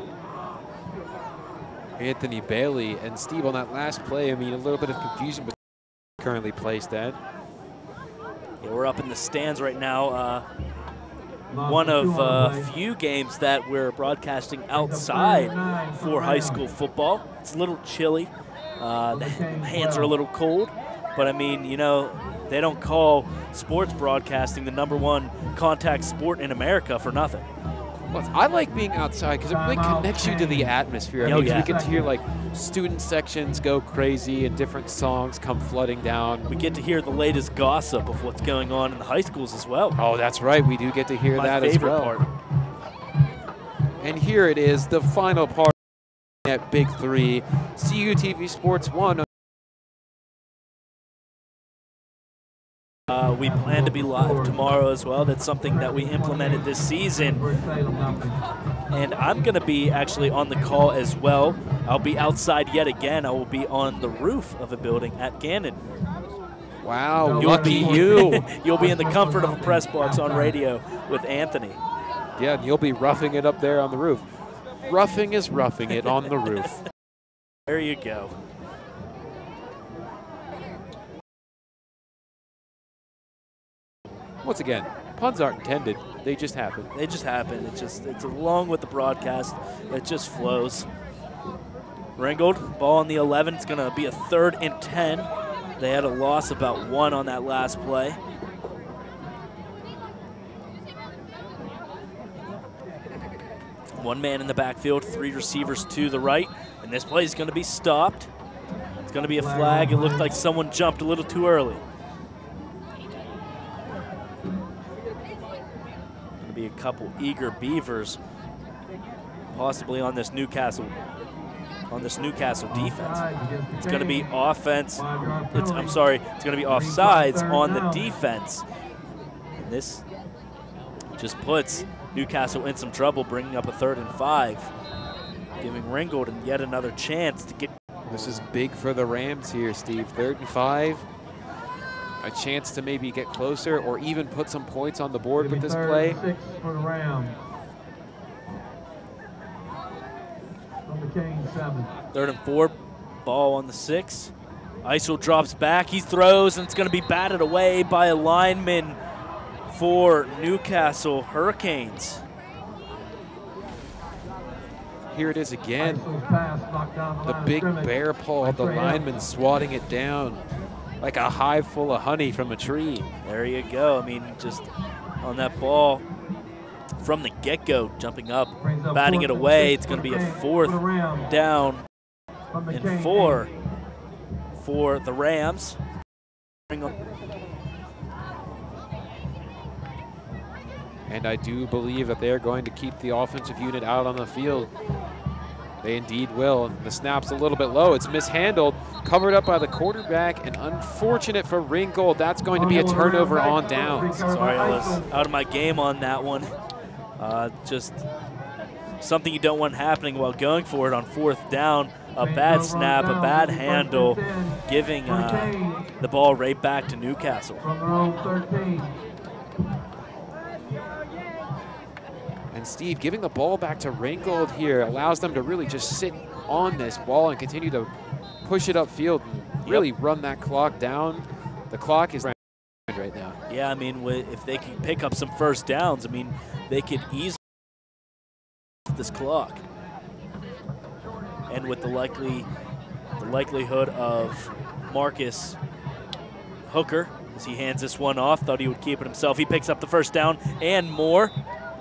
Anthony Bailey. And Steve, on that last play, a little bit of confusion, but currently placed at. Yeah, we're up in the stands right now. One of few games that we're broadcasting outside for high school football. It's a little chilly. The hands are a little cold. But, they don't call sports broadcasting the #1 contact sport in America for nothing. Well, I like being outside because it really connects you to the atmosphere. We get to hear student sections go crazy and different songs come flooding down. We get to hear the latest gossip of what's going on in the high schools as well. Oh, that's right. We do get to hear that as well. My favorite part. And here it is, the final part at Big 3. CUTV Sports 1. we plan to be live tomorrow as well. That's something that we implemented this season. And I'm going to be actually on the call as well. I'll be outside yet again. I will be on the roof of a building at Gannon. Wow, lucky you. You'll be in the comfort of a press box on radio with Anthony. Yeah, and you'll be roughing it up there on the roof. Roughing is roughing it on the roof. There you go. Once again, puns aren't intended. They just happen. They just happen. It's along with the broadcast. It just flows. Ringgold, ball on the 11. It's going to be a 3rd and 10. They had a loss about 1 on that last play. One man in the backfield, 3 receivers to the right, and this play is going to be stopped. It's going to be a flag. It looked like someone jumped a little too early. Going to be a couple eager Beavers, possibly on this Newcastle defense. It's going to be offense. It's going to be offsides on the defense. And this just puts Newcastle in some trouble, bringing up a 3rd and 5, giving Ringgold yet another chance to get. This is big for the Rams here, Steve. 3rd and 5. A chance to maybe get closer or even put some points on the board with this play. 6 for the Rams. 3rd and 4, ball on the 6. Isel drops back, he throws, and it's going to be batted away by a lineman for Newcastle Hurricanes. Here it is again. The big bear paw of the lineman swatting it down like a hive full of honey from a tree. There you go. I mean, just on that ball from the get-go, jumping up, batting it away. It's going to be a 4th down and 4 for the Rams. And I do believe that they're going to keep the offensive unit out on the field. They indeed will. And the snap's a little bit low. It's mishandled, covered up by the quarterback, and unfortunate for Ringgold. That's going to be a turnover on downs. Sorry, I was out of my game on that one. Just something you don't want happening while going for it on 4th down. A bad snap, a bad handle, giving the ball right back to Newcastle. And Steve, giving the ball back to Ringgold here allows them to really just sit on this ball and continue to push it upfield and really run that clock down. The clock is right now. Yeah, I mean, if they can pick up some 1st downs, I mean, they could easily this clock. And with the likelihood of Marcus Hooker, as he hands this one off, thought he would keep it himself. He picks up the 1st down and more.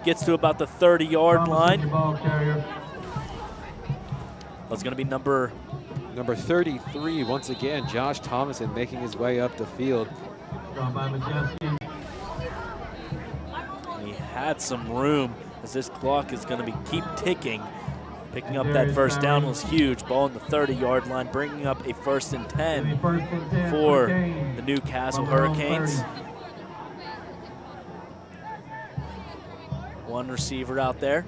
Gets to about the 30-yard line. That's going to be number 33 once again. Josh Thomason making his way up the field. He had some room as this clock is going to keep ticking. Picking up that 1st down was huge. Ball on the 30-yard line, bringing up a 1st and 10 for the Newcastle Hurricanes. One receiver out there.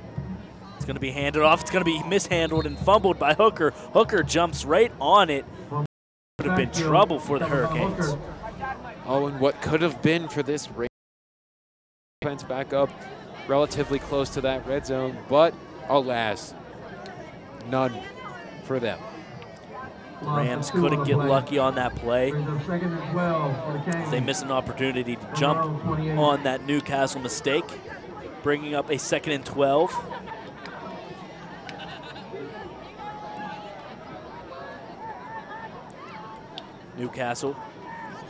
It's going to be handed off. It's going to be mishandled and fumbled by Hooker. Hooker jumps right on it. Would have been trouble for the Hurricanes. Oh, and what could have been for this defense back up relatively close to that red zone, but alas, none for them. Rams couldn't get lucky on that play. They miss an opportunity to jump on that Newcastle mistake, bringing up a 2nd and 12. Newcastle,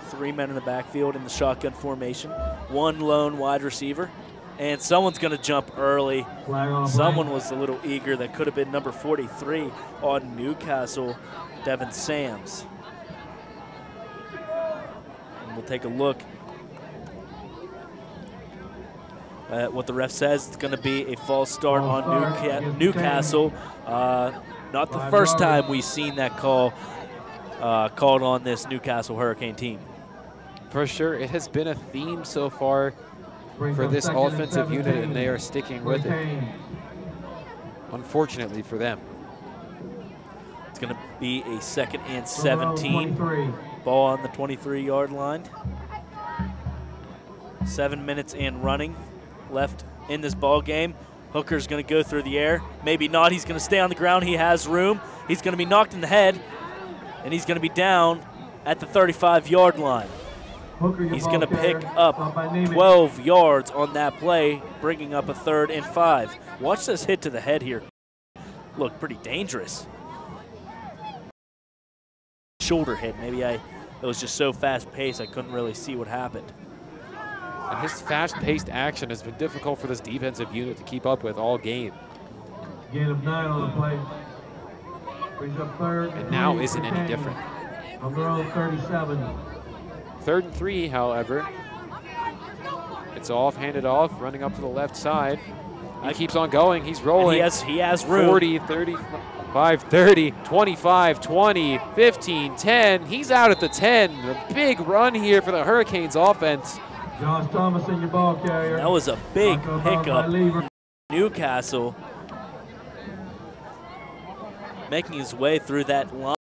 3 men in the backfield in the shotgun formation, 1 lone wide receiver, and someone's going to jump early. Someone was a little eager. That could have been number 43 on Newcastle, Devin Sams. And we'll take a look at what the ref says. It's going to be a false start on Newcastle. Not the first time we've seen that call called on this Newcastle Hurricane team. For sure, it has been a theme so far for this offensive unit, and they are sticking with it. Unfortunately for them. It's going to be a 2nd and 17. Ball on the 23-yard line. 7 minutes and running left in this ball game. Hooker's going to go through the air. Maybe not. He's going to stay on the ground. He has room. He's going to be knocked in the head, and he's going to be down at the 35-yard line. He's going to pick up 12 yards on that play, bringing up a 3rd and 5. Watch this hit to the head here. Look pretty dangerous. Shoulder hit. Maybe it was just so fast-paced I couldn't really see what happened. And his fast-paced action has been difficult for this defensive unit to keep up with all game. Gain of 9 on the play. Brings up 3rd. And now isn't any different. On their own 37. 3rd and 3, however. It's off, handed off, running up to the left side. He keeps on going. He's rolling. He has room. 40, 35, 30, 25, 20, 15, 10. He's out at the 10. A big run here for the Hurricanes offense. Josh Thomason, your ball carrier. That was a big pickup. Newcastle making his way through that line.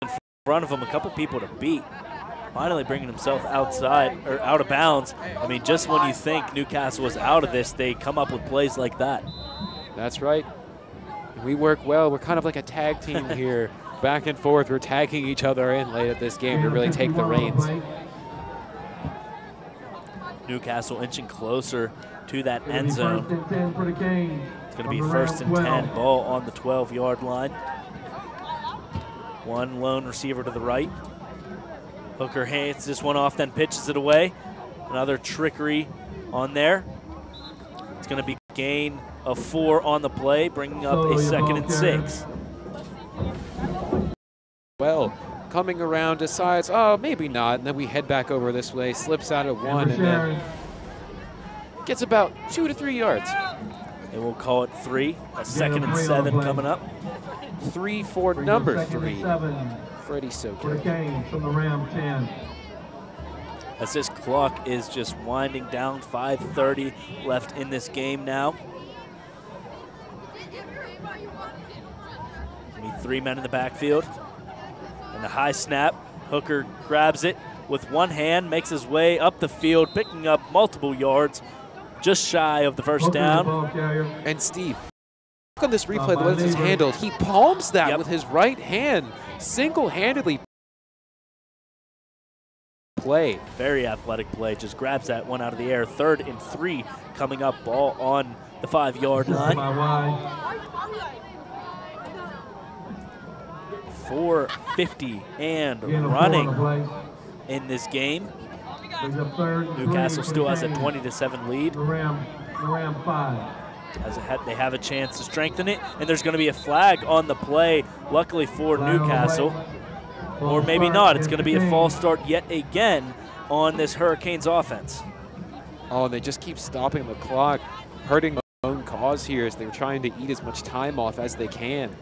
In front of him, a couple people to beat. Finally bringing himself outside, or out of bounds. I mean, just when you think Newcastle was out of this, they come up with plays like that. That's right. We work well. We're kind of like a tag team here. Back and forth. We're tagging each other in late at this game to really take the reins. Newcastle inching closer to that end zone. It's going to be 1st and 10. Ball on the 12-yard line. One lone receiver to the right. Hooker hands this one off, then pitches it away. Another trickery on there. It's going to be a gain of 4 on the play, bringing up a 2nd and 6. Well, coming around, decides, oh, maybe not, and then we head back over this way, slips out at 1, and then gets about 2 to 3 yards. And we'll call it 3, a 2nd and 7 coming up. 3 for number 3. Freddie Soker. From the Ram 10. As this clock is just winding down, 5:30 left in this game now. We need 3 men in the backfield. And the high snap, Hooker grabs it with one hand, makes his way up the field, picking up multiple yards, just shy of the first down. And Steve, look on this replay, the way this is handled. He palms that with his right hand, single-handedly play. Very athletic play, just grabs that one out of the air. 3rd and 3 coming up, ball on the 5-yard line. 4:50 and running in this game. Newcastle still has a 20-7 lead. They have a chance to strengthen it, and there's going to be a flag on the play, luckily for Newcastle. Or maybe not. It's going to be a false start yet again on this Hurricanes offense. Oh, and they just keep stopping the clock, hurting their own cause here as they're trying to eat as much time off as they can.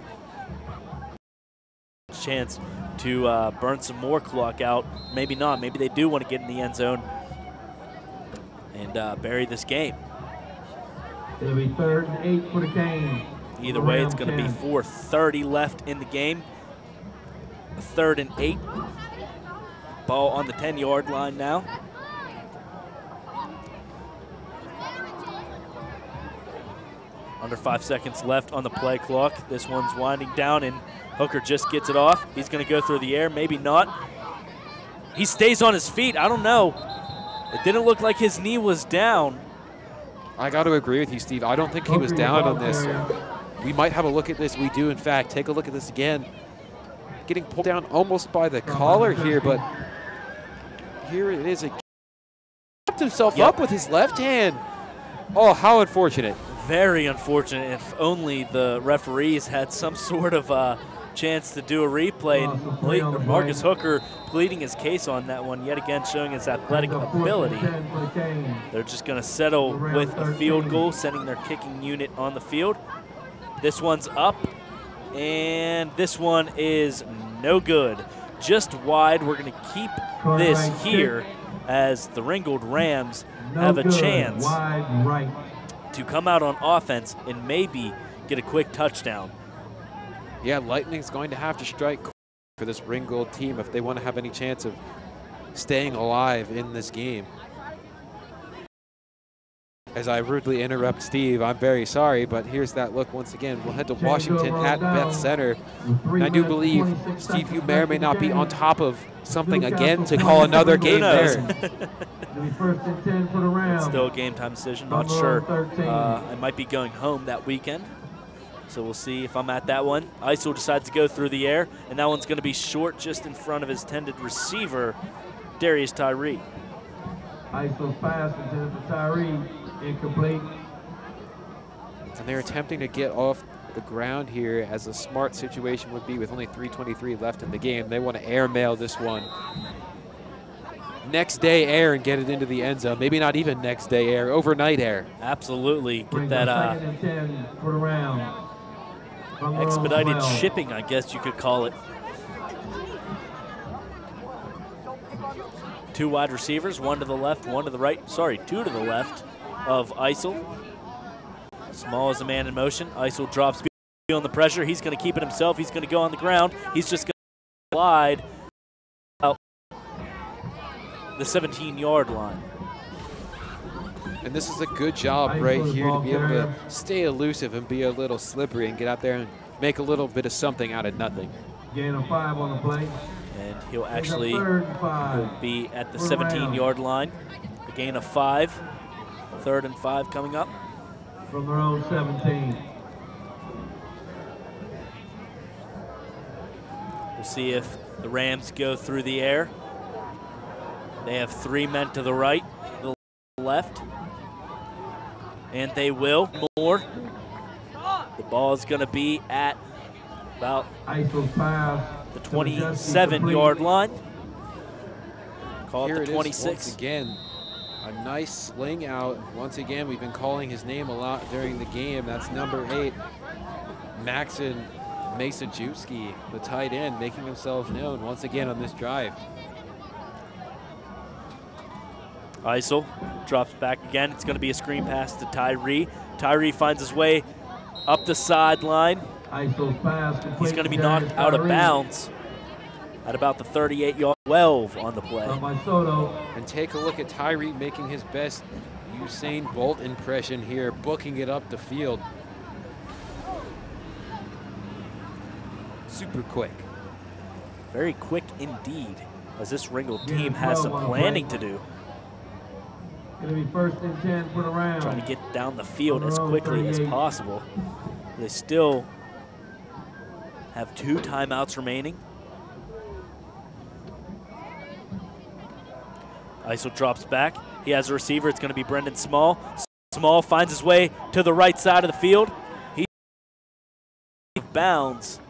Chance to burn some more clock out. Maybe not. Maybe they do want to get in the end zone and bury this game. It'll be 3rd and 8 for the Canes. Either way, it's going to be 4:30 left in the game. 3rd and 8. Ball on the 10-yard line now. Under 5 seconds left on the play clock. This one's winding down, and Hooker just gets it off. He's going to go through the air, maybe not. He stays on his feet. I don't know. It didn't look like his knee was down. I got to agree with you, Steve. I don't think he was down on this. We might have a look at this. We do, in fact. Take a look at this again. Getting pulled down almost by the collar here, but here it is. He kept himself up with his left hand. Oh, how unfortunate. Very unfortunate. If only the referees had some sort of chance to do a replay. And Marcus Hooker pleading his case on that one, yet again showing his athletic ability. They're just going to settle with a field goal, sending their kicking unit on the field. This one's up, and this one is no good. just wide. We're going to keep this here as the Ringgold Rams have a chance to come out on offense and maybe get a quick touchdown. Yeah, Lightning's going to have to strike for this Ringgold team if they want to have any chance of staying alive in this game. As I rudely interrupt Steve, I'm very sorry, but here's that look once again. We'll head to Washington at Beth Center. And I do believe, Steve, you may or may not be on top of something again to call another game there. It's still a game time decision, not sure. I might be going home that weekend, so we'll see if I'm at that one. Isel decides to go through the air, and that one's going to be short just in front of his intended receiver, Darius Tyree. Isel's pass intended for Tyree. Incomplete. And they're attempting to get off the ground here, as a smart situation would be with only 3:23 left in the game. They want to airmail this one. Next day air and get it into the end zone. Maybe not even next day air, overnight air. Absolutely. Get that expedited shipping, I guess you could call it. Two wide receivers, one to the left, one to the right. Sorry, two to the left of Isel. Small as a man in motion. Isel drops feeling the pressure. He's going to keep it himself. He's going to go on the ground. He's just going to slide out the 17-yard line. And this is a good job right here to be able to stay elusive and be a little slippery and get out there and make a little bit of something out of nothing. Gain of 5 on the play. And he'll actually be at the 17-yard line. A gain of 5. 3rd and 5 coming up. From their own 17. We'll see if the Rams go through the air. They have 3 men to the right, the left. And they will. More. The ball is going to be at about the 27-yard line. Call it the 26. Once again, a nice sling out. Once again, we've been calling his name a lot during the game. That's number 8, Maxon Masajewski, the tight end, making himself known once again on this drive. Isel drops back again. It's going to be a screen pass to Tyree. Tyree finds his way up the sideline. He's going to be knocked out of bounds at about the 38-yard, 12 on the play. And take a look at Tyree making his best Usain Bolt impression here, booking it up the field. Super quick. Very quick indeed, as this Ringgold team has some planning to do. Going to be 1st and 10 for the Rams. Trying to get down the field as quickly as possible. They still have 2 timeouts remaining. Isel drops back. He has a receiver. It's going to be Brendan Small. Small finds his way to the right side of the field. He bounds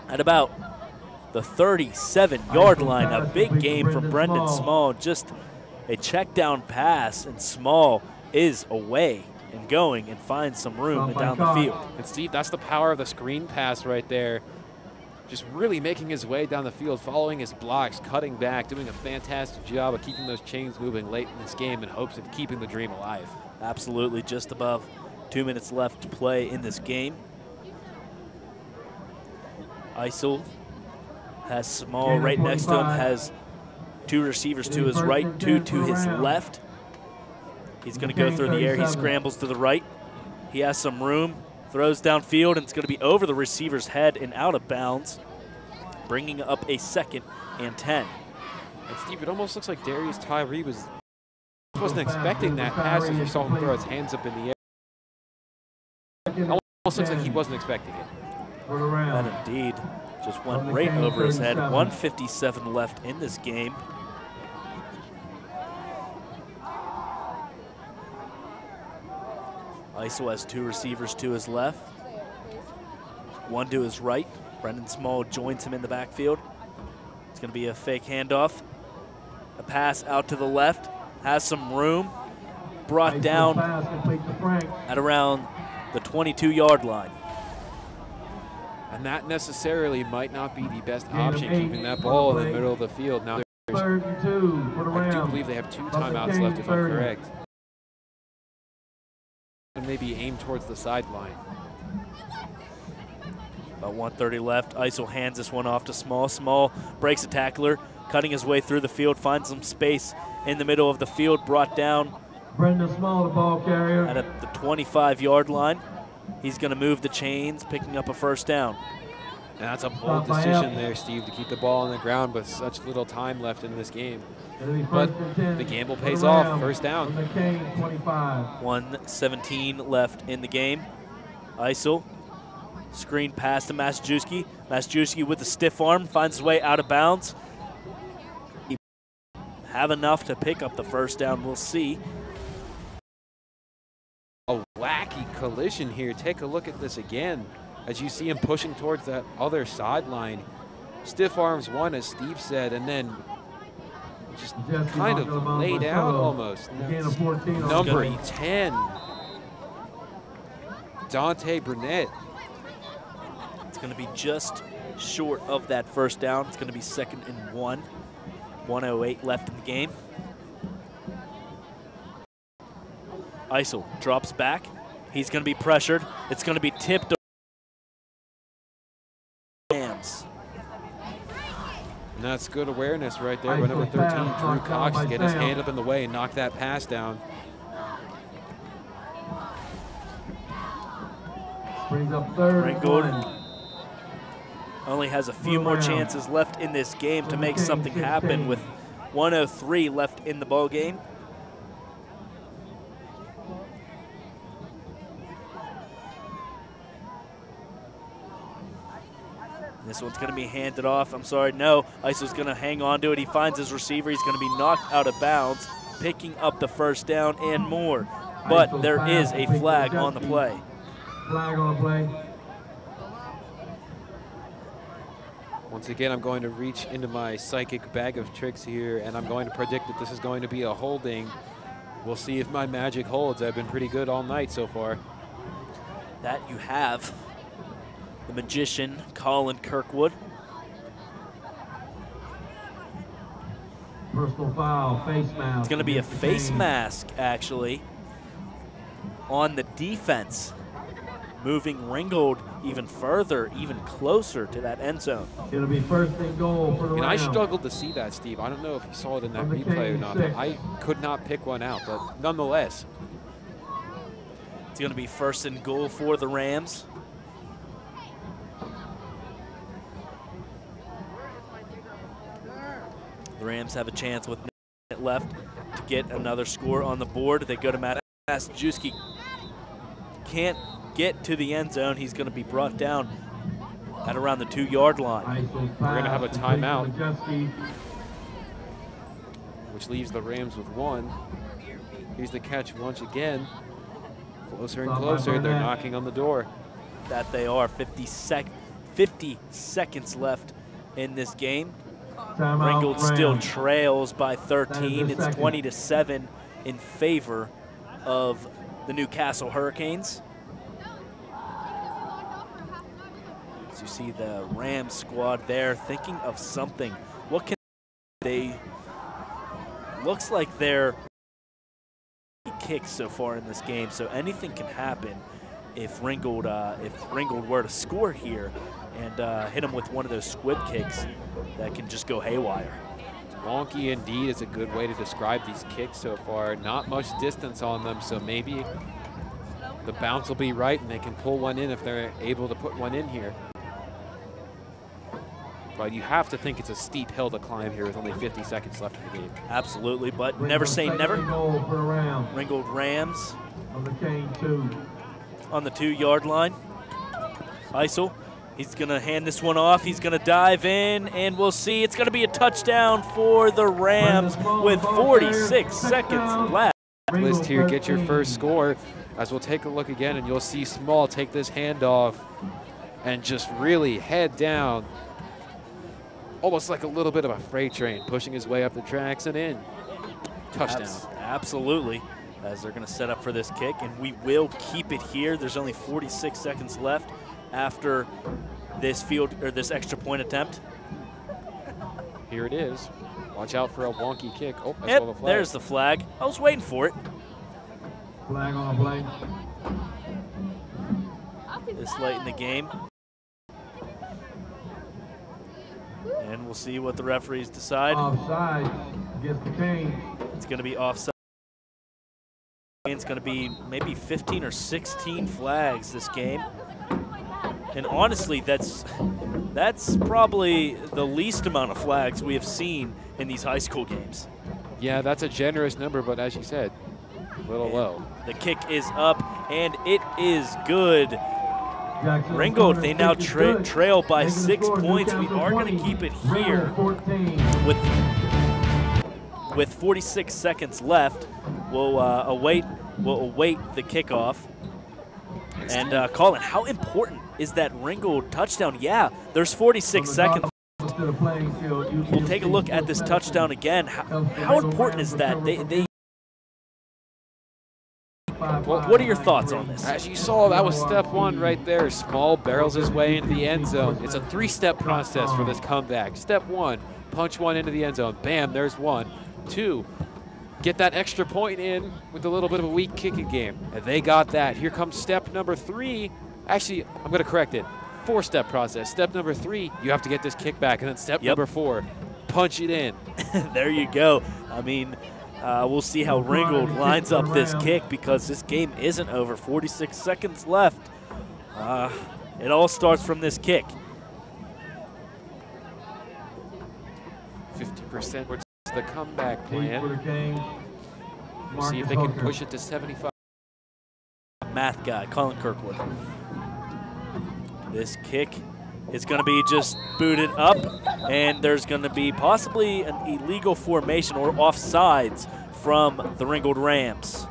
at about the 37-yard line. A big game from Brendan Small. Just a check down pass, and Small is away and going and finds some room and down the field. And Steve, that's the power of the screen pass right there. Just really making his way down the field, following his blocks, cutting back, doing a fantastic job of keeping those chains moving late in this game in hopes of keeping the dream alive. Absolutely, just above 2 minutes left to play in this game. Isel has Small right next to him, has 2 receivers to his right, 2 to his left. He's going to go through the air. He scrambles to the right. He has some room, throws downfield, and it's going to be over the receiver's head and out of bounds, bringing up a 2nd and 10. And Steve, it almost looks like Darius Tyree wasn't expecting that pass as you saw him throw his hands up in the air. It almost looks like he wasn't expecting it. That indeed just went right over his head. 1:57 left in this game. Isel has 2 receivers to his left, 1 to his right. Brendan Small joins him in the backfield. It's going to be a fake handoff. A pass out to the left, has some room, brought down at around the 22-yard line. And that necessarily might not be the best option, keeping that ball in the middle of the field. Now, I do believe they have 2 timeouts left, if I'm correct. And maybe aim towards the sideline. About 1:30 left. Isel hands this one off to Small. Small breaks a tackler, cutting his way through the field, finds some space in the middle of the field, brought down Brendan Small, the ball carrier. at the 25-yard line. He's going to move the chains, picking up a first down. And that's a bold decision there, Steve, to keep the ball on the ground with such little time left in this game. But the gamble pays off. First down. 1:17 left in the game. Isel, screen pass to Masajewski. Masajewski with a stiff arm, finds his way out of bounds. He have enough to pick up the first down. We'll see. A wacky collision here. Take a look at this again. As you see him pushing towards that other sideline. Stiff arms one, as Steve said, and then just kind of laid out almost. Number 10, Dante Burnett. It's going to be just short of that first down. It's going to be 2nd and 1. 1:08 left in the game. Isel drops back. He's going to be pressured. It's going to be tipped. Rams. And that's good awareness right there by number 13, Drew Cox, to get his hand up in the way and knock that pass down. Brings up 3rd. Ringgold only has a few more chances left in this game to make something happen with 1:03 left in the ball game. This one's going to be handed off. I'm sorry, no. Isel's going to hang on to it. He finds his receiver. He's going to be knocked out of bounds, picking up the first down and more. But there is a flag on the play. Flag on the play. Once again, I'm going to reach into my psychic bag of tricks here, and I'm going to predict that this is going to be a holding. We'll see if my magic holds. I've been pretty good all night so far. That you have. The magician, Colin Kirkwood. Personal foul, face mask. It's going to be a face mask, actually, on the defense, moving Ringgold even further, even closer to that end zone. It'll be 1st and goal for the And I Rams. struggled to see that, Steve. I don't know if you saw it in that replay or not, but I could not pick one out. But nonetheless, it's going to be 1st and goal for the Rams. The Rams have a chance with 1 minute left to get another score on the board. They go to Masajewski. Can't get to the end zone. He's going to be brought down at around the 2-yard line. we're going to have a timeout, which leaves the Rams with 1. Here's the catch once again. Closer and closer. They're knocking on the door. That they are. 50 seconds left in this game. Ringgold still trails by 13. It's 20-7 in favor of the Newcastle Hurricanes. As you see the Rams squad there thinking of something. What can they? Looks like they're kicks so far in this game, so anything can happen if Ringgold were to score here and hit him with one of those squib kicks that can just go haywire. Wonky indeed is a good way to describe these kicks so far. Not much distance on them, so maybe the bounce will be right and they can pull one in if they're able to put one in here. But you have to think it's a steep hill to climb here with only 50 seconds left in the game. Absolutely, but never say never. Ringgold Rams on the 2-yard line. Isel, he's going to hand this one off. He's going to dive in, and we'll see. It's going to be a touchdown for the Rams with 46 seconds left. List here, get your first score. As we'll take a look again, and you'll see Small take this handoff and just really head down. Almost like a little bit of a freight train, pushing his way up the tracks and in. Touchdown. Absolutely, as they're going to set up for this kick, and we will keep it here. There's only 46 seconds left after this field or this extra point attempt. Here it is. Watch out for a wonky kick. Oh, that's Yep, all the flag. there's the flag. I was waiting for it. Flag on the play. This late in the game. And we'll see what the referees decide. Offside against the Canes. It's going to be offside. It's going to be maybe 15 or 16 flags this game. And honestly, that's probably the least amount of flags we have seen in these high school games. Yeah, that's a generous number, but as you said, a little low. The kick is up, and it is good. Ringgold, they now trail by 6 points. We are going to keep it here with 46 seconds left. We'll await the kickoff. And Colin, how important is that Ringgold touchdown? Yeah, there's 46 seconds. We'll take a look at this touchdown again. How important is that? What are your thoughts on this? As you saw, that was step one right there. Small barrels his way into the end zone. It's a 3-step process for this comeback. Step one, punch one into the end zone. Bam, there's one. 2, get that extra point in with a little bit of a weak kicking game. And they got that. Here comes step number 3. Actually, I'm going to correct it. 4-step process. Step number 3, you have to get this kick back. And then step number 4, punch it in. There you go. I mean, we'll see how Ringgold lines up this kick because this game isn't over. 46 seconds left. It all starts from this kick. 50% was the comeback plan. We'll see if they can push it to 75. Math guy, Colin Kirkwood. This kick is going to be just booted up, and there's going to be possibly an illegal formation or offsides from the Ringgold Rams.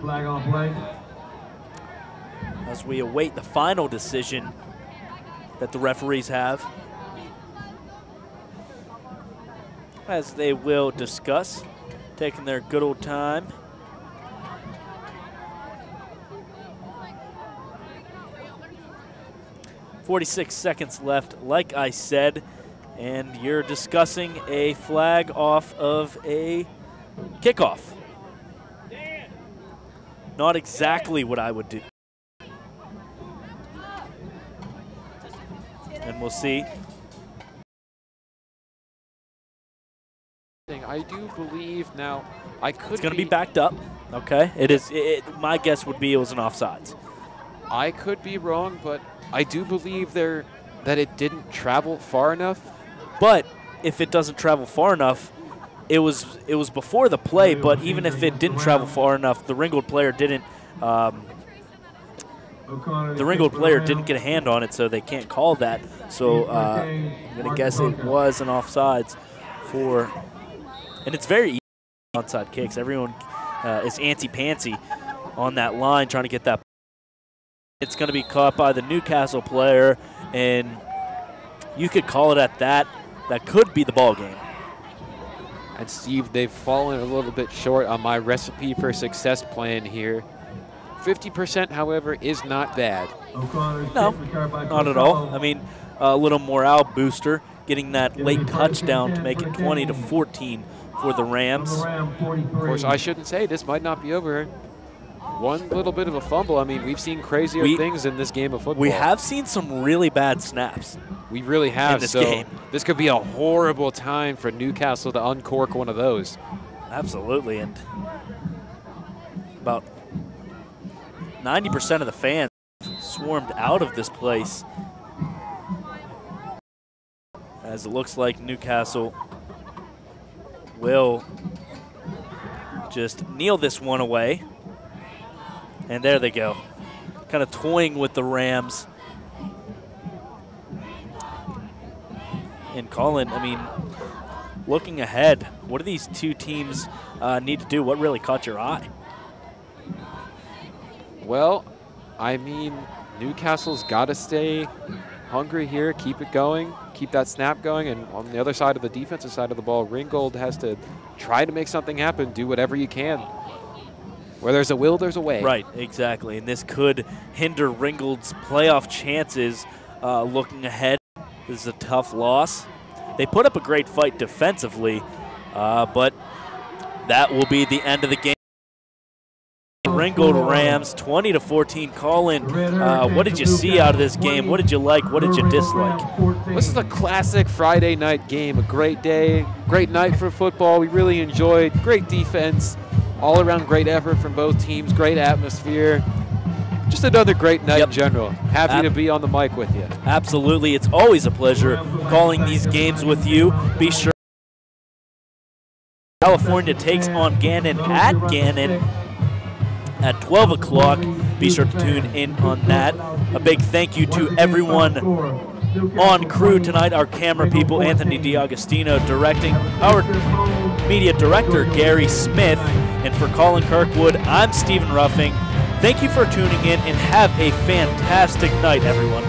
Flag on play. As we await the final decision that the referees have, as they will discuss, taking their good old time. .46 seconds left, like I said, and you're discussing a flag off of a kickoff. Not exactly what I would do. And we'll see. I do believe now, It's going to be backed up. Okay, it is. My guess would be it was an offsides. I could be wrong, but I do believe that it didn't travel far enough. But if it doesn't travel far enough, it was before the play. But even if it didn't travel far enough, the Ringgold player didn't. The Ringgold player didn't get a hand on it, so they can't call that. So I'm going to guess it was an offsides for. And it's very easy onside kicks. Everyone is antsy-pantsy on that line trying to get that. It's going to be caught by the Newcastle player, and you could call it at that. That could be the ball game. And Steve, they've fallen a little bit short on my recipe for success plan here. 50%, however, is not bad. No, not at all. I mean, a little morale booster, getting that late touchdown to make it 20-14 for the Rams. Of course, I shouldn't say this might not be over. One little bit of a fumble. I mean, we've seen crazier things in this game of football. We have seen some really bad snaps. We really have. In this game. This could be a horrible time for Newcastle to uncork one of those. Absolutely, and about 90% of the fans swarmed out of this place, as it looks like Newcastle will just kneel this one away. And there they go, kind of toying with the Rams. And Colin, I mean, looking ahead, what do these two teams need to do? What really caught your eye? Well, I mean, Newcastle's got to stay hungry here, keep it going, keep that snap going. And on the other side of the defensive side of the ball, Ringgold has to try to make something happen, do whatever you can. Where there's a will, there's a way. Right, exactly. And this could hinder Ringgold's playoff chances looking ahead. This is a tough loss. They put up a great fight defensively, but that will be the end of the game. Ringgold Rams 20-14. Colin, what did you see out of this game? What did you like? What did you dislike? This is a classic Friday night game. A great day, great night for football. We really enjoyed. Great defense, all around great effort from both teams. Great atmosphere. Just another great night in general. Happy to be on the mic with you. Absolutely. It's always a pleasure calling these games with you. Be sure California takes on Gannon at Gannon at 12 o'clock. Be sure to tune in on that. A big thank you to everyone on crew tonight, our camera people, Anthony DiAgostino directing, our media director, Gary Smith, and for Colin Kirkwood, I'm Stephen Ruffing. Thank you for tuning in and have a fantastic night, everyone.